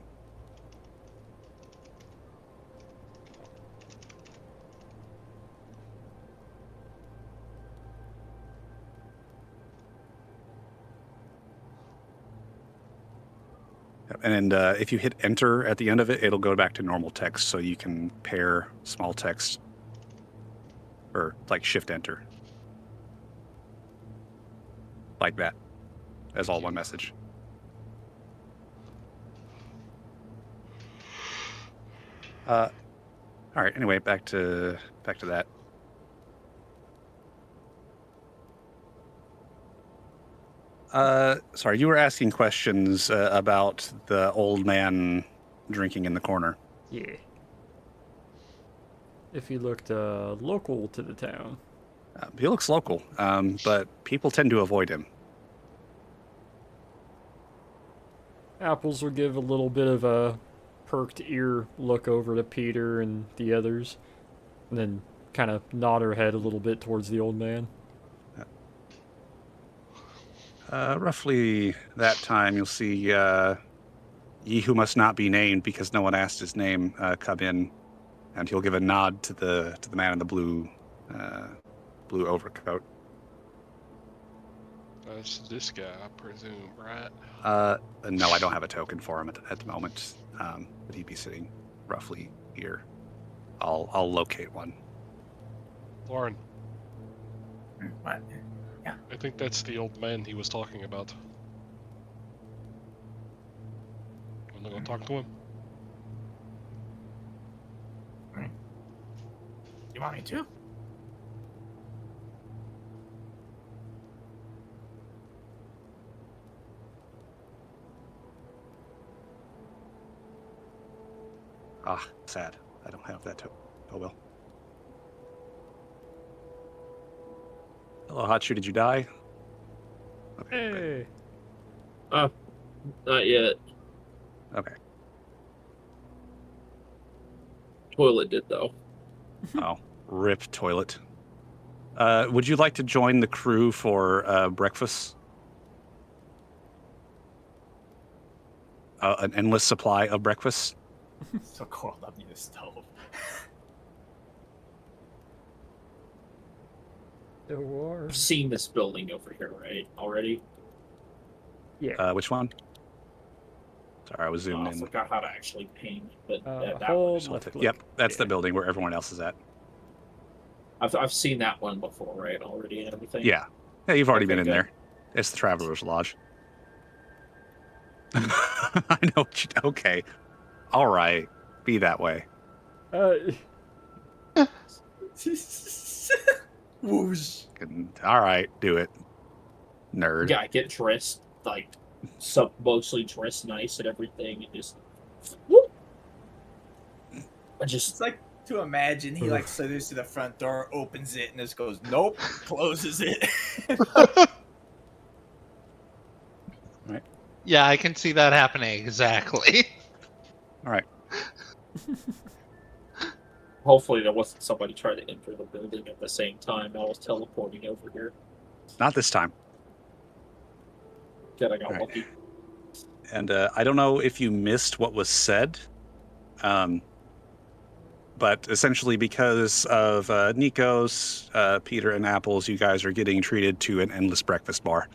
And if you hit enter at the end of it, it'll go back to normal text, so you can pair small text or like shift enter. Like that. As all one message. All right, anyway, back to that. Sorry, you were asking questions about the old man drinking in the corner. Yeah. If he looked local to the town. He looks local, but people tend to avoid him. Apples will give a little bit of a perked ear look over to Peter and the others, and then kind of nod her head a little bit towards the old man. Roughly that time, you'll see Ye Who Must Not Be Named, because no one asked his name, come in, and he'll give a nod to the man in the blue overcoat. That's this guy, I presume, right? No, I don't have a token for him at the moment, but he'd be sitting roughly here. I'll locate one. Lauren, What? I think that's the old man he was talking about. Wanna go talk to him? You want me to? Ah, sad. I don't have that token. Oh well. Hello, Hachu, did you die? Okay, good. Hey. Not yet. Okay. Toilet did though. Oh, rip toilet. Would you like to join the crew for breakfast? An endless supply of breakfast? So coiled up near the stove. The war. I've seen this building over here, right? Already? Which one? Sorry, I was zoomed I in. forgot how to actually paint, but that hold one. left click. Yep, that's the Yeah. building where everyone else is at. I've seen that one before, right? Already and everything. Yeah. Yeah, you've already Okay, been in good. there. It's the Traveler's Lodge. I know what you... Okay. All right. Be that way. Whoosh. All right. Do it. Nerd. Yeah, I get dressed like mostly dressed nice and everything, and just. I just It's like to imagine he like slithers to the front door, opens it, and just goes, "Nope," closes it. Yeah, I can see that happening exactly. All right. hopefully there wasn't somebody trying to enter the building at the same time. I was teleporting over here. Not this time. Good, I got All right. lucky. And I don't know if you missed what was said, but essentially because of Nico's, Peter, and Apples, you guys are getting treated to an endless breakfast bar,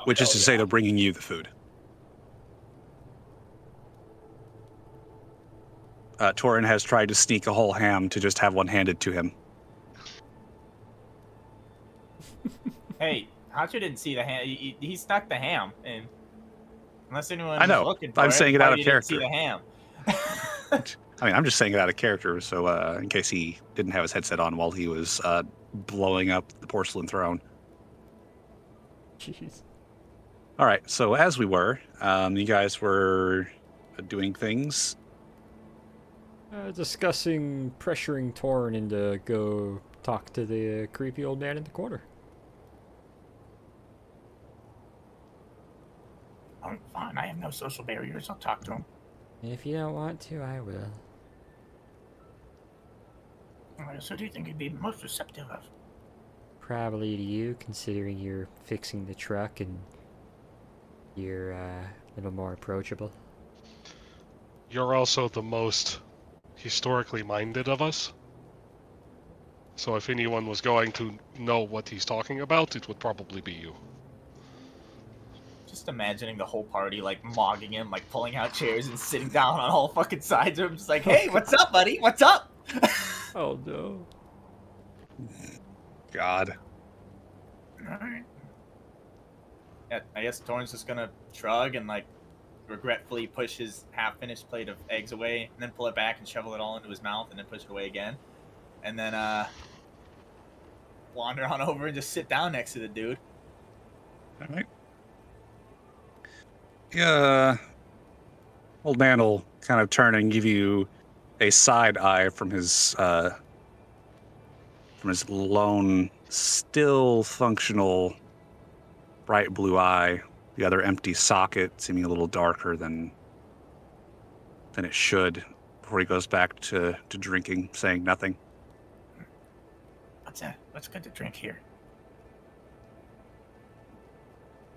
which is to say they're bringing you the food. Torin has tried to sneak a whole ham to just have one handed to him. Hey, Hachu didn't see the ham. He stuck the ham, and unless anyone I know. was looking for I'm it, saying it out of probably didn't see character. the ham. I mean, I'm just saying it out of character, so in case he didn't have his headset on while he was blowing up the porcelain throne. Jeez. All right, so as we were, you guys were doing things. Discussing pressuring Torn into go talk to the creepy old man in the corner. Oh, fine. I have no social barriers. I'll talk to him. If you don't want to, I will. So do you think he'd be most receptive of? Probably to you, considering you're fixing the truck and you're a little more approachable. You're also the most historically minded of us. So if anyone was going to know what he's talking about, it would probably be you. Just imagining the whole party like mogging him, like pulling out chairs and sitting down on all fucking sides of him, just like, "Hey, what's up, buddy? What's up?" Oh no. God. Alright. Yeah, I guess Torn's just gonna shrug and like regretfully push his half-finished plate of eggs away, and then pull it back and shovel it all into his mouth, and then push it away again, and then wander on over and just sit down next to the dude. All right. Yeah. Old man will kind of turn and give you a side eye from his lone, still functional, bright blue eye, the other empty socket seeming a little darker than it should, before he goes back to drinking, saying nothing. What's good to drink here?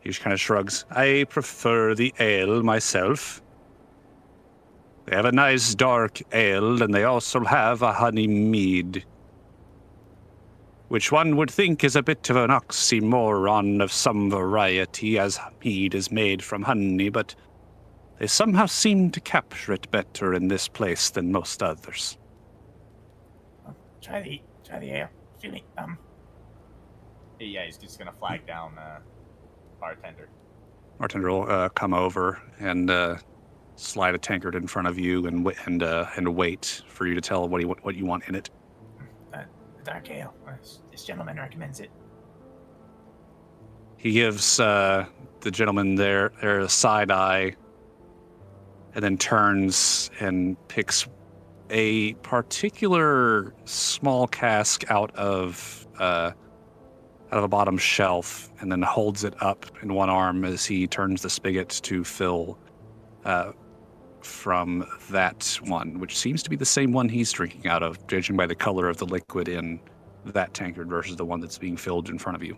He just kind of shrugs. I prefer the ale myself. They have a nice dark ale, and they also have a honey mead, which one would think is a bit of an oxymoron of some variety, as mead is made from honey, but they somehow seem to capture it better in this place than most others. Try the ale. Excuse me. Yeah, he's just gonna flag down bartender. Bartender will come over and slide a tankard in front of you and wait for you to tell what you want in it. Dark ale. This gentleman recommends it. He gives the gentleman there a side eye, and then turns and picks a particular small cask out of a bottom shelf, and then holds it up in one arm as he turns the spigot to fill from that one, which seems to be the same one he's drinking out of, judging by the color of the liquid in that tankard versus the one that's being filled in front of you.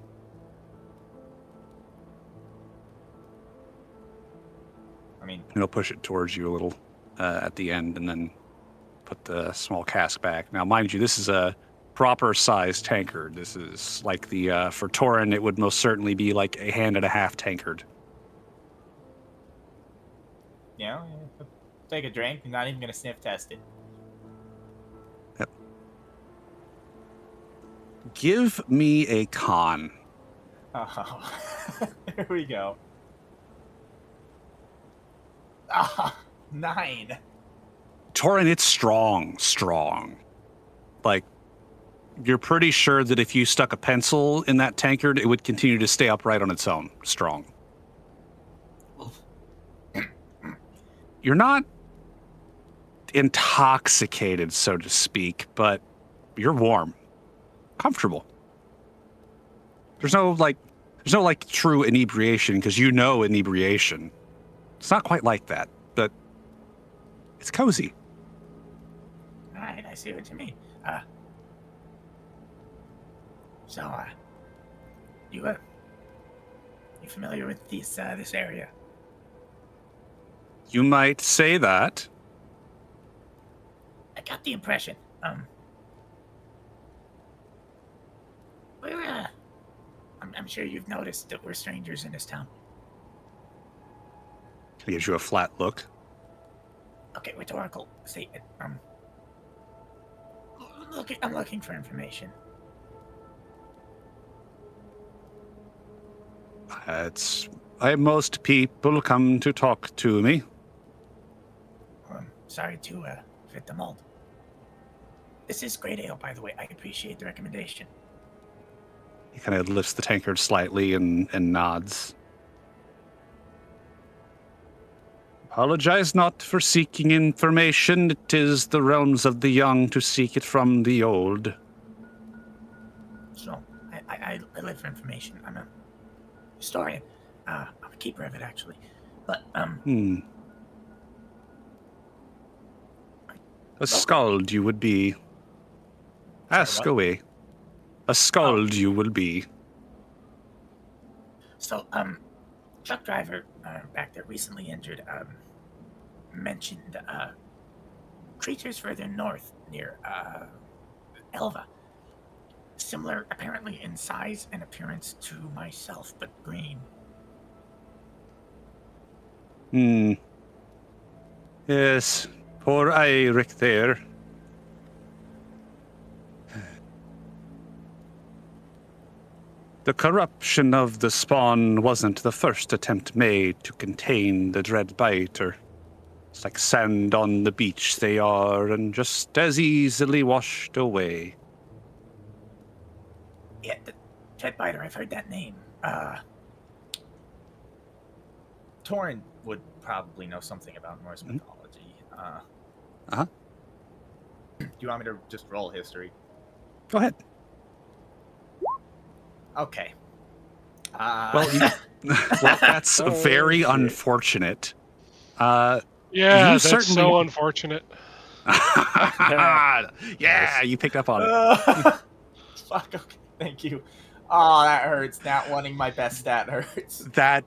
I mean, And he'll push it towards you a little at the end, and then put the small cask back. Now, mind you, this is a proper sized tankard. This is like the for Torin, it would most certainly be like a hand and a half tankard. yeah, take a drink. I'm not even gonna sniff test it. Yep. Give me a con. Oh, here we go. Ah, 9. Torin, it's strong. Like, you're pretty sure that if you stuck a pencil in that tankard, it would continue to stay upright on its own. Strong. You're not intoxicated, so to speak, but you're warm. Comfortable. There's no true inebriation, because you know inebriation. It's not quite like that, but it's cozy. All right, I see what you mean. You familiar with this area? You might say that. I got the impression. I'm sure you've noticed that we're strangers in this town. He gives you a flat look. Okay, rhetorical statement. I'm looking for information. Most people come to talk to me. Sorry to fit the mold. This is great ale, by the way. I appreciate the recommendation. He kind of lifts the tankard slightly and nods. Apologize not for seeking information. It is the realms of the young to seek it from the old. So, I live for information. I'm a historian. I'm a keeper of it, actually. But, A skald you would be. Ask away. A skald you will be. So, truck driver back there, recently injured, mentioned creatures further north near Elva. Similar, apparently, in size and appearance to myself, but green. Yes, poor Eirik there. The corruption of the spawn wasn't the first attempt made to contain the dread biter. It's like sand on the beach they are, and just as easily washed away. Yeah, the Dreadbiter, I've heard that name. Torin would probably know something about Norse mythology. Do you want me to just roll history? Go ahead. Okay. Well, Well, that's Oh, very shit. unfortunate. Yeah, You that's certainly- so unfortunate. Yeah, you picked up on it. Fuck. Okay. Thank you. Oh, that hurts. Not wanting my best stat hurts. That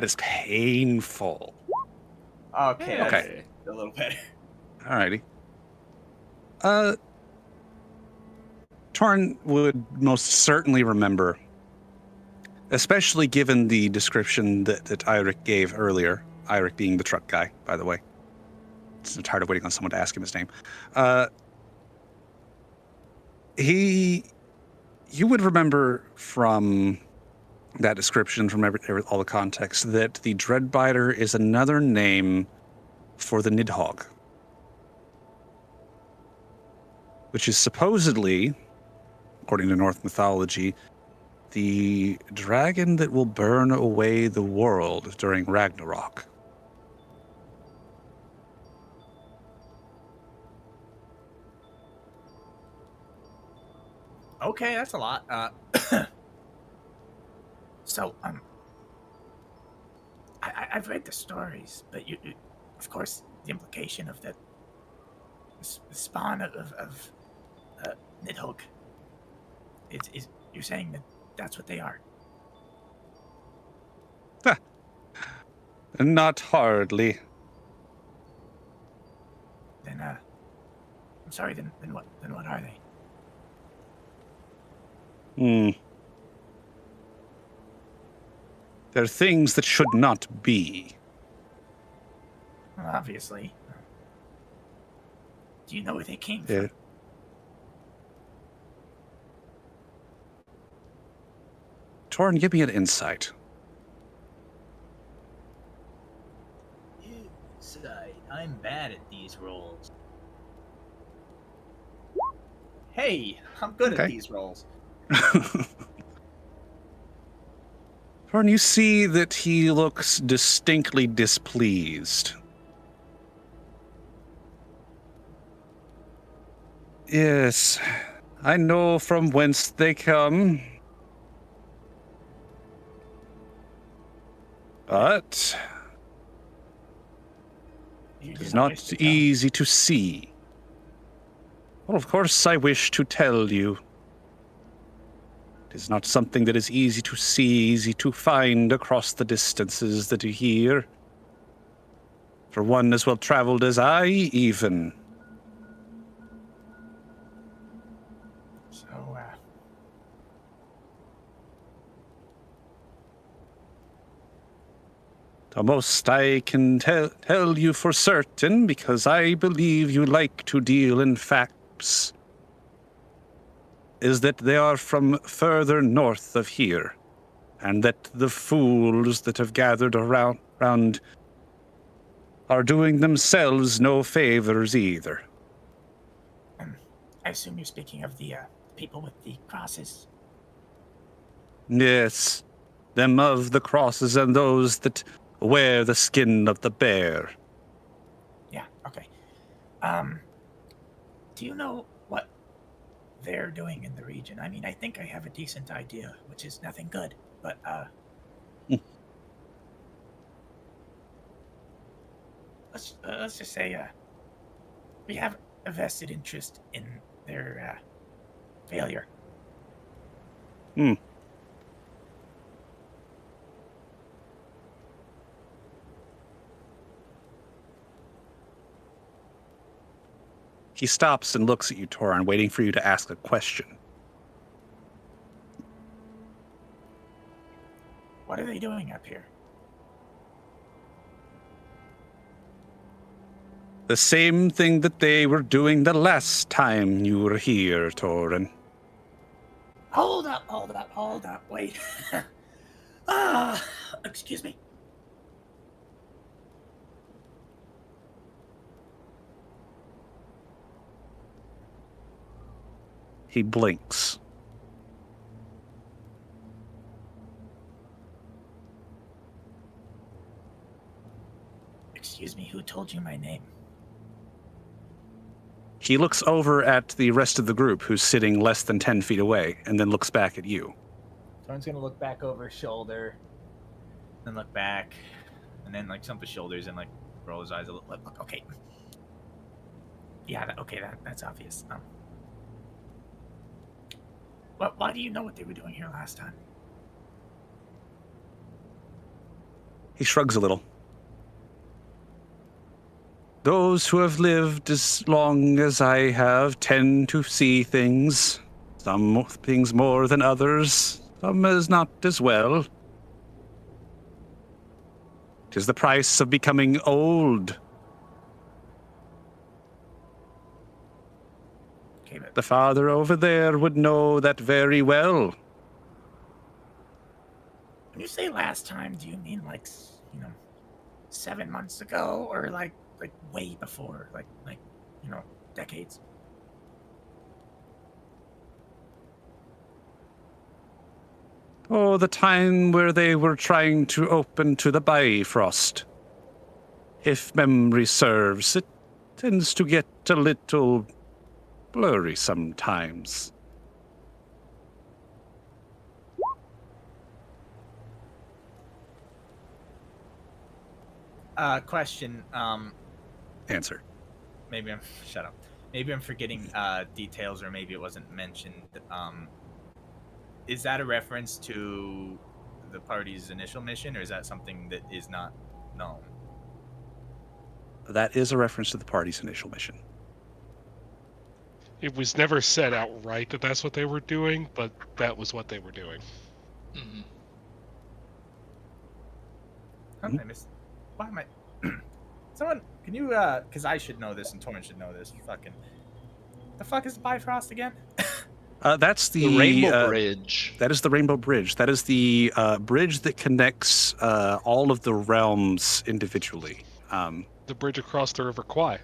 is painful. Okay. That's Okay. a little better. Alrighty. Torn would most certainly remember, especially given the description that Eirik gave earlier. Eirik being the truck guy, by the way. I'm tired of waiting on someone to ask him his name. You would remember from that description, from all the context, that the Dreadbiter is another name for the Nidhogg, which is supposedly, according to Norse mythology, the dragon that will burn away the world during Ragnarok. Okay, that's a lot. So, I've read the stories, but of course, the implication of the spawn of Nidhogg is you're saying that that's what they are. Not hardly. Then, I'm sorry. Then what? Then what are they? They're things that should not be. Well, obviously. Do you know where they came Yeah. from? Torn, give me an insight. Inside. I'm bad at these rolls. Hey, I'm good at Okay. these rolls. Torn, you see that he looks distinctly displeased. Yes, I know from whence they come. But You it did is not not wish to tell me. easy to see. Well, of course, I wish to tell you. It is not something that is easy to see, easy to find across the distances that you hear. For one as well traveled as I, even. So, The most I can tell you for certain, because I believe you like to deal in facts, is that they are from further north of here, and that the fools that have gathered around are doing themselves no favors either. I assume you're speaking of the people with the crosses. Yes, them of the crosses and those that wear the skin of the bear. Yeah. Okay. Do you know what they're doing in the region? I mean, I think I have a decent idea, which is nothing good. But let's just say we have a vested interest in their failure. He stops and looks at you, Toran, waiting for you to ask a question. What are they doing up here? The same thing that they were doing the last time you were here, Toran. Hold up, wait. Excuse me. He blinks. Excuse me, who told you my name? He looks over at the rest of the group, who's sitting less than 10 feet away, and then looks back at you. Thorn's gonna look back over his shoulder. then look back, and then like stump his shoulders and like roll his eyes a little. Look, okay. Yeah, that's obvious. Well, why do you know what they were doing here last time? He shrugs a little. Those who have lived as long as I have tend to see things. Some things more than others, some as not as well. 'Tis the price of becoming old. Okay, but The father over there would know that very well. when you say last time, do you mean like 7 months ago, or like way before, like decades? Oh, the time where they were trying to open to the Bifrost. If memory serves, it tends to get a little blurry sometimes. Question. Answer. Maybe I'm shut up. Maybe I'm forgetting details, or maybe it wasn't mentioned. Is that a reference to the party's initial mission, or is that something that is not known? That is a reference to the party's initial mission. It was never said outright that that's what they were doing, but that was what they were doing. Mhm. I missed. Why am I? Someone, can you? Because I should know this, and Torrin should know this. Fucking. The fuck is the Bifrost again? That's The Rainbow Bridge. That is the Rainbow Bridge. That is the bridge that connects all of the realms individually. The bridge across the River Kwai.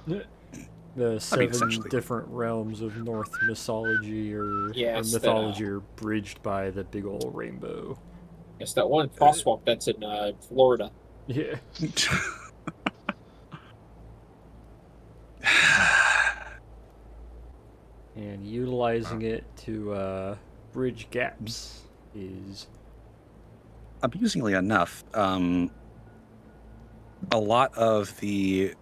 The seven essentially. different realms of North mythology or Yes, mythology are bridged by the big old rainbow. Yes, that one crosswalk that's in Florida. Yeah. And utilizing it to bridge gaps is Amusingly enough, a lot of the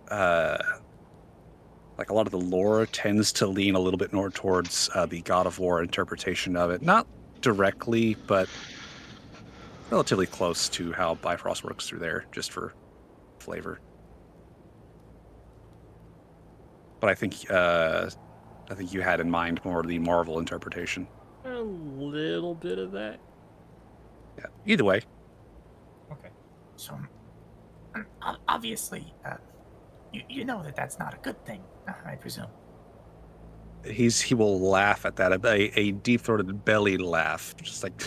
lore tends to lean a little bit more towards the God of War interpretation of it. Not directly, but relatively close to how Bifrost works through there, just for flavor. But I think you had in mind more the Marvel interpretation. a little bit of that. Yeah. Either way, Okay. So, obviously, you know that that's not a good thing, I presume. he will laugh at that, a deep-throated belly laugh, just like,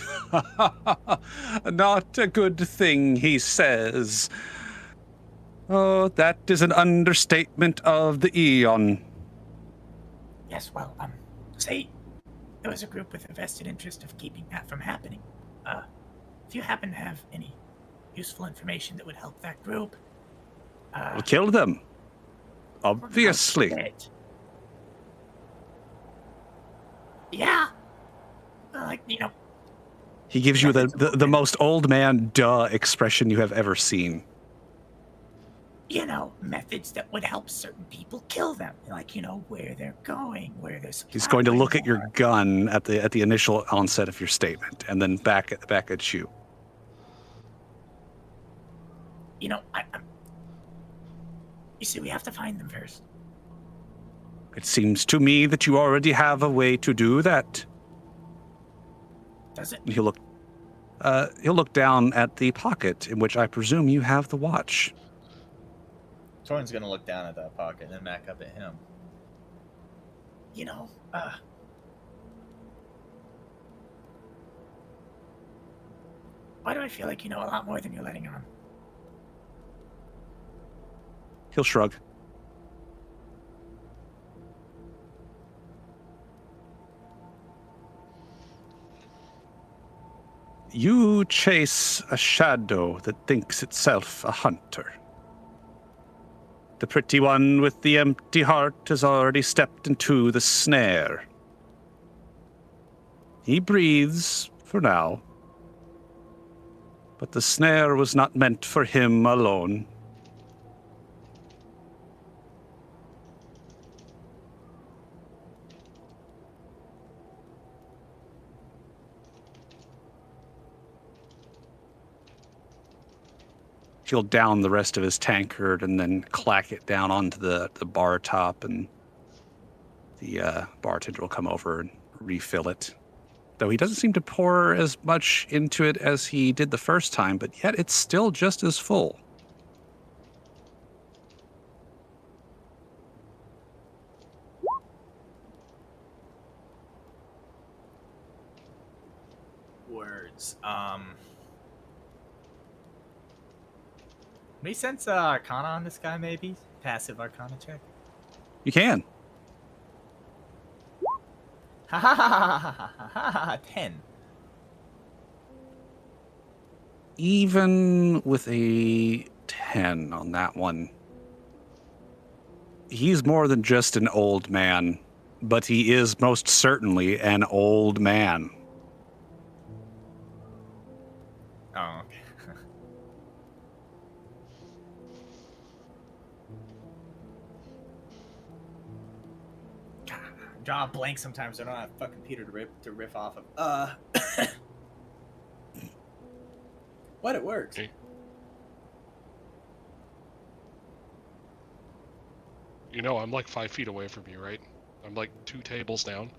not a good thing, he says. Oh, that is an understatement of the Eon. Yes, well, say there was a group with a vested interest of keeping that from happening. If you happen to have any useful information that would help that group, We'll kill them. Obviously. Yeah. He gives you the most old man duh expression you have ever seen. Methods that would help certain people kill them. Like, where they're going, where they're He's going to look at your gun at the initial onset of your statement, and then back at you. You see, we have to find them first. It seems to me that you already have a way to do that. Does it? He'll look down at the pocket in which I presume you have the watch. Torrin's gonna look down at that pocket and then back up at him. Why do I feel like you know a lot more than you're letting on? He'll shrug. You chase a shadow that thinks itself a hunter. The pretty one with the empty heart has already stepped into the snare. He breathes for now, But the snare was not meant for him alone. He'll down the rest of his tankard and then clack it down onto the bar top, and the bartender will come over and refill it. Though he doesn't seem to pour as much into it as he did the first time, but yet it's still just as full. Words. May sense Arcana on this guy, maybe? Passive Arcana check? You can. Ha ha ha ha ha ha ha! 10. Even with a 10 on that one, he's more than just an old man, but he is most certainly an old man. Oh, okay. God, I draw a blank sometimes. I don't have fucking Peter to riff off of. What? It works. Okay. You know, I'm like 5 feet away from you, right? I'm like 2 tables down.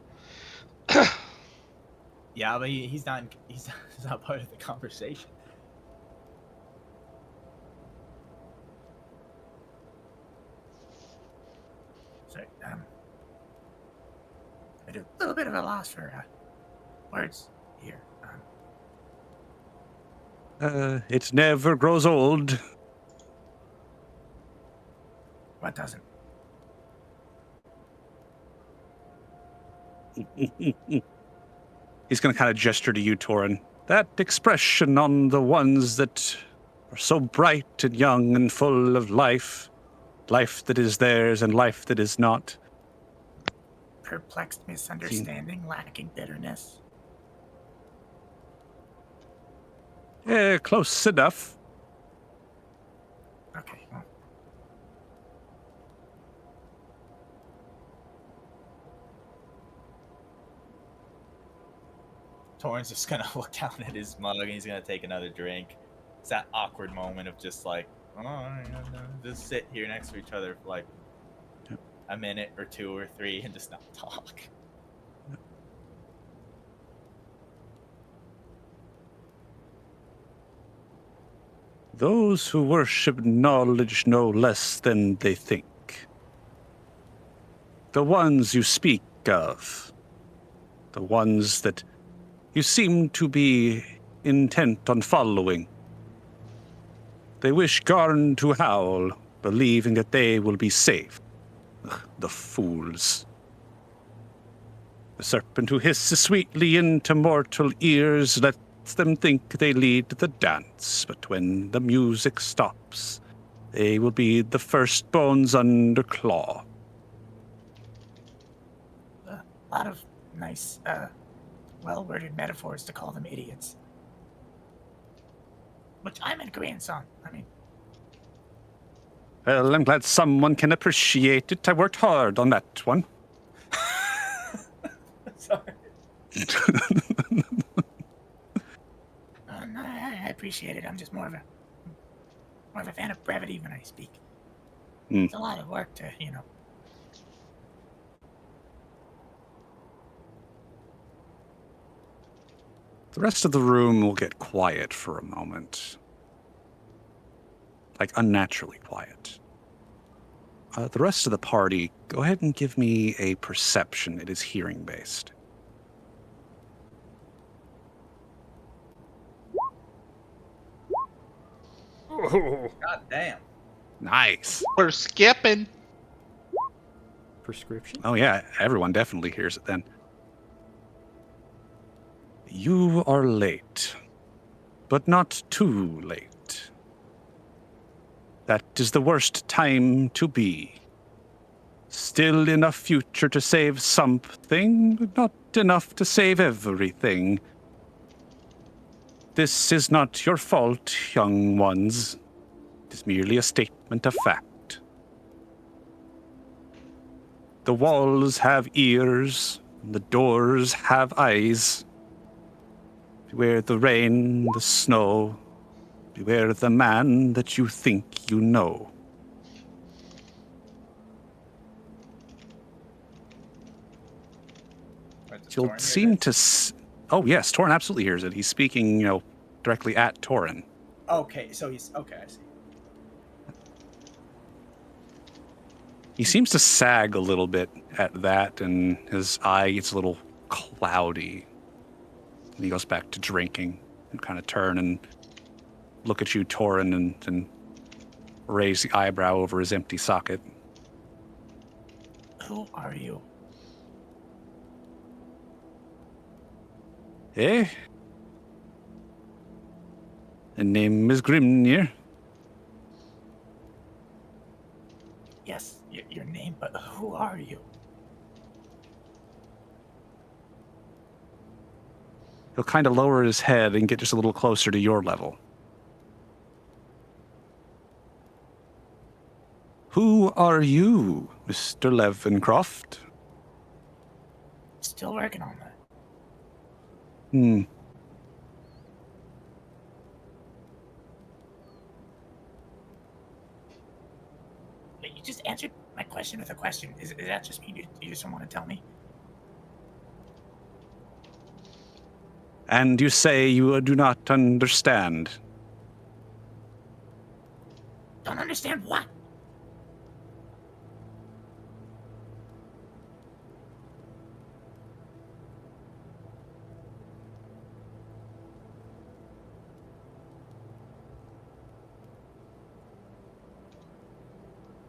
Yeah, but he's not part of the conversation. So, I do a little bit of a loss for words here. It never grows old. What doesn't? He's going to kind of gesture to you, Torin. That expression on the ones that are so bright and young and full of life. Life that is theirs and life that is not. Perplexed misunderstanding, lacking bitterness. Close enough. Okay, well. Torrin's just gonna look down at his mug and he's gonna take another drink. It's that awkward moment of just like, just sit here next to each other for like a minute or 2 or 3 and just not talk. Those who worship knowledge know less than they think. The ones you speak of, the ones that you seem to be intent on following. They wish Garn to howl, believing that they will be safe. Ugh, the fools. The serpent who hisses sweetly into mortal ears lets them think they lead the dance, but when the music stops, they will be the first bones under claw. A lot of nice, well-worded metaphors to call them idiots. Which I'm in agreement on. I mean, Well, I'm glad someone can appreciate it. I worked hard on that one. Sorry. no, I appreciate it. I'm just more of a fan of brevity when I speak. It's a lot of work to, The rest of the room will get quiet for a moment. Like, unnaturally quiet. The rest of the party, go ahead and give me a perception. It is hearing-based. God damn. Nice. We're skipping. Prescription? Oh yeah, everyone definitely hears it then. You are late, but not too late. That is the worst time to be. Still enough future to save something, but not enough to save everything. This is not your fault, young ones. It is merely a statement of fact. The walls have ears, and the doors have eyes. Beware the rain, the snow. Beware the man that you think you know. You'll seem to... Oh, yes, Torin absolutely hears it. He's speaking, directly at Torin. Okay, so he's... Okay, I see. He seems to sag a little bit at that, and his eye gets a little cloudy. And he goes back to drinking and kind of turn and look at you, Torin, and raise the eyebrow over his empty socket. Who are you? Eh? The name is Grimnir. Yes, your name, but who are you? He'll kind of lower his head and get just a little closer to your level. Who are you, Mr. Levencroft? Still working on that. Hmm. But you just answered my question with a question. Is that just me? You just don't want to tell me? And you say you do not understand. Don't understand what?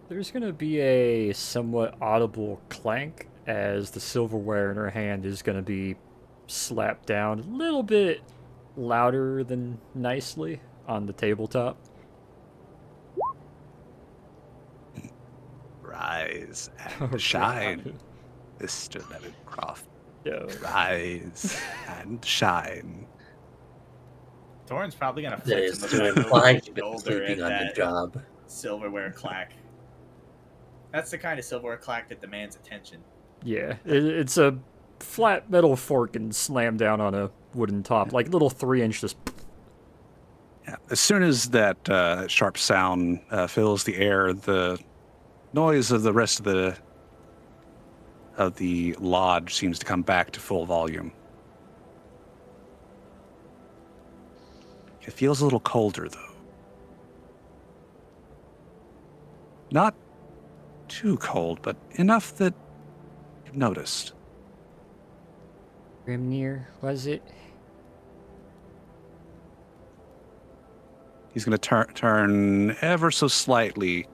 There's going to be a somewhat audible clank as the silverware in her hand is going to be slapped down a little bit louder than nicely on the tabletop. Rise Oh, and shine, God. Mr. Levencroft. Yo. Rise and shine. Torin's probably gonna That flex is and to look imply over his you've been shoulder sleeping at on the that job. silverware clack. That's the kind of silverware clack that demands attention. Yeah, it's a flat metal fork and slammed down on a wooden top, like little 3-inch just. Yeah. As soon as that sharp sound fills the air, the noise of the rest of the lodge seems to come back to full volume. It feels a little colder, though. Not too cold, but enough that you've noticed. Grimnir, was it? He's going to turn ever so slightly.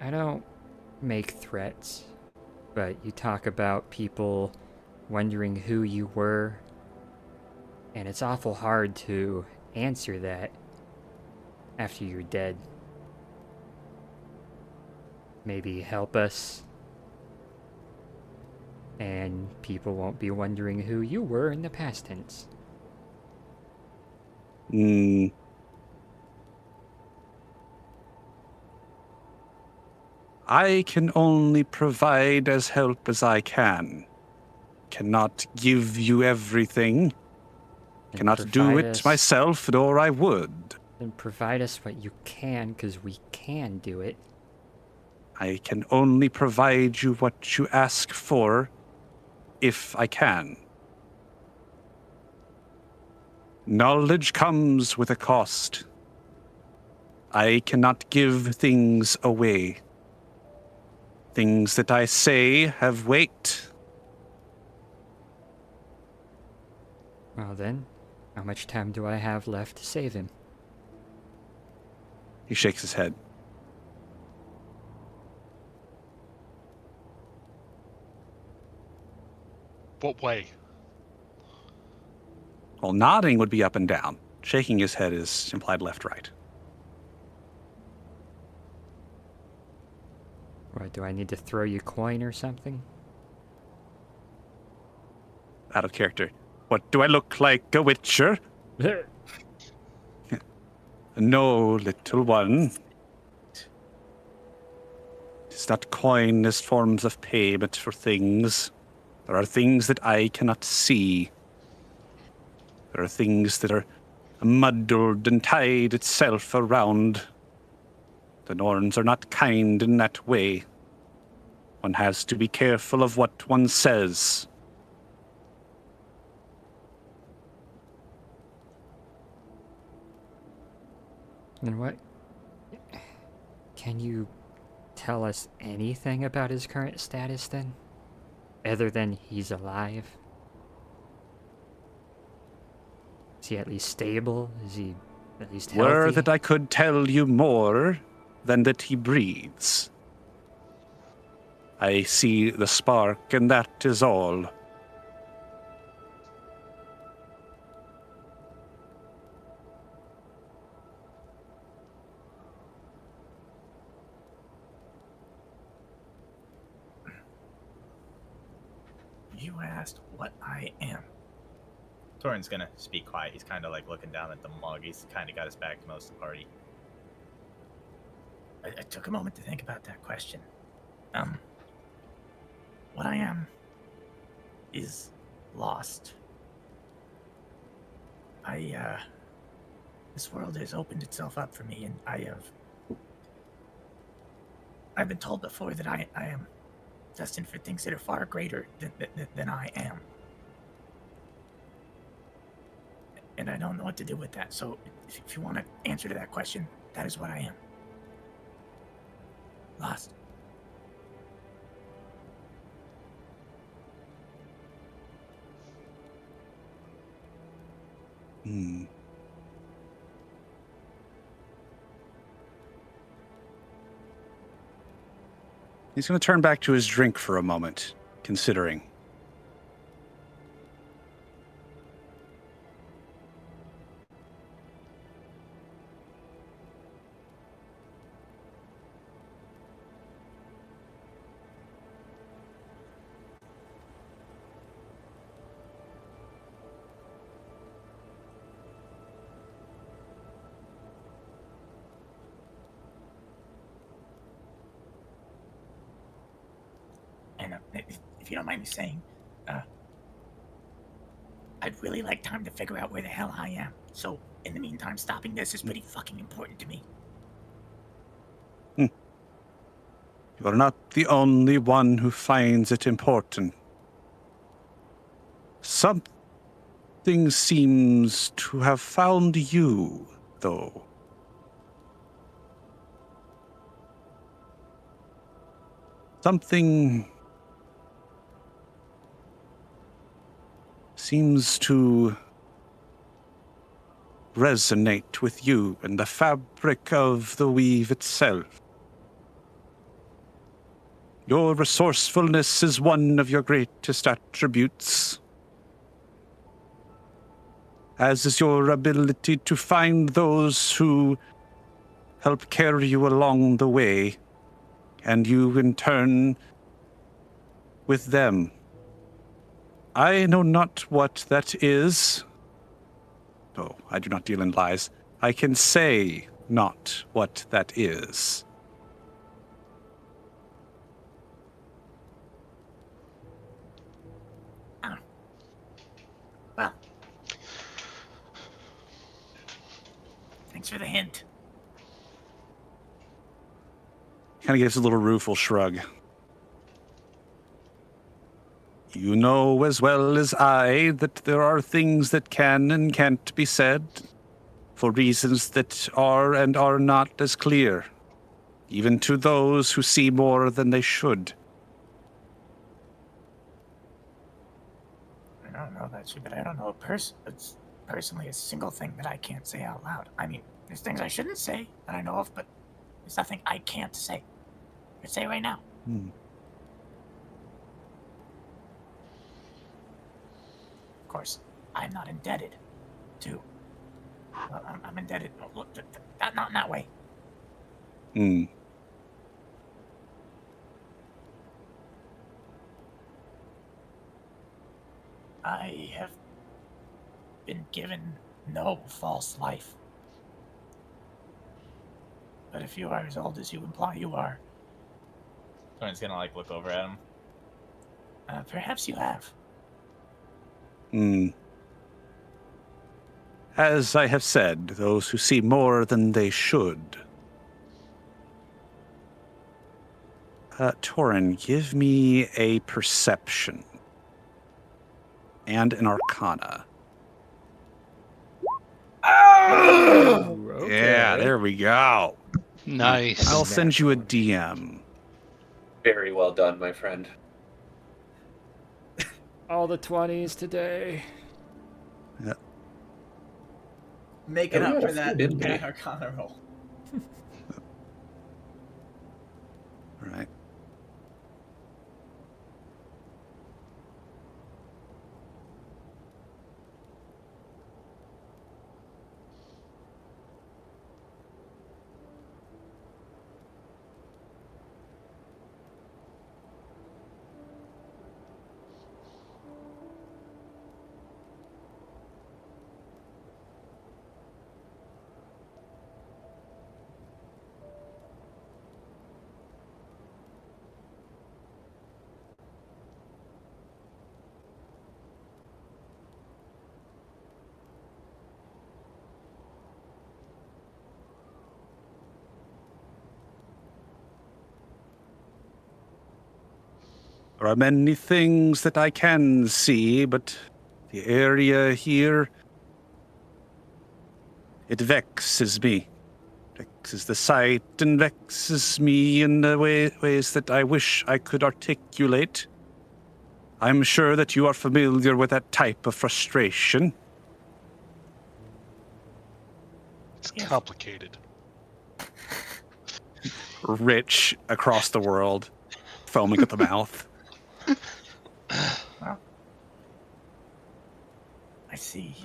I don't make threats, but you talk about people wondering who you were, and it's awful hard to answer that after you're dead. Maybe help us, and people won't be wondering who you were in the past tense. I can only provide as help as I can. Cannot give you everything. Then Cannot do provide it us- myself, nor I would. Then provide us what you can, because we can do it. I can only provide you what you ask for, if I can. Knowledge comes with a cost. I cannot give things away. Things that I say have weight. Well then, how much time do I have left to save him? He shakes his head. What way? Well, nodding would be up and down. Shaking his head is implied left-right. What, do I need to throw you coin or something? out of character. What, do I look like a witcher? No, little one. It's not coin as forms of payment for things. There are things that I cannot see. There are things that are muddled and tied itself around. The Norns are not kind in that way. One has to be careful of what one says. And what? Can you tell us anything about his current status then? Other than he's alive? Is he at least stable? Is he at least healthy? Were that I could tell you more than that he breathes. I see the spark, and that is all. You asked what I am. Torin's gonna speak quiet. He's kind of like looking down at the mug. He's kind of got his back to most of the party. I took a moment to think about that question. What I am is lost. This world has opened itself up for me, and I've been told before that I am destined for things that are far greater than I am. And I don't know what to do with that. So if you want an answer to that question, that is what I am. Lost. He's going to turn back to his drink for a moment, considering. And if you don't mind me saying, I'd really like time to figure out where the hell I am. So, in the meantime, stopping this is pretty fucking important to me. You are not the only one who finds it important. Something seems to have found you, though. Something seems to resonate with you and the fabric of the weave itself. Your resourcefulness is one of your greatest attributes, as is your ability to find those who help carry you along the way, and you in turn with them. I know not what that is. Oh, I do not deal in lies. I can say not what that is. Well, thanks for the hint. Kind of gives a little rueful shrug. You know as well as I that there are things that can and can't be said for reasons that are and are not as clear, even to those who see more than they should. I don't know that shit, but I don't know it's personally a single thing that I can't say out loud. I mean, there's things I shouldn't say that I know of, but there's nothing I can't say. I can say right now. Of course, I'm not indebted to. Well, I'm indebted. Look, not in that way. I have been given no false life. But if you are as old as you imply you are, Someone's gonna like look over at him. perhaps you have. Hmm. As I have said, those who see more than they should. Torin, give me a perception and an arcana. Ooh, okay. Yeah, there we go. Nice. I'll send you a DM. Very well done, my friend. All the 20s today. Making Yeah, we up had for a that few, didn't we? bad Arcana roll. Right. There are many things that I can see, but the area here, it vexes me. Vexes the sight and vexes me in the ways that I wish I could articulate. I'm sure that you are familiar with that type of frustration. It's complicated. Rich across the world, foaming at the mouth. Well, I see.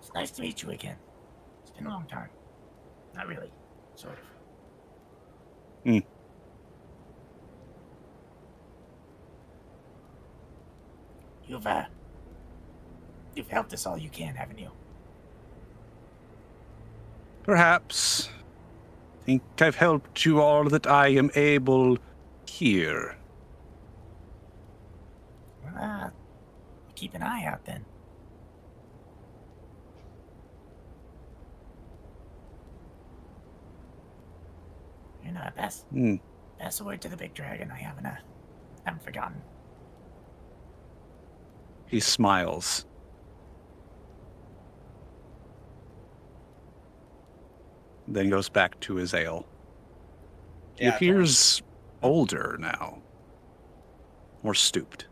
It's nice to meet you again. It's been a long time. Not really, sort of. Hmm. You've helped us all you can, haven't you? Perhaps. I think I've helped you all that I am able here. Well, keep an eye out then. You know, pass the word to the big dragon. I haven't forgotten. He smiles. Then goes back to his ale. He Yeah, appears older now. More stooped.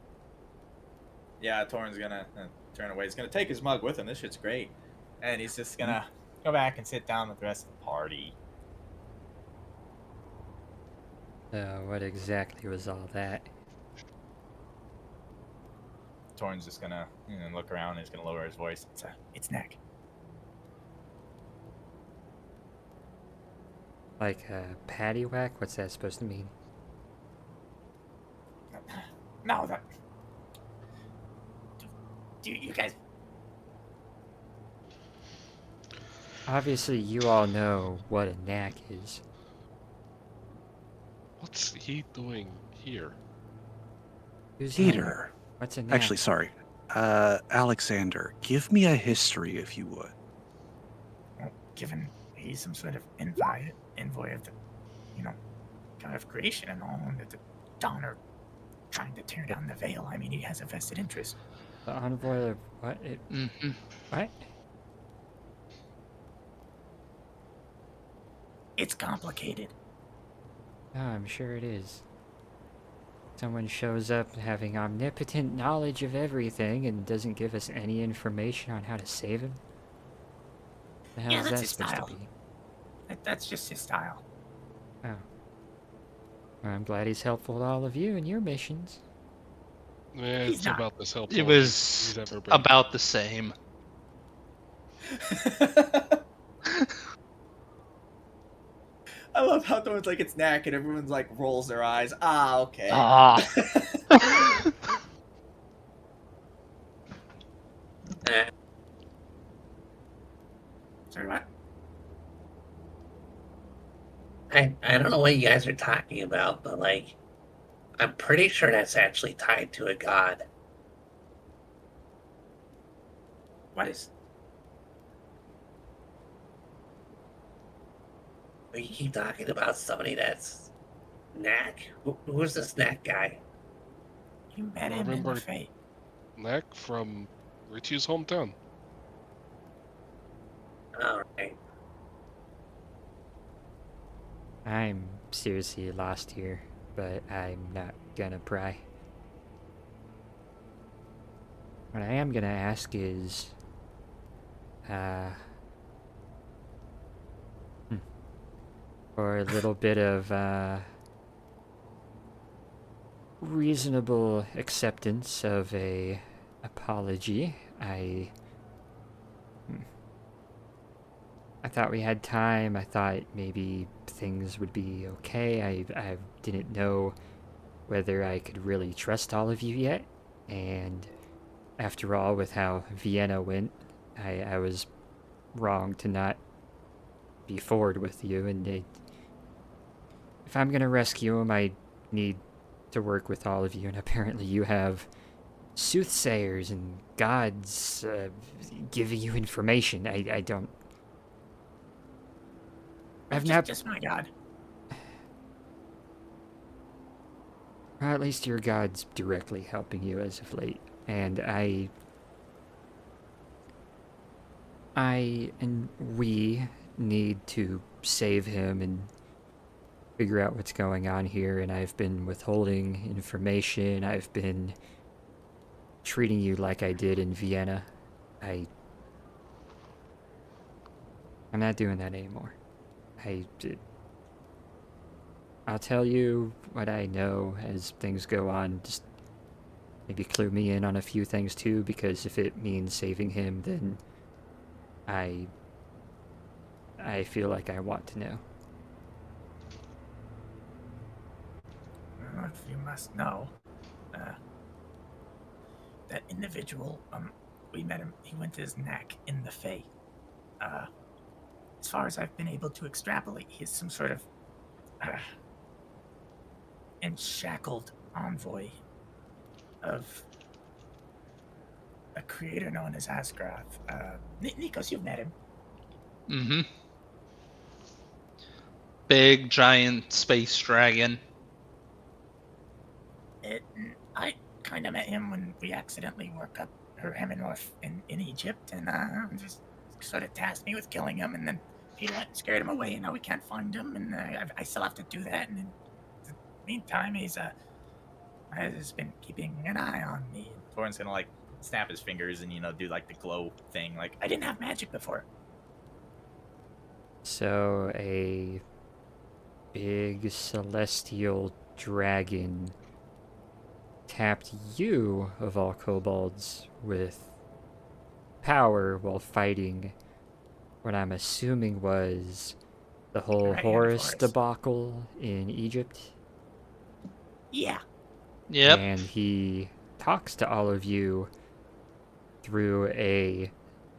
Yeah, Torin's gonna turn away. He's gonna take his mug with him. This shit's great. And he's just gonna go back and sit down with the rest of the party. What exactly was all that? Torin's just gonna look around and he's gonna lower his voice. It's Nick. Like a patty whack? What's that supposed to mean? No, that. Do you guys? Obviously, you all know what a knack is. What's he doing here? Who's he? Peter. What's a knack? Actually, sorry. Alexander, give me a history if you would. Well, given he's some sort of envoy of the, God of creation and all, and that the Dawn are trying to tear down the veil. I mean, he has a vested interest. The envoy of what? What? It's complicated. Oh, I'm sure it is. Someone shows up having omnipotent knowledge of everything and doesn't give us any information on how to save him? The hell Yeah, is that's that his supposed style. to be? That's just his style. Oh. Well, I'm glad he's helpful to all of you in your missions. It's He's not. about as helpful It as was he's ever been. about the same. I love love how Thorn's like it's Knack, and everyone's like rolls their eyes. Ah, okay. Ah. Eh, Sorry, what? I don't know what you guys are talking about, but like, I'm pretty sure that's actually tied to a god. What is? We keep talking about somebody that's Knack. Who's this Knack guy? You met him in Remember- the fate. Knack from Richie's hometown. All right. I'm seriously lost here, but I'm not gonna pry. What I am gonna ask is, for a little bit of, reasonable acceptance of a apology. I thought we had time. I thought maybe things would be okay. I didn't know whether I could really trust all of you yet. And after all, with how Vienna went, I was wrong to not be forward with you. And if I'm gonna rescue him, I need to work with all of you. And apparently you have soothsayers and gods giving you information. I don't... I've not... Just my god. Or at least your god's directly helping you as of late. And I and we need to save him and figure out what's going on here. And I've been withholding information. I've been treating you like I did in Vienna. I'm not doing that anymore. I'll tell you what I know as things go on. Just maybe clue me in on a few things too, because if it means saving him, then I feel like I want to know. Well, if you must know, that individual, we met him. He went to his Knack in the Fae. As far as I've been able to extrapolate, he is some sort of enshackled envoy of a creator known as Asgrath. Nikos, you've met him. Mm-hmm. Big, giant space dragon. I kind of met him when we accidentally woke up Herminorth in Egypt, and just sort of tasked me with killing him, and then he went and scared him away, and now we can't find him, and I still have to do that, and in the meantime, he's has been keeping an eye on me. Thorn's gonna like snap his fingers and do like the glow thing. Like I didn't have magic before. So a big celestial dragon tapped you, of all kobolds, with power while fighting what I'm assuming was the whole Right, Horus Horus. debacle in Egypt. Yeah. Yep. And he talks to all of you through a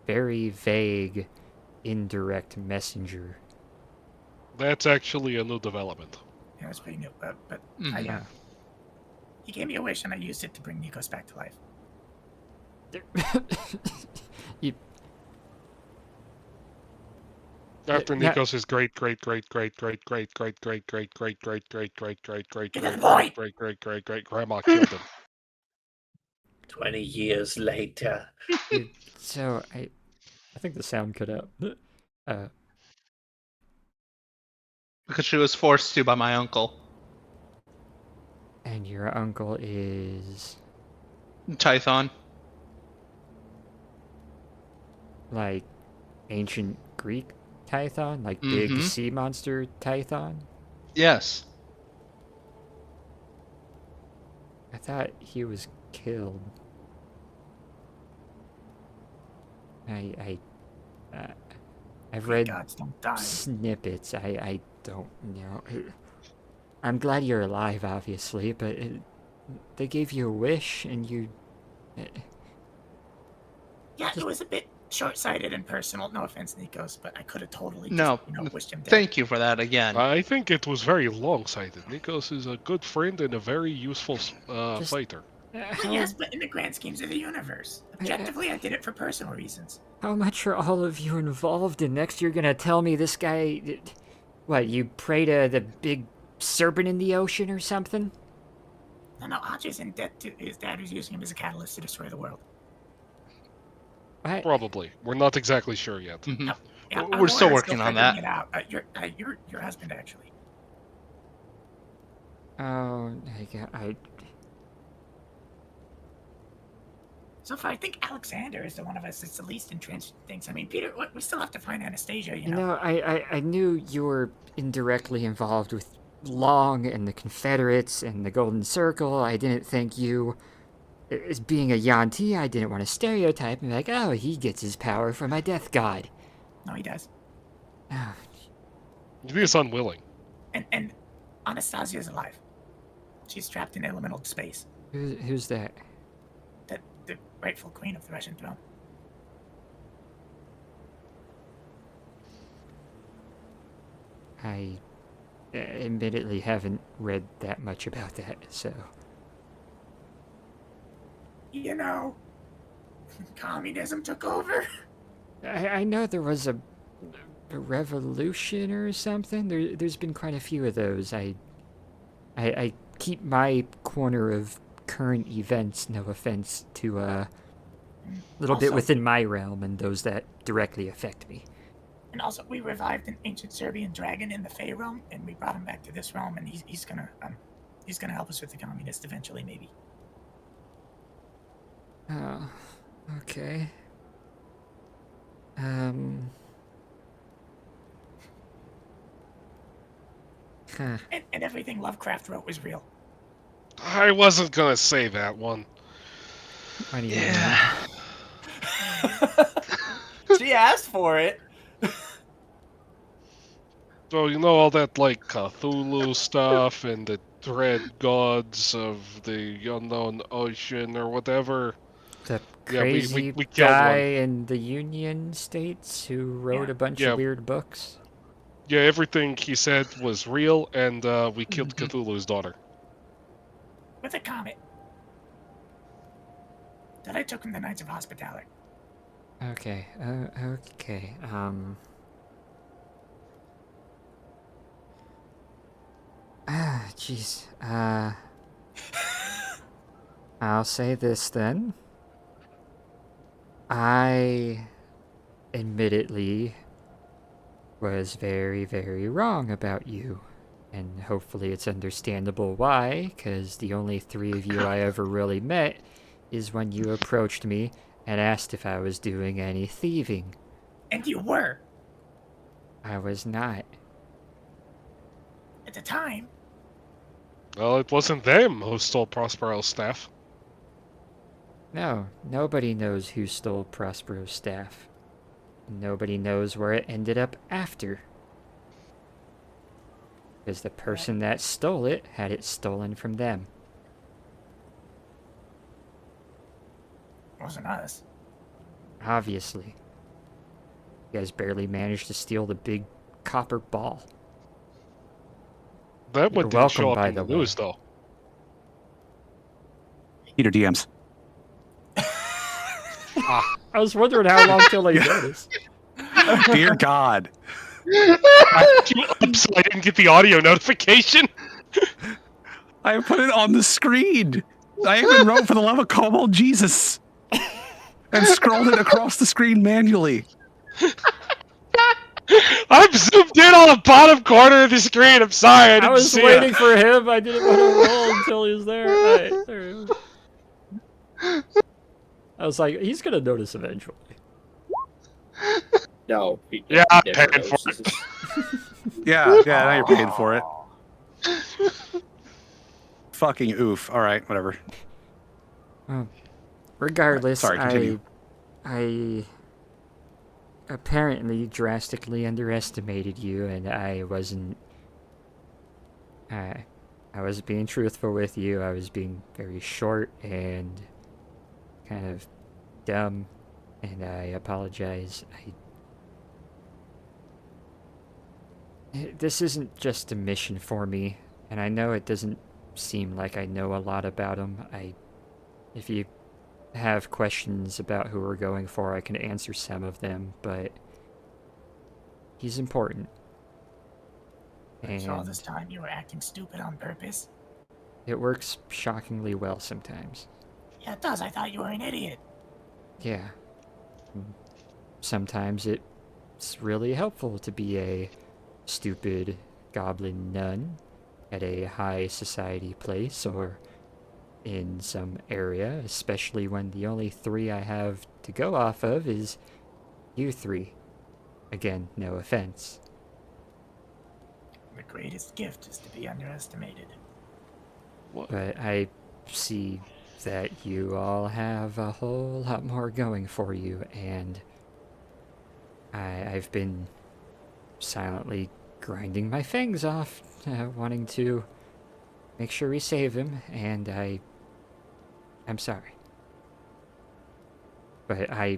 very vague, indirect messenger. That's actually a new development. Yeah, it's pretty new, but Mhm. he gave me a wish, and I used it to bring Nikos back to life. You, After Yeah. Nikos' great grandma killed him. 20 years later. so I think the sound cut out. Because she was forced to by my uncle. And your uncle is Tython. like ancient Greek Tython, like big Mhm. sea monster Tython. Yes. I thought he was killed. I've read Gods don't die. snippets. I don't, I'm glad you're alive, obviously, but they gave you a wish, and you... Yeah, it was a bit short-sighted and personal. No offense, Nikos, but I could have totally No, just, wished him dead. thank you for that again. I think it was very long-sighted. Nikos is a good friend and a very useful fighter. Yes, but in the grand schemes of the universe, objectively, I did it for personal reasons. How much are all of you involved in? Next you're gonna tell me this guy... What, you pray to the big serpent in the ocean or something? No, Archer's in debt to his dad, who's using him as a catalyst to destroy the world. What? Probably. We're not exactly sure yet. Mhm. Yeah, We're still lawyer's working on that. figuring it out. Your husband, actually. Oh, So far, I think Alexander is the one of us that's the least entrenched in things. I mean, Peter, we still have to find Anastasia, you know? I knew you were indirectly involved with Long and the Confederates and the Golden Circle. I didn't think you... As being a Yanti, I didn't want to stereotype and be like, oh, he gets his power from my death god. No, he does. Oh, He is unwilling. And Anastasia is alive. She's trapped in elemental space. who's that? The rightful queen of the Russian throne. I admittedly haven't read that much about that, so... You know, communism took over. I know there was a revolution or something. There's been quite a few of those. I keep my corner of current events, no offense, to a little bit Also- within my realm and those that directly affect me. And also, we revived an ancient Serbian dragon in the Fey realm, and we brought him back to this realm, and he's gonna help us with the communists eventually, maybe. Oh, okay. Huh. And everything Lovecraft wrote was real. I wasn't gonna say that one. What do you Yeah. She asked for it. So you know all that like Cthulhu stuff and the dread gods of the unknown ocean or whatever. The Yeah, we crazy killed one. guy in the Union States who wrote a bunch Yeah. of weird books? Yeah, everything he said was real, and we killed Cthulhu's daughter. With a comet. That I took from the Knights of Hospitality. Okay, okay, jeez, I'll say this then. I admittedly was very, very wrong about you. And hopefully it's understandable why, because the only three of you I ever really met is when you approached me and asked if I was doing any thieving. And you were, I was not. at the time. Well, it wasn't them who stole Prospero's staff. No, nobody knows who stole Prospero's staff. Nobody knows where it ended up after. Because the person that stole it had it stolen from them. It wasn't us. Obviously. You guys barely managed to steal the big copper ball. That one You're didn't show welcome, up by in the the way. news, though. Peter DMs. I was wondering how long till they noticed. Dear God. I queued up so I didn't get the audio notification. I put it on the screen. I even wrote for the love of Cobalt Jesus. And scrolled it across the screen manually. I'm zoomed in on the bottom corner of the screen. I'm sorry, I I didn't was see waiting it. for him. I didn't want to roll until he was there. Alright, there he is. I was like, he's gonna notice eventually. No. He Yeah, I'm never paying for notices. Yeah, now you're paying for it. Fucking oof. All right, whatever. Regardless, Sorry, continue. I apparently drastically underestimated you, and I wasn't I was being truthful with you. I was being very short and kind of dumb, and I apologize. This isn't just a mission for me, and I know it doesn't seem like I know a lot about him. If you have questions about who we're going for, I can answer some of them, but he's important. So all And this time you were acting stupid on purpose? it works shockingly well sometimes. Yeah, it does. I thought you were an idiot. Yeah. Sometimes it's really helpful to be a stupid goblin nun at a high society place or in some area, especially when the only 3 I have to go off of is you 3. Again, no offense. The greatest gift is to be underestimated. But I see that you all have a whole lot more going for you, and I've been silently grinding my fangs off, wanting to make sure we save him, and I'm sorry. But I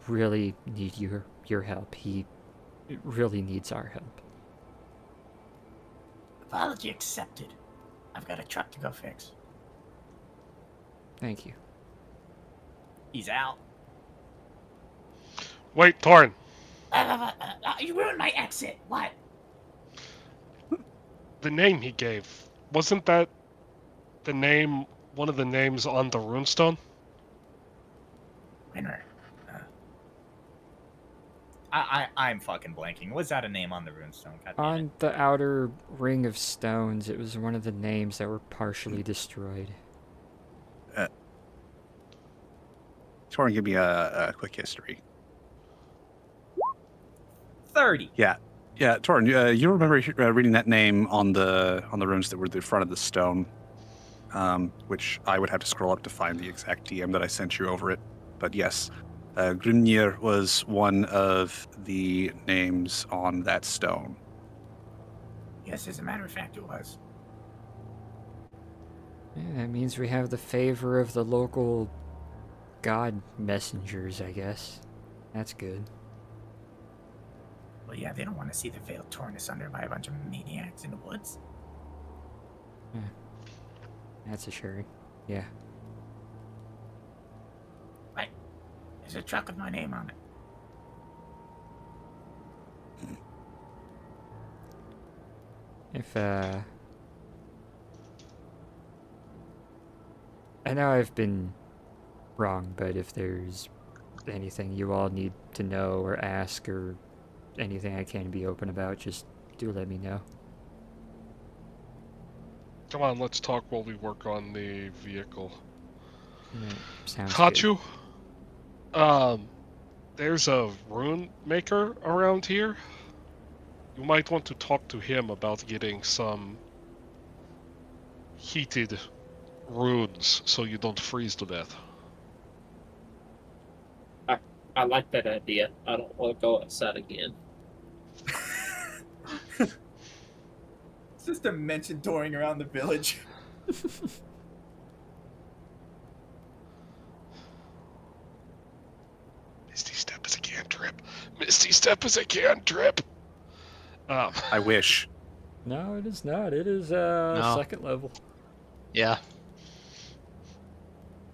really need your help. He really needs our help. Apology accepted. I've got a truck to go fix. Thank you. He's out. Wait, Torin. You ruined my exit. What? The name he gave, wasn't that the name, one of the names on the runestone? Winner. I'm fucking blanking. Was that a name on the runestone? God damn it. On the outer ring of stones, it was one of the names that were partially destroyed. Torin, give me a quick history. 30. Yeah, Torin, you remember reading that name on the runes that were the front of the stone, which I would have to scroll up to find the exact DM that I sent you over it. But yes, Grimnir was one of the names on that stone. Yes, as a matter of fact, it was. Yeah, that means we have the favor of the local god messengers, I guess. That's good. Well, yeah, they don't want to see the veil torn asunder by a bunch of maniacs in the woods. That's assuring. Yeah. Right. There's a truck with my name on it. If, I know I've been wrong, but if there's anything you all need to know or ask or anything I can be open about, just do let me know. Come on, let's talk while we work on the vehicle. Yeah, sounds Hachu, there's a rune maker around here. You might want to talk to him about getting some heated runes so you don't freeze to death. I like that idea. I don't want to go outside again. It's just a mention touring around the village. Misty Step is a cantrip. Misty Step is a cantrip. I wish. No, it is not. It is No. second level. Yeah.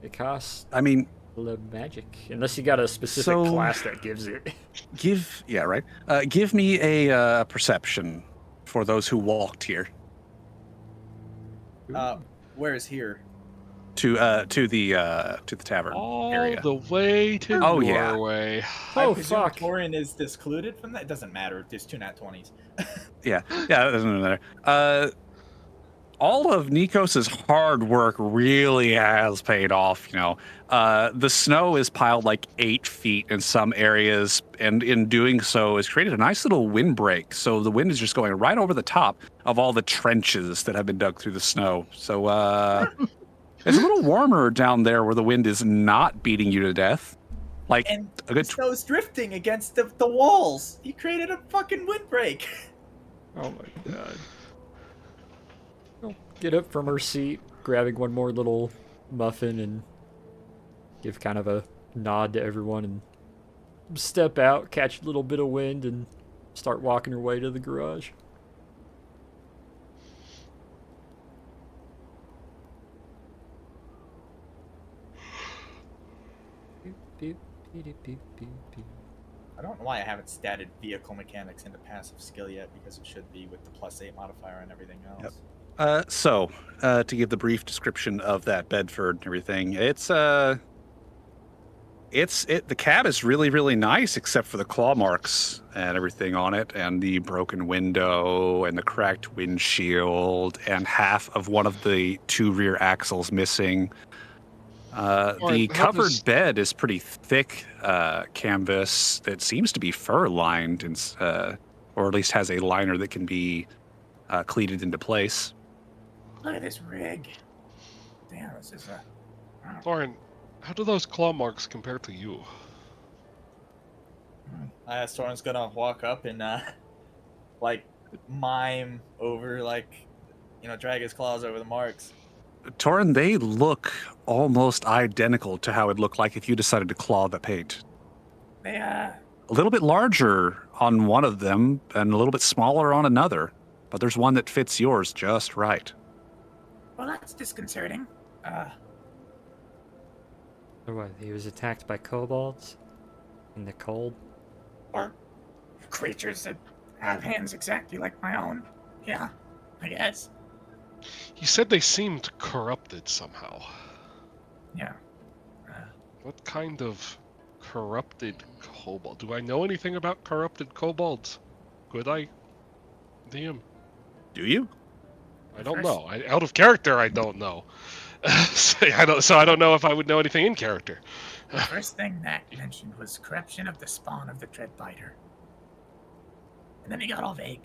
It costs I mean, the magic, unless you got a specific So- class that gives it. give me a perception for those who walked here Where is here? to the tavern All area. the way to Oh, yeah. Norway. Oh, I presume fuck. Torin is discluded from that? It doesn't matter. There's 2 nat 20s. Yeah, that doesn't matter. All of Nikos's hard work really has paid off. The snow is piled like 8 feet in some areas, and in doing so, has created a nice little windbreak. So the wind is just going right over the top of all the trenches that have been dug through the snow. So it's a little warmer down there where the wind is not beating you to death. Like And a good the snow's drifting against the walls. He created a fucking windbreak. Oh my god. get up from her seat, grabbing one more little muffin, and give kind of a nod to everyone, and step out, catch a little bit of wind, and start walking her way to the garage. I don't know why I haven't statted vehicle mechanics into passive skill yet, because it should be with the +8 modifier and everything else. Yep. To give the brief description of that Bedford and everything, the cab is really, really nice, except for the claw marks and everything on it, and the broken window, and the cracked windshield, and half of one of the 2 rear axles missing. The covered bed is pretty thick canvas that seems to be fur-lined, or at least has a liner that can be cleated into place. Look at this rig. Damn, this is a... Thorin, how do those claw marks compare to you? Thorin's gonna walk up and, like, mime over, like, drag his claws over the marks. Torin, they look almost identical to how it looked like if you decided to claw the paint. They, A little bit larger on one of them and a little bit smaller on another, but there's one that fits yours just right. well, that's disconcerting. What, he was attacked by kobolds? In the cold? Or creatures that have hands exactly like my own. Yeah, I guess. You said they seemed corrupted somehow. Yeah. What kind of corrupted kobold? Do I know anything about corrupted kobolds? Could I? DM. Do you? I don't know. Out of character, I don't know. So I don't know if I would know anything in character. The first thing Mac mentioned was corruption of the spawn of the Dreadbiter. And then he got all vague.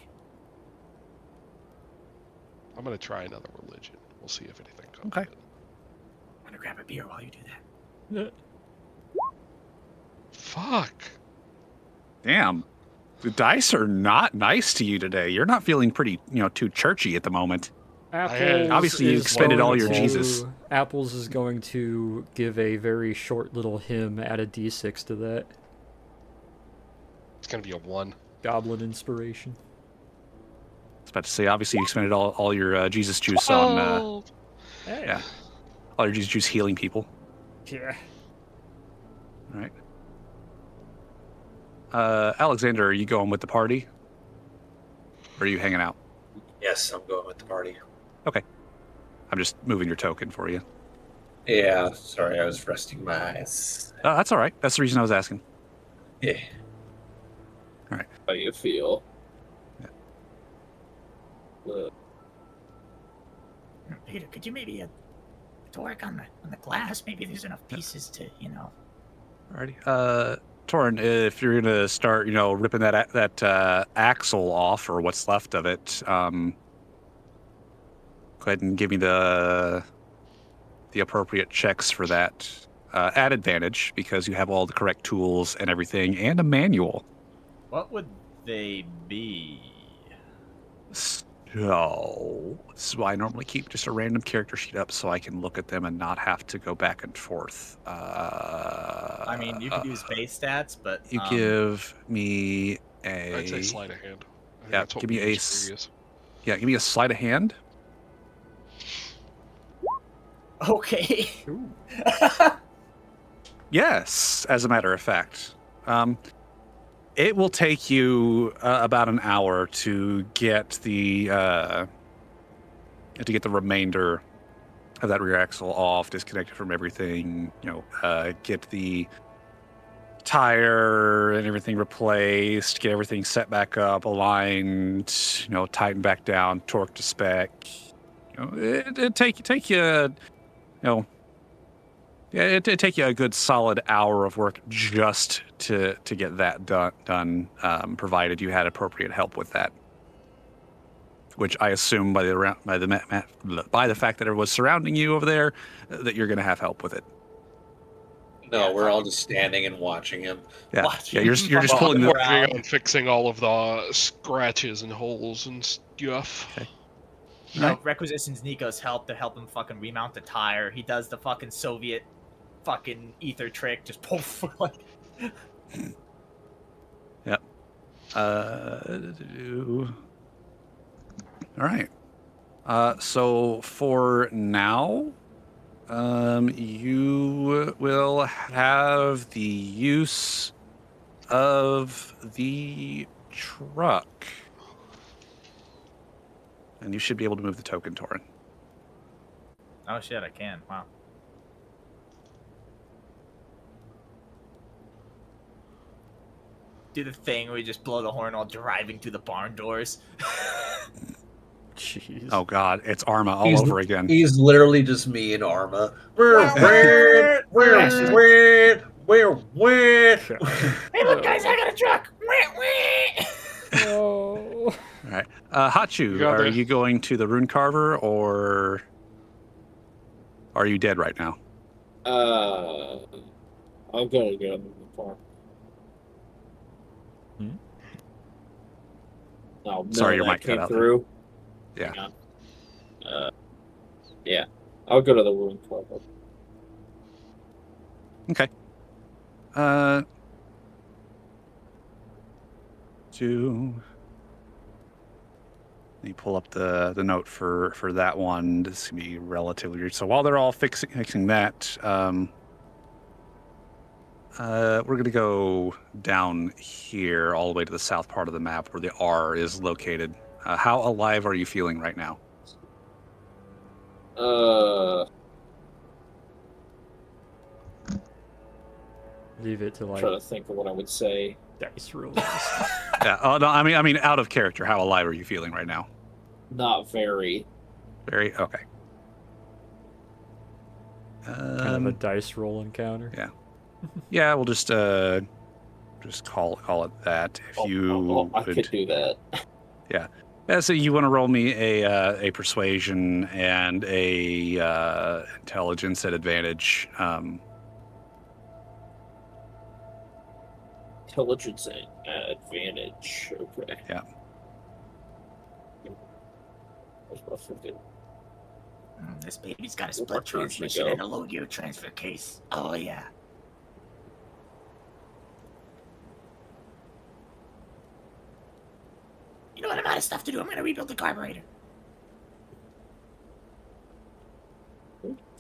I'm gonna try another religion. We'll see if anything comes. Okay. I'm gonna grab a beer while you do that. Fuck. Damn. The dice are not nice to you today. You're not feeling pretty, too churchy at the moment. Apples Obviously, you is expended all your going Jesus. to- Apples is going to give a very short little hymn, add a d6 to that. It's gonna be a 1. Goblin inspiration. I was about to say, obviously, you expended all your Jesus juice on, Hey. yeah, all your Jesus juice healing people. Yeah. All right. Alexander, are you going with the party? Or are you hanging out? Yes, I'm going with the party. I'm just moving your token for you. Yeah, sorry, I was resting my eyes. That's all right. That's the reason I was asking. Yeah. How do you feel? Yeah. Peter, could you maybe to work on the glass? Maybe there's enough pieces to, Alrighty. Torin, if you're gonna start, ripping that axle off or what's left of it, go ahead and give me the appropriate checks for that. At advantage because you have all the correct tools and everything, and a manual. What would they be? So this is why I normally keep just a random character sheet up so I can look at them and not have to go back and forth. I mean, you could use base stats, but You give me a. I'd say sleight of hand. I think Yeah, that's what give me we a use for Urias. Yeah, give me a sleight of hand. okay. Ooh. Yes, as a matter of fact. It will take you about an hour to get the remainder of that rear axle off, disconnected from everything. Get the tire and everything replaced, get everything set back up, aligned. Tighten back down, torque to spec. It'd take you. It'd take you a good solid hour of work just to get that done, provided you had appropriate help with that. Which I assume by the fact that it was surrounding you over there, that you're going to have help with it. No, Yeah, we're all just standing and watching him. Yeah, Watching you're just from pulling the. around. And fixing all of the scratches and holes and stuff. Okay. You know, Right. requisitions Nico's help to help him fucking remount the tire. He does the fucking Soviet fucking ether trick, just poof. Like, Yep. All right. So for now, you will have the use of the truck. And you should be able to move the token, Torin. oh shit, I can. Wow. Do the thing where you just blow the horn while driving through the barn doors. Jeez. Oh god, it's Arma all over again. He's literally just me and Arma. Hey, look, guys, I got a truck. Oh. All right. Hachu, got are it. you going to the rune carver or are you dead right now? I'm gonna go to the farm. Hmm? Oh, Sorry, your that mic cut came out there. through. Yeah. Hang on. Yeah. I'll go to the ruin club. Okay. Let me pull up the note for that one. This is gonna be relatively weird. So while they're all fixing that, we're gonna go down here all the way to the south part of the map where the R is located. How alive are you feeling right now? Leave it to I'm like trying to think of what I would say. dice rolls. Yeah. Oh no. I mean, out of character. How alive are you feeling right now? Not very. Very okay. Kind of a dice roll encounter. Yeah. Yeah, we'll just call it that. If you I would, could do that. yeah. So you want to roll me a persuasion and a intelligence at advantage. Intelligence and advantage. Okay. Yeah. Where's my freaking- This baby's got a Where'd split that transfer transmission go? and a low gear transfer case. Oh yeah. You know what? I'm out of stuff to do. I'm gonna rebuild the carburetor.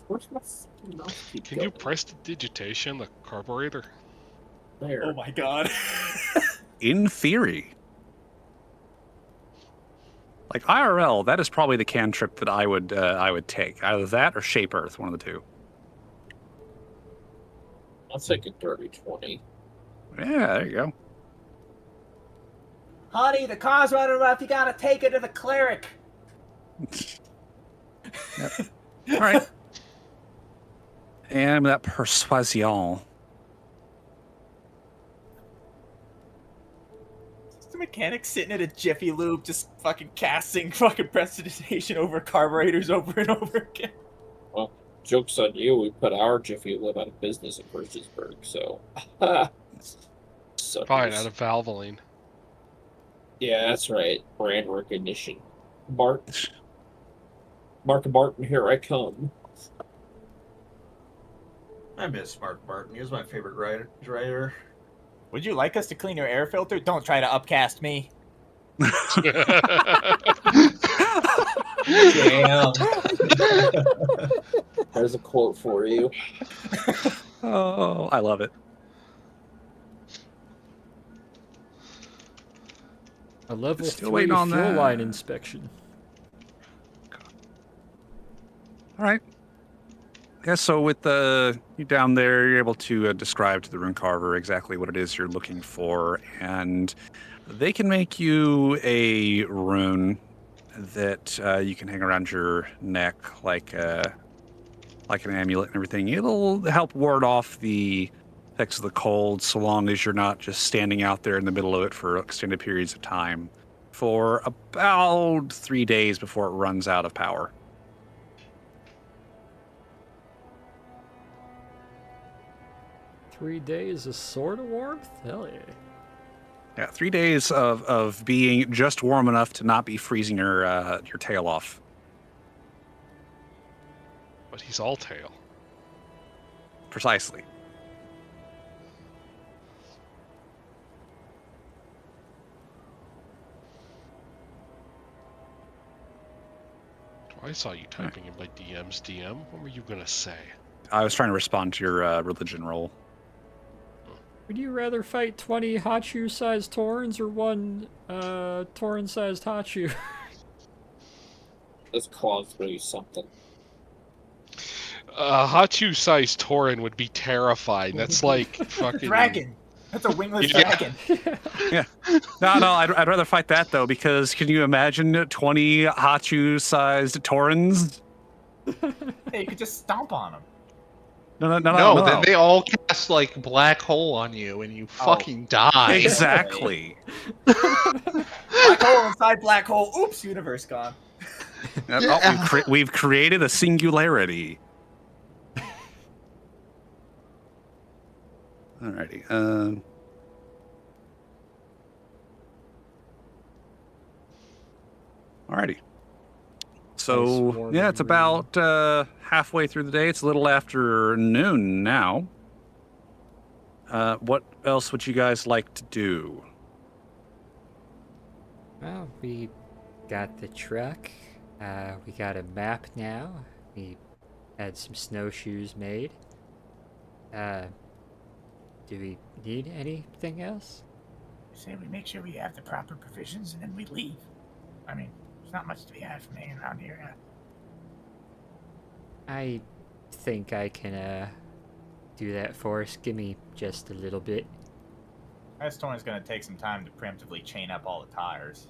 Where's my freaking mouse keep Can you going? press the digitation, the carburetor? There. Oh my god. In theory, like IRL, that is probably the cantrip that I would take. Either that or Shape Earth, one of the two. I'll take a dirty 20. Yeah, there you go. Honey, the car's running rough. You gotta take her to the cleric. All right. And that persuasion. The mechanic sitting at a Jiffy Lube, just fucking casting fucking prestidigitation over carburetors over and over again. Joke's on you, we put our Jiffy Lube out of business in Virginsburg, so. Suckers. Fine, out of Valvoline. Yeah, that's right. Brand recognition. Mark Martin, here I come. I miss Mark Martin. He was my favorite writer. Would you like us to clean your air filter? Don't try to upcast me. Damn. There's a quote for you. Oh, I love it. A level Still 3 waiting on fuel that. line inspection. All right. Yeah, so with you down there, you're able to describe to the rune carver exactly what it is you're looking for, and they can make you a rune that you can hang around your neck like an amulet and everything. It'll help ward off the effects of the cold, so long as you're not just standing out there in the middle of it for extended periods of time for about 3 days before it runs out of power. Three days of sort of warmth? Hell yeah. Yeah, 3 days of being just warm enough to not be freezing your tail off. But he's all tail. Precisely. I saw you typing in my DM's DM. What were you gonna say? I was trying to respond to your religion roll. Would you rather fight 20 Hachu-sized Taurens or one Tauren-sized Hachu? Let's claw through something. Hachu-sized Tauren would be terrifying. That's like fucking Dragon. That's a wingless dragon. Yeah. No, I'd rather fight that though, because can you imagine 20 Hachu-sized Taurens? Hey, you could just stomp on them. No. Then they all cast like black hole on you, and you fucking die. Exactly. Black hole inside black hole. Oops, universe gone. We've created a singularity. Alrighty. Alrighty. So yeah, it's about halfway through the day. It's a little after noon now. What else would you guys like to do? Well, we got the truck. We got a map now. We had some snowshoes made. Do we need anything else? Say we make sure we have the proper provisions and then we leave. I mean, there's not much to be had from hanging around here. I think I can do that for us. Give me just a little bit. That storm's gonna take some time to preemptively chain up all the tires.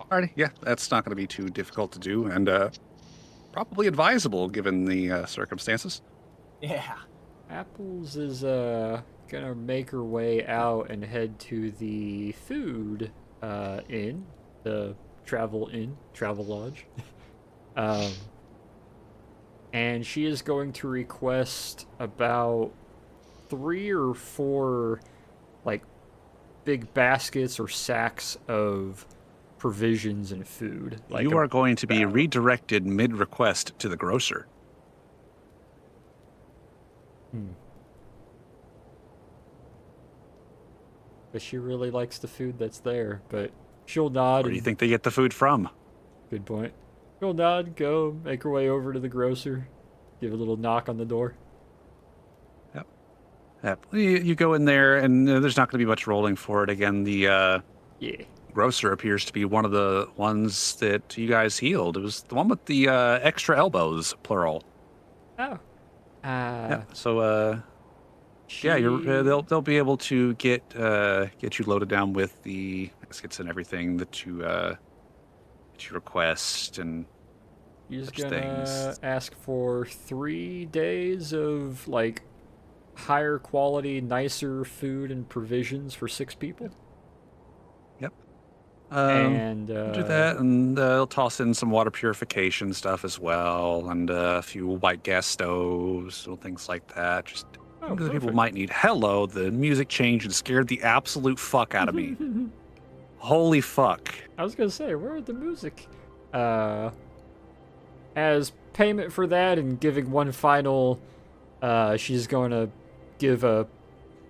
Alrighty, yeah, that's not going to be too difficult to do, and probably advisable given the circumstances. Yeah. Apples is gonna make her way out and head to the food inn, the travel lodge. And she is going to request about 3 or 4 like big baskets or sacks of provisions and food. Like you are going to be redirected mid-request to the grocer. But she really likes the food that's there, but she'll nod. Where do you think they get the food from? Good point. She'll nod, go, make her way over to the grocer, give a little knock on the door. Yep. You go in there, and there's not going to be much rolling for it. Again, the grocer appears to be one of the ones that you guys healed. It was the one with the extra elbows, plural. Oh. Yeah. So, they'll be able to get you loaded down with the baskets and everything that you request and He's such gonna things. ask for 3 days of like higher quality, nicer food and provisions for 6 people. Yep. And do that, and they'll toss in some water purification stuff as well, and a few white gas stoves, little things like that. Just things that people might need. Hello, the music changed and scared the absolute fuck out of me. Holy fuck. I was gonna say, where are the music? As payment for that and giving one final, she's going to give a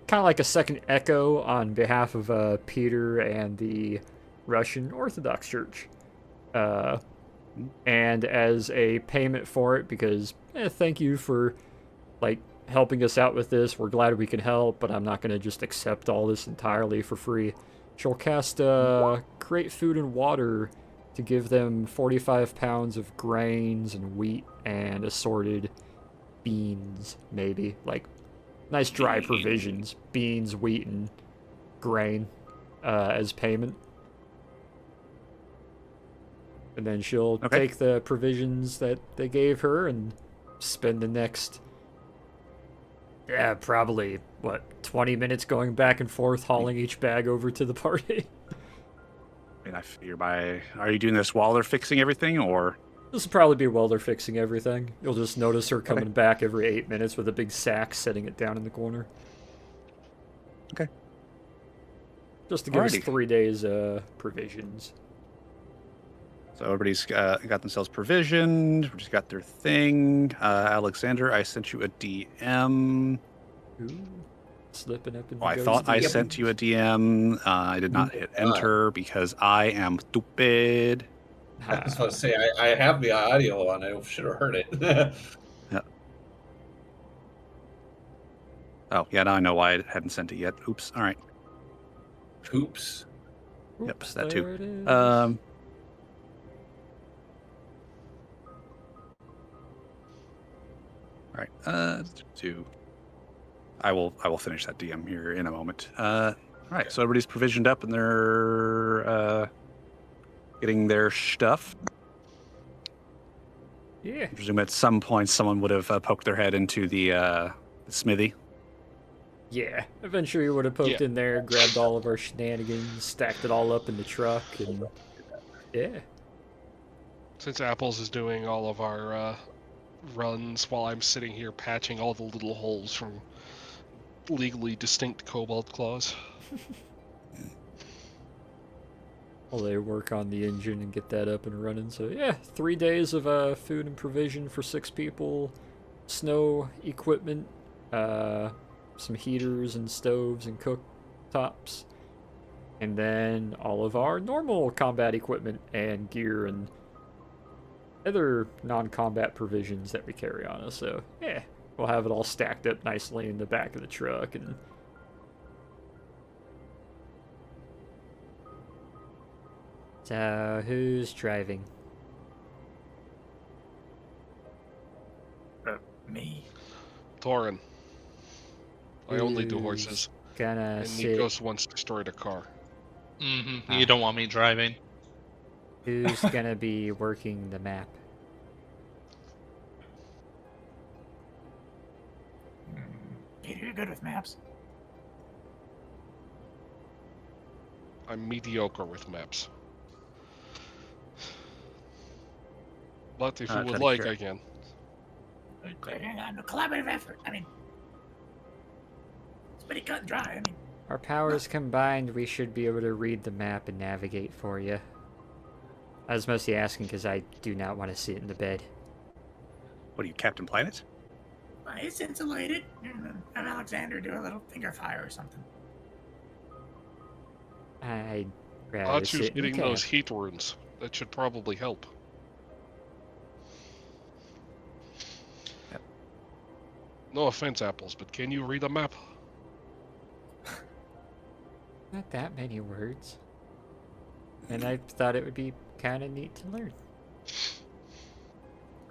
kind of like a second echo on behalf of Peter and the Russian Orthodox Church. And as a payment for it, because thank you for like helping us out with this. We're glad we can help, but I'm not going to just accept all this entirely for free. She'll cast create food and water to give them 45 pounds of grains and wheat and assorted beans, maybe. Like nice dry provisions. Beans, wheat, and grain as payment. And then she'll take the provisions that they gave her and spend the next, probably, 20 minutes going back and forth, hauling each bag over to the party. I mean, I figure are you doing this while they're fixing everything, or? This will probably be while they're fixing everything. You'll just notice her coming back every 8 minutes with a big sack, setting it down in the corner. Okay. Just to give us 3 days provisions. So everybody's got themselves provisioned. We just got their thing. Alexander, I sent you a DM. Ooh, slipping up in the Oh, I thought I ghosty sent DMs. you a DM. I did not hit enter because I am stupid. I was about to say, I have the audio on. I should have heard it. Oh, yeah, now I know why I hadn't sent it yet. Oops. All right. Oops. Yep, Oops, that there too. it is. All right. I will finish that DM here in a moment. All right. So everybody's provisioned up and they're getting their stuff. Yeah. I presume at some point someone would have poked their head into the smithy. Yeah. Eventually we would have poked in there, grabbed all of our shenanigans, stacked it all up in the truck, and yeah. Since Apples is doing all of our runs while I'm sitting here patching all the little holes from legally distinct cobalt claws. While they work on the engine and get that up and running. So yeah, 3 days of food and provision for 6 people, snow equipment, some heaters and stoves and cooktops, and then all of our normal combat equipment and gear and other non-combat provisions that we carry on us. So yeah, we'll have it all stacked up nicely in the back of the truck. And so who's driving? Me. Torin. I only do horses. Gonna And sit. Nikos once destroyed a car. Mm-hmm. You don't want me driving. Who's gonna be working the map? Peter, you're good with maps. I'm mediocre with maps. But if you would like, I can. Hang on, a collaborative effort. I mean, it's pretty cut and dry. I mean, Our powers combined, we should be able to read the map and navigate for you. I was mostly asking because I do not want to sit in the bed. What are you, Captain Planet? it's insulated. Have Alexander do a little finger fire or something. I'd rather Archer's sit in the getting cab. those heat runes. That should probably help. Yep. No offense, Apples, but can you read a map? Not that many words. And I thought it would be kind of neat to learn.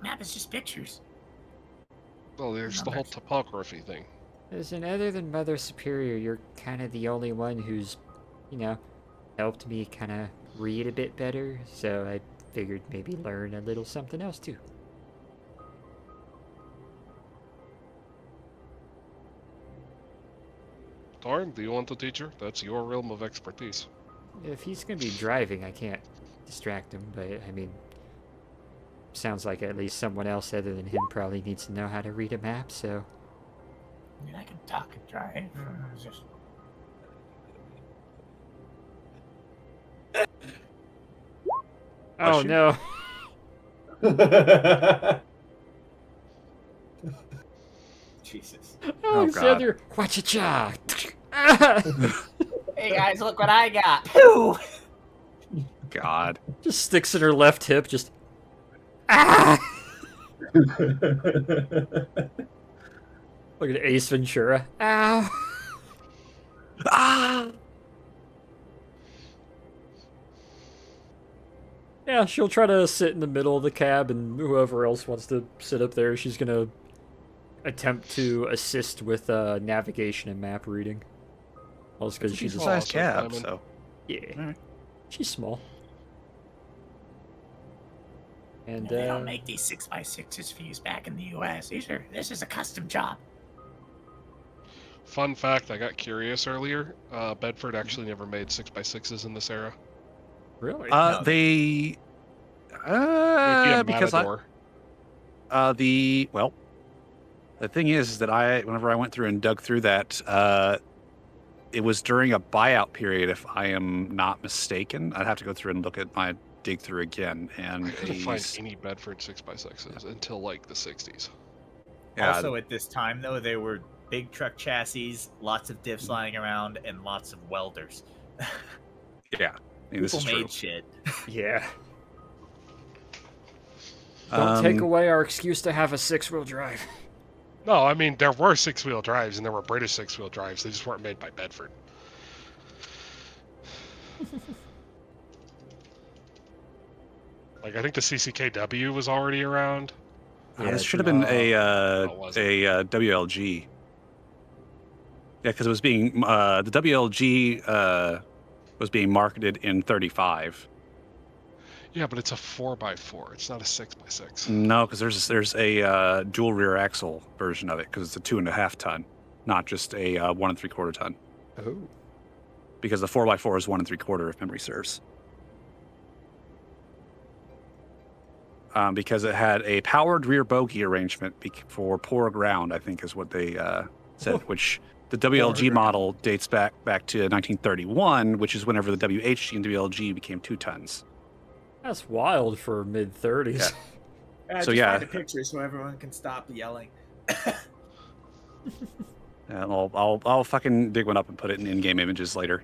Map is just pictures. Well, there's the whole topography thing. Listen, other than Mother Superior, you're kind of the only one who's, you know, helped me kind of read a bit better, so I figured maybe learn a little something else too. Tarn, do you want a teacher? That's your realm of expertise. If he's going to be driving, I can't distract him, but I mean, sounds like at least someone else other than him probably needs to know how to read a map, so. I mean, I can talk and drive. It's just... Oh no. Jesus. Alexander, watch it, ya. Hey guys, look what I got. Pew! God. Just sticks in her left hip, just. Ah! Look at Ace Ventura. Ow! Ah! Yeah, she'll try to sit in the middle of the cab, and whoever else wants to sit up there, she's gonna attempt to assist with navigation and map reading. Also, because she's a a size cab, so. Yeah, Alright. she's small. And they don't make these 6x6s for use back in the U.S. This is a custom job. Fun fact, I got curious earlier. Bedford actually never made 6x6s in this era. Really? They. Because well, the thing is that whenever I went through and dug through that, it was during a buyout period, if I am not mistaken. I'd have to go through and look at my dig through again. And I couldn't find he's- any Bedford 6x6s until like the 60s. yeah, Also, at this time, though, there were big truck chassis, lots of diffs lying around, and lots of welders. yeah. I mean, this People is true. made shit. Yeah. Don't take Um, away our excuse to have a 6-wheel drive. No, I mean, there were 6-wheel drives and there were British 6-wheel drives. They just weren't made by Bedford. Like, I think the CCKW was already around. this should have been a was it? WLG. Yeah, because it was being the WLG was being marketed in 35. Yeah, but it's a 4x4. It's not a 6x6. No, because there's a dual rear axle version of it because it's a 2.5 ton, not just a 1 3/4 ton. Oh. Because the 4x4 is 1 3/4 if memory serves. Because it had a powered rear bogie arrangement for poor ground, I think is what they said, which the WLG model dates back to 1931, which is whenever the WHG and WLG became 2 tons. That's wild for mid-30s. Yeah. So, Just yeah. find a picture so everyone can stop yelling. And I'll fucking dig one up and put it in in-game images later.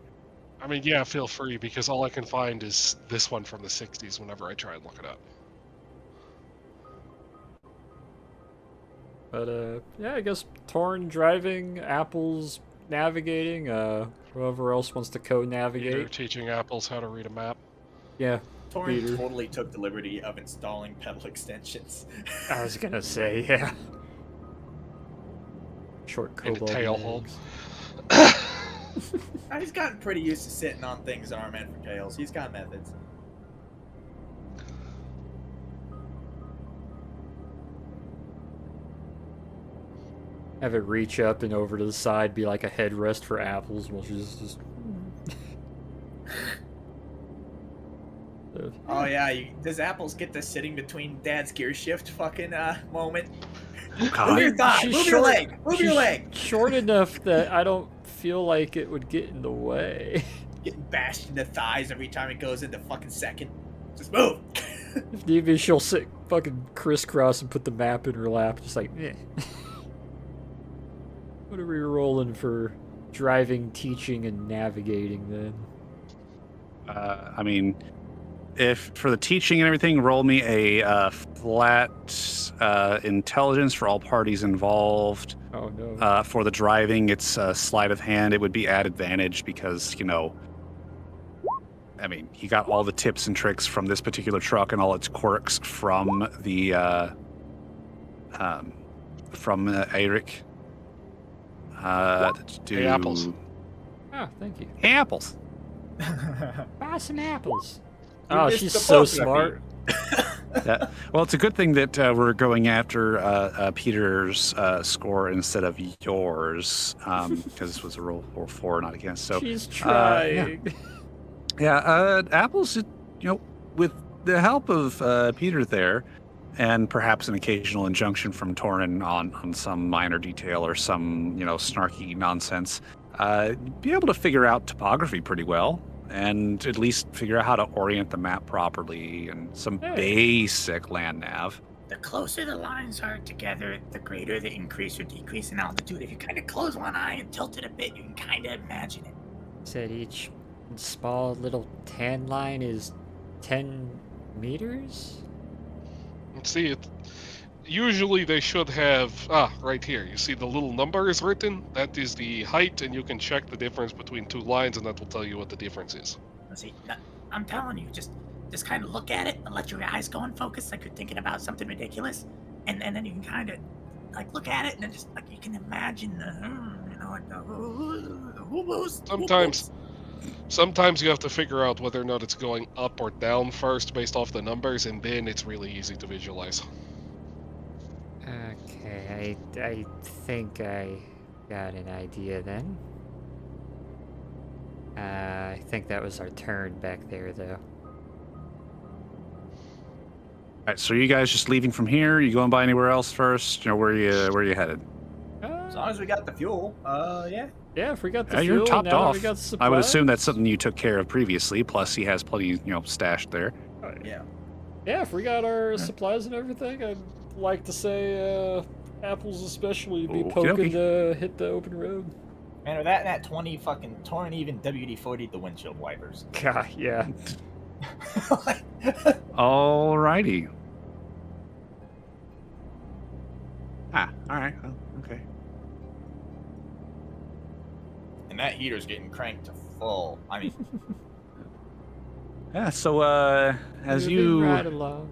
I mean, yeah, feel free, because all I can find is this one from the 60s whenever I try and look it up. But, yeah, I guess Torn driving, Apple's navigating, whoever else wants to Peter co-navigate. teaching apples how to read a map. Yeah, Torn Peter. totally took the liberty of installing pedal extensions. I was gonna say, yeah. Short And a cobalt. tail mags. hole. He's gotten pretty used to sitting on things that aren't meant for tails. He's got methods. Have it reach up and over to the side, be like a headrest for apples, while she's just. Oh yeah, does Apples get the sitting between Dad's gear shift fucking moment? God. Move your thigh, She's move your short- leg, move your she's leg. Short enough that I don't feel like it would get in the way. Getting bashed in the thighs every time it goes into fucking second. Just move. If need be, she'll sit fucking crisscross and put the map in her lap, just like, eh. What are we rolling for driving, teaching, and navigating then? I mean, if for the teaching and everything, roll me a flat intelligence for all parties involved. Oh no. For the driving, it's sleight of hand. It would be at advantage because, I mean, he got all the tips and tricks from this particular truck and all its quirks from the Eric. Hey, apples. Ah, thank you. Hey, apples. Buy some apples. You Oh, missed she's the so book, smart. Yeah. Well, it's a good thing that we're going after Peter's score instead of yours, because this was a roll for not against. So She's trying. yeah, Apple's, with the help of Peter there, and perhaps an occasional injunction from Torin on some minor detail or some snarky nonsense, be able to figure out topography pretty well. And at least figure out how to orient the map properly and some basic land nav. The closer the lines are together, the greater the increase or decrease in altitude. If you kind of close one eye and tilt it a bit, you can kind of imagine it. Said each small little tan line is 10 meters? Let's see it. Usually they should have right here. You see the little number is written. That is the height, and you can check the difference between two lines, and that will tell you what the difference is. See, I'm telling you, just kind of look at it and let your eyes go and focus like you're thinking about something ridiculous, and then you can kind of look at it and then just you can imagine Sometimes you have to figure out whether or not it's going up or down first based off the numbers, and then it's really easy to visualize. Okay, I think I got an idea then. I think that was our turn back there, though. All right, so are you guys just leaving from here? You going by anywhere else first? Where are you headed? As long as we got the fuel, yeah. Yeah, if we got the Yeah, fuel, you're topped now that off. we got the I would assume supplies. that's something you took care of previously. Plus, he has plenty, stashed there. Yeah. Yeah, if we got our supplies and everything, I'd like to say Apples especially be Okie poking dokie. to hit the open road. Man, or that 20 fucking Torrent even WD-40 the windshield wipers. God, yeah. Like, Alrighty. All right. Oh, okay. and that heater's getting cranked to full. I mean, Yeah. So as Moving you right along.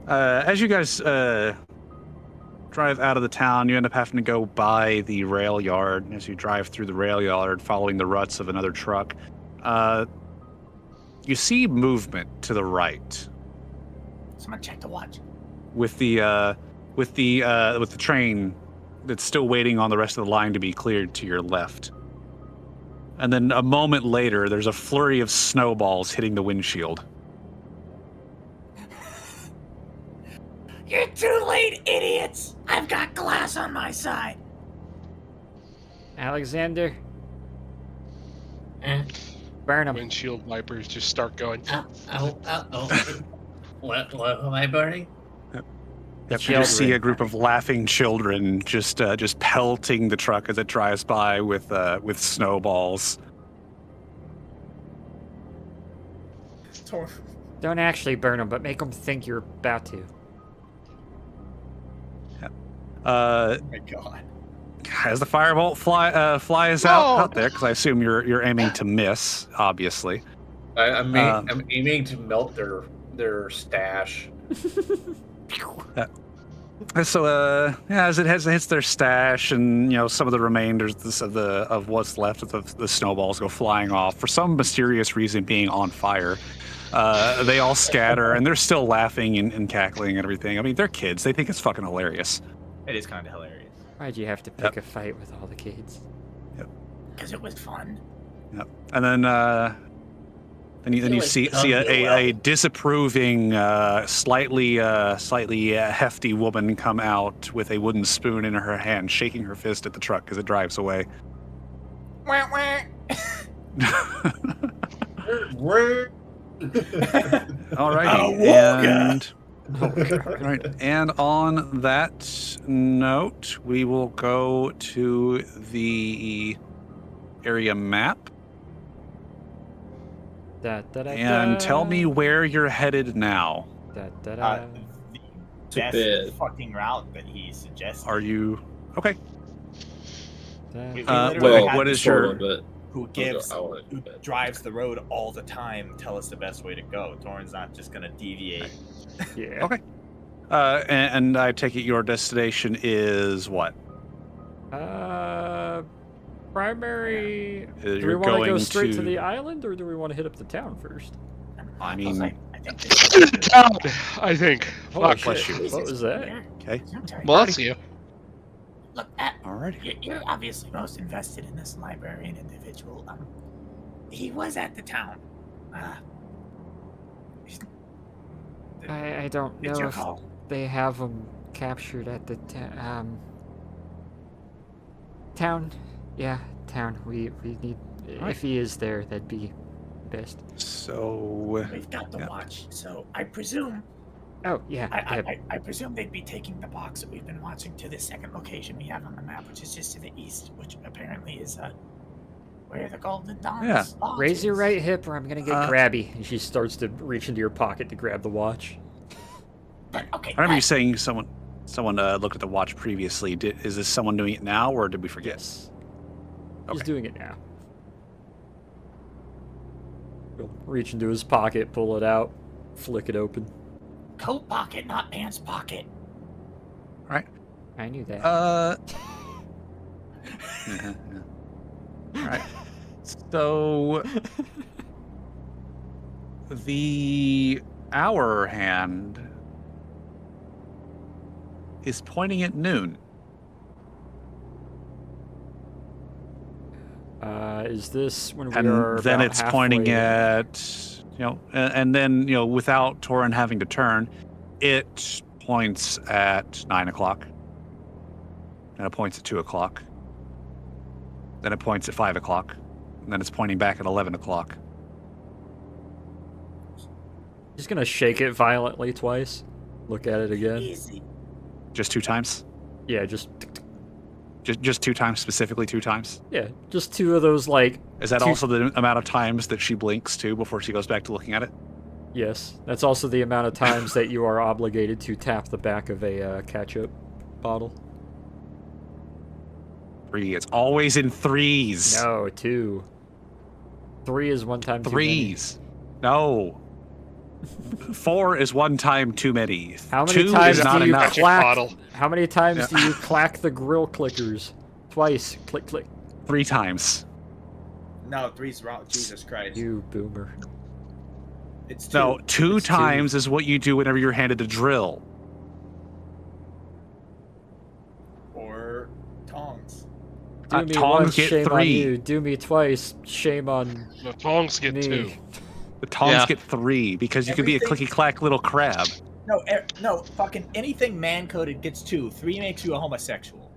as you guys drive out of the town, you end up having to go by the rail yard. As you drive through the rail yard, following the ruts of another truck, you see movement to the right Someone check the watch. with the train that's still waiting on the rest of the line to be cleared to your left. And then a moment later, there's a flurry of snowballs hitting the windshield. You're too late, idiots! I've got glass on my side. Alexander, Uh, burn him. Windshield wipers just start going. oh. What am I burning? You just see a group of laughing children just pelting the truck as it drives by with snowballs. Don't actually burn him, but make them think you're about to. Uh, oh my god. as the firebolt flies out there, because I assume you're aiming to miss, obviously. I'm aiming to melt their stash. So as it hits their stash, and some of the remainders of what's left of the snowballs go flying off for some mysterious reason, being on fire. They all scatter, and they're still laughing and cackling and everything. I mean, they're kids; they think it's fucking hilarious. It is kind of hilarious. Why'd you have to pick a fight with all the kids? Because it was fun. Yep. And then you see a disapproving, slightly hefty woman come out with a wooden spoon in her hand, shaking her fist at the truck as it drives away. Wah, wah. Alrighty, right. And on that note, we will go to the area map. And tell me where you're headed now. The To best bed. fucking route that he suggested. Are you okay? We Well, literally had what the is Sort your of, but who I'll gives go- I'll- who drives the road all the time tell us the best way to go. Torrin's not just gonna deviate. Yeah. Okay. And I take it your destination is what? Primary. Do we You're want to going go straight to the island, or do we want to hit up the town first? I mean, I think this Down, I think. Holy Fuck. bless shit, you. What was that? okay. Well, that's you. Look, Alrighty. you're obviously most invested in this librarian individual. He was at the town. I don't It's know your if call. they have him captured at the town. Yeah, town. We need. Alright. If he is there, that'd be best. So We've got the Yeah. watch, so I presume Oh yeah. yeah. I presume they'd be taking the box that we've been watching to the second location we have on the map, which is just to the east, which apparently is where the Golden Dawn Yeah. lodge Raise your is. right hip, or I'm gonna get grabby. And she starts to reach into your pocket to grab the watch. But, okay, I remember you saying someone looked at the watch previously. Is this someone doing it now, or did we forget? Yes. He's Okay. doing it now. He'll reach into his pocket, pull it out, flick it open. coat pocket, not pants pocket. I knew that. Yeah. All right. So the hour hand is pointing at noon. Is this when we And are then about it's pointing halfway- at and then without Torin having to turn, it points at 9 o'clock. And it points at 2 o'clock. Then it points at 5 o'clock. And then it's pointing back at 11 o'clock. He's gonna shake it violently twice. Look at it again. Easy. Just 2 times? Yeah, just Just 2 times, specifically 2 times? yeah, just 2 of those like. Is that Two- also the amount of times that she blinks too before she goes back to looking at it? Yes, that's also the amount of times that you are obligated to tap the back of a ketchup bottle. 3. It's always in 3s. No, 2. 3 is 1 time too many. 3s. No. 4 is 1 time too many. How many 2 times is not do you enough. clack? Bottle. How many times Yeah. do you clack the grill clickers? Twice. Click, click. 3 times. No, 3's wrong. Jesus Christ. You boomer. It's 2. No, 2 It's 2. times is what you do whenever you're handed a drill. Or tongs. Do me tongs once, get shame on 3. you. Do me twice, shame on The tongs get me. 2. The tongs Yeah. get 3 because you can be a Everything- clicky clack little crab. No, no, fucking anything man-coded gets 2. 3 makes you a homosexual.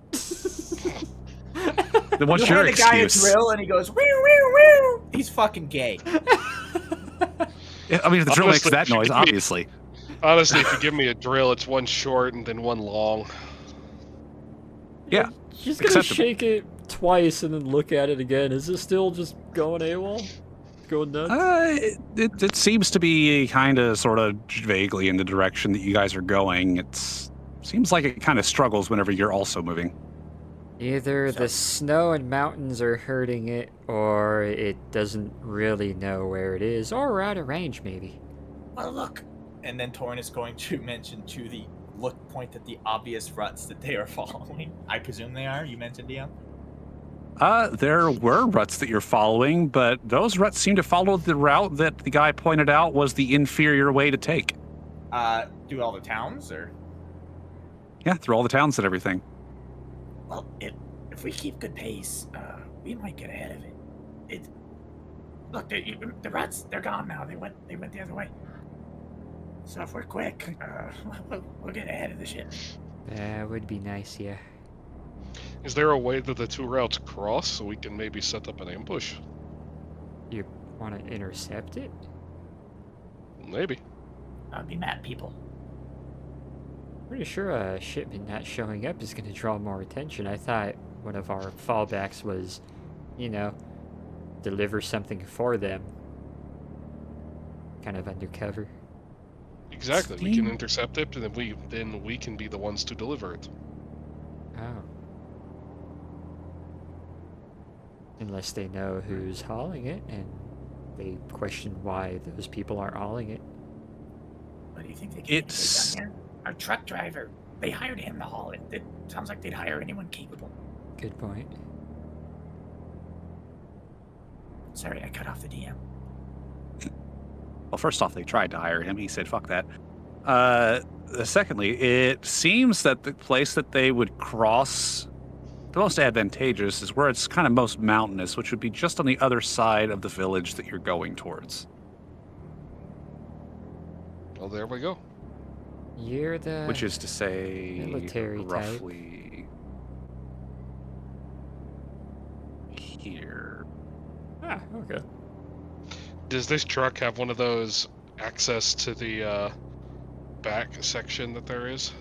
Then what's you your hand a guy a excuse? drill and he goes, woo, woo, woo. He's fucking gay. I mean, if the drill makes Honestly, that noise, if you- obviously. Honestly, if you give me a drill, it's 1 short and then 1 long. Yeah. She's gonna Acceptable. shake it twice and then look at it again. Is it still just going AWOL? Going nuts? It seems to be kind of sort of vaguely in the direction that you guys are going. Seems like it kind of struggles whenever you're also moving. Either the snow and mountains are hurting it, or it doesn't really know where it is, or we're out of range, maybe. Well, look. And then Torn is going to mention to the point at the obvious ruts that they are following. I presume they are. You mentioned, Dion? There were ruts that you're following, but those ruts seem to follow the route that the guy pointed out was the inferior way to take. Do all the towns, or? Yeah, through all the towns and everything. Well, if we keep good pace, we might get ahead of it. Look, the rats, they're gone now. They went the other way. So if we're quick, we'll get ahead of the shit. That would be nice, yeah. Is there a way that the 2 routes cross so we can maybe set up an ambush? You want to intercept it? Maybe. That'd be mad people. Pretty sure a shipment not showing up is going to draw more attention. I thought one of our fallbacks was, deliver something for them. Kind of undercover. Exactly. We can intercept it, and then we can be the ones to deliver it. Oh. Unless they know who's hauling it, and they question why those people aren't hauling it. What do you think they can It's- down here? Our truck driver, they hired him to haul it. It sounds like they'd hire anyone capable. Good point. Sorry, I cut off the DM. Well, first off, they tried to hire him. He said, fuck that. Secondly, it seems that the place that they would cross, the most advantageous, is where it's kind of most mountainous, which would be just on the other side of the village that you're going towards. Well, there we go. You're the... Which is to say, military type. roughly here. Ah, okay. Does this truck have one of those access to the back section that there is?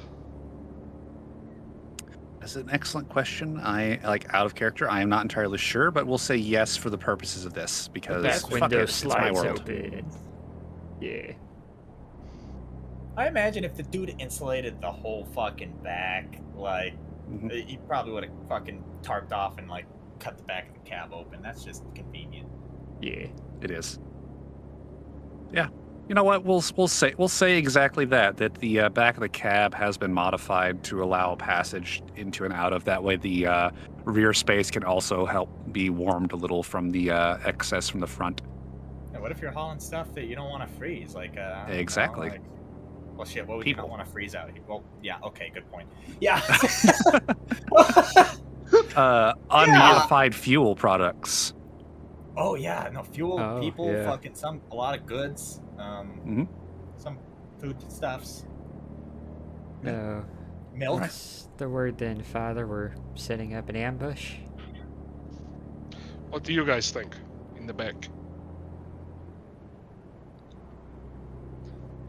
That's an excellent question. Out of character. I am not entirely sure, but we'll say yes for the purposes of this because Back fuck window it, it's my slides world. open. Yeah. I imagine if the dude insulated the whole fucking back, like, Mhm. he probably would have fucking tarped off and, like, cut the back of the cab open. That's just convenient. Yeah. It is. Yeah. You know what? We'll say exactly that. That the back of the cab has been modified to allow passage into and out of. That way, the rear space can also help be warmed a little from the excess from the front. And what if you're hauling stuff that you don't want to freeze? Like, I don't know, Exactly. like- well, shit. What would you People. not want to freeze out? Well, yeah. Okay. Good point. Yeah. Unmodified fuel products. Oh yeah, no fuel, Oh, people, yeah. fucking a lot of goods, Mhm. some food stuffs, No. milk. What's the word then, Father? We're setting up an ambush? What do you guys think in the back?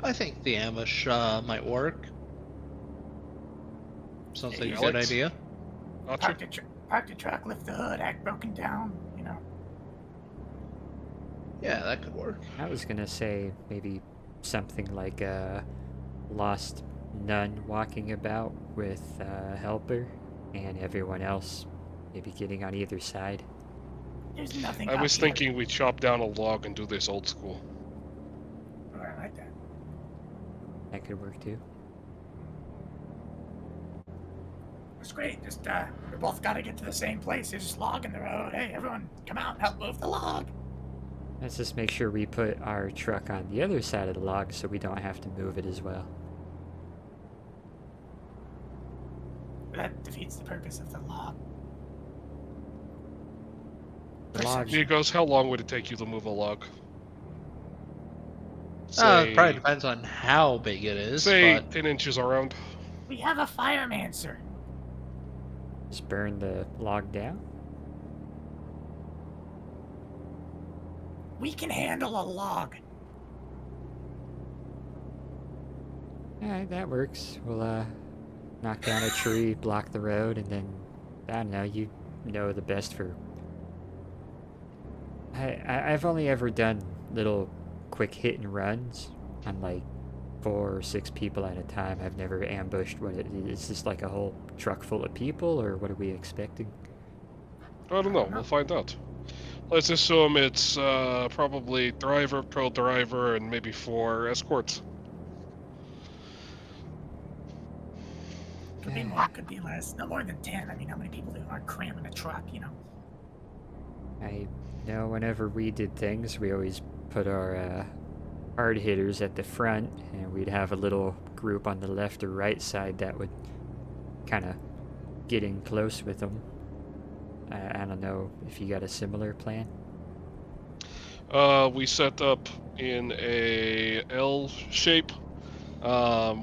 I think the ambush might work. Sounds like a good Alex? idea. Archer? Park the truck, lift the hood, act broken down, you know. Yeah, that could work. I was gonna say maybe something like a lost nun walking about with a helper, and everyone else maybe getting on either side. There's nothing I up was here. thinking we chop down a log and do this old school. Oh, I like that. That could work too. It's great. Just we both got to get to the same place. There's just log in the road. Hey, everyone, come out and help move the log. Let's just make sure we put our truck on the other side of the log so we don't have to move it as well. That defeats the purpose of the log. The log, Nikos, how long would it take you to move a log? It probably depends on how big it is. Say But 10 inches around. We have a fireman, sir. just burn the log down. We can handle a log. Alright, that works. We'll knock down a tree, block the road, and then, I don't know, you know the best for... I've only ever done little quick hit and runs on like 4 or 6 people at a time. I've never ambushed. Is this like a whole truck full of people, or what are we expecting? I don't know. We'll find out. Let's assume it's probably driver, co-driver, and maybe 4 escorts. Could be more, could be less. No more than 10. I mean, how many people do are cramming a truck, you know? I know whenever we did things, we always put our hard hitters at the front, and we'd have a little group on the left or right side that would kind of get in close with them. I don't know if you got a similar plan. We set up in a L shape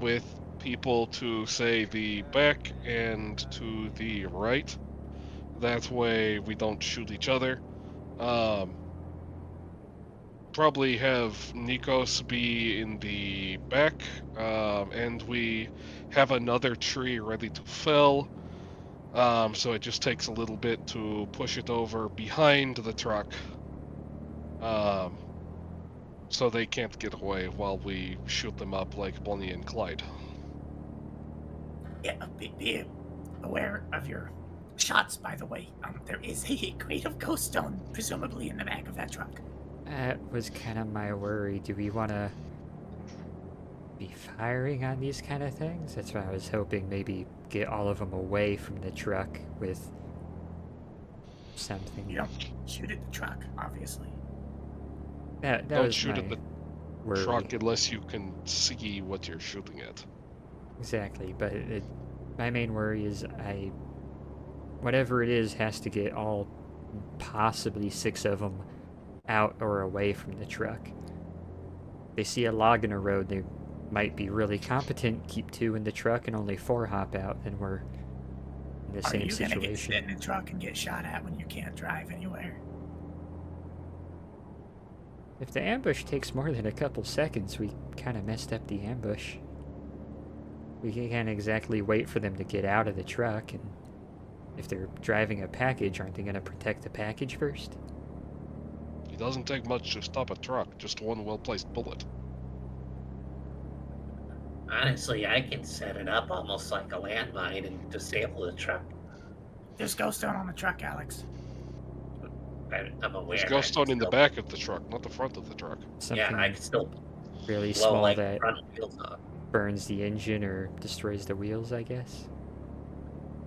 with people to, say, the back and to the right. That way we don't shoot each other. Probably have Nikos be in the back, and we have another tree ready to fell. So it just takes a little bit to push it over behind the truck. So they can't get away while we shoot them up like Bonnie and Clyde. Yeah, be aware of your shots, by the way. There is a crate of ghost stone, presumably in the back of that truck. That was kind of my worry. Do we want to be firing on these kind of things? That's why I was hoping maybe get all of them away from the truck with something. You don't shoot at the truck, obviously. That Don't was shoot my at the worry. truck unless you can see what you're shooting at. Exactly, but my main worry is whatever it is has to get all possibly 6 of them out or away from the truck. They see a log in a road, they might be really competent, keep 2 in the truck and only 4 hop out, then we're in the same Are you gonna get situation. sit in the truck and get shot at when you can't drive anywhere? If the ambush takes more than a couple seconds, we kind of messed up the ambush. We can't exactly wait for them to get out of the truck, and if they're driving a package, aren't they going to protect the package first? It doesn't take much to stop a truck, just one well-placed bullet. Honestly, I can set it up almost like a landmine and disable the truck. There's ghost stone on the truck, Alex. I'm aware. There's ghost stone in the back of the truck, not the front of the truck. Something Yeah, I can still really blow small like that front wheels off. burns the engine or destroys the wheels, I guess.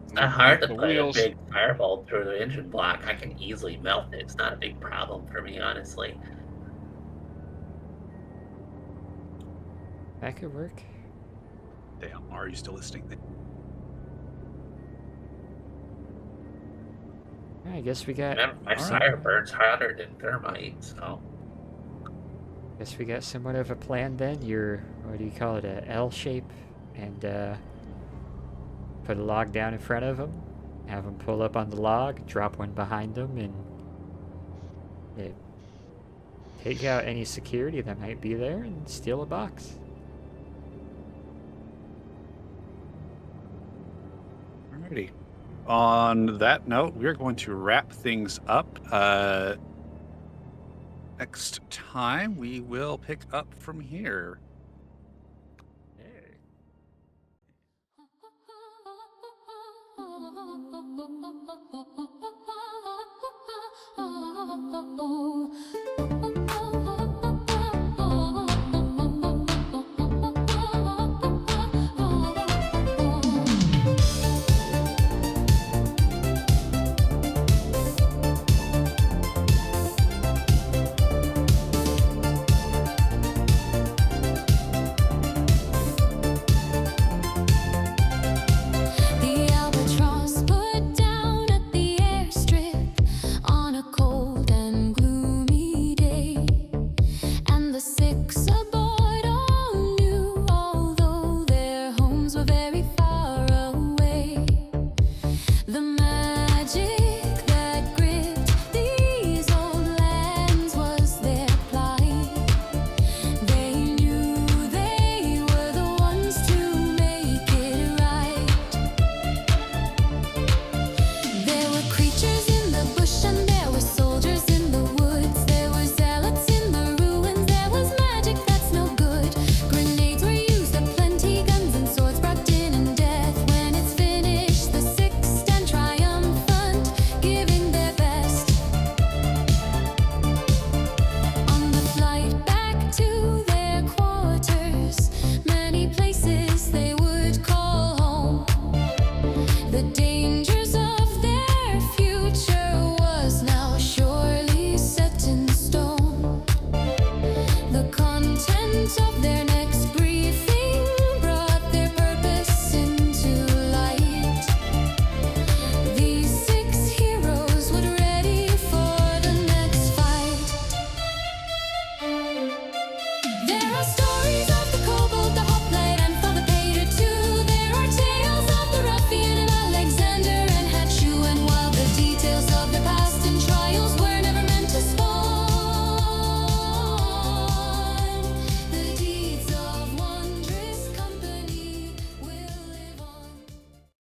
It's not hard to The put wheels- a big firebolt through the engine block. I can easily melt it. It's not a big problem for me, honestly. That could work. Damn, are you still listening? I guess we got Remember, my Alright. fire burns harder than thermite, so guess we got somewhat of a plan then. Your, what do you call it, a L shape, and put a log down in front of them, have them pull up on the log, drop one behind them, and take out any security that might be there and steal a box. Alrighty. On that note, we're going to wrap things up. Next time, we will pick up from here. Hey.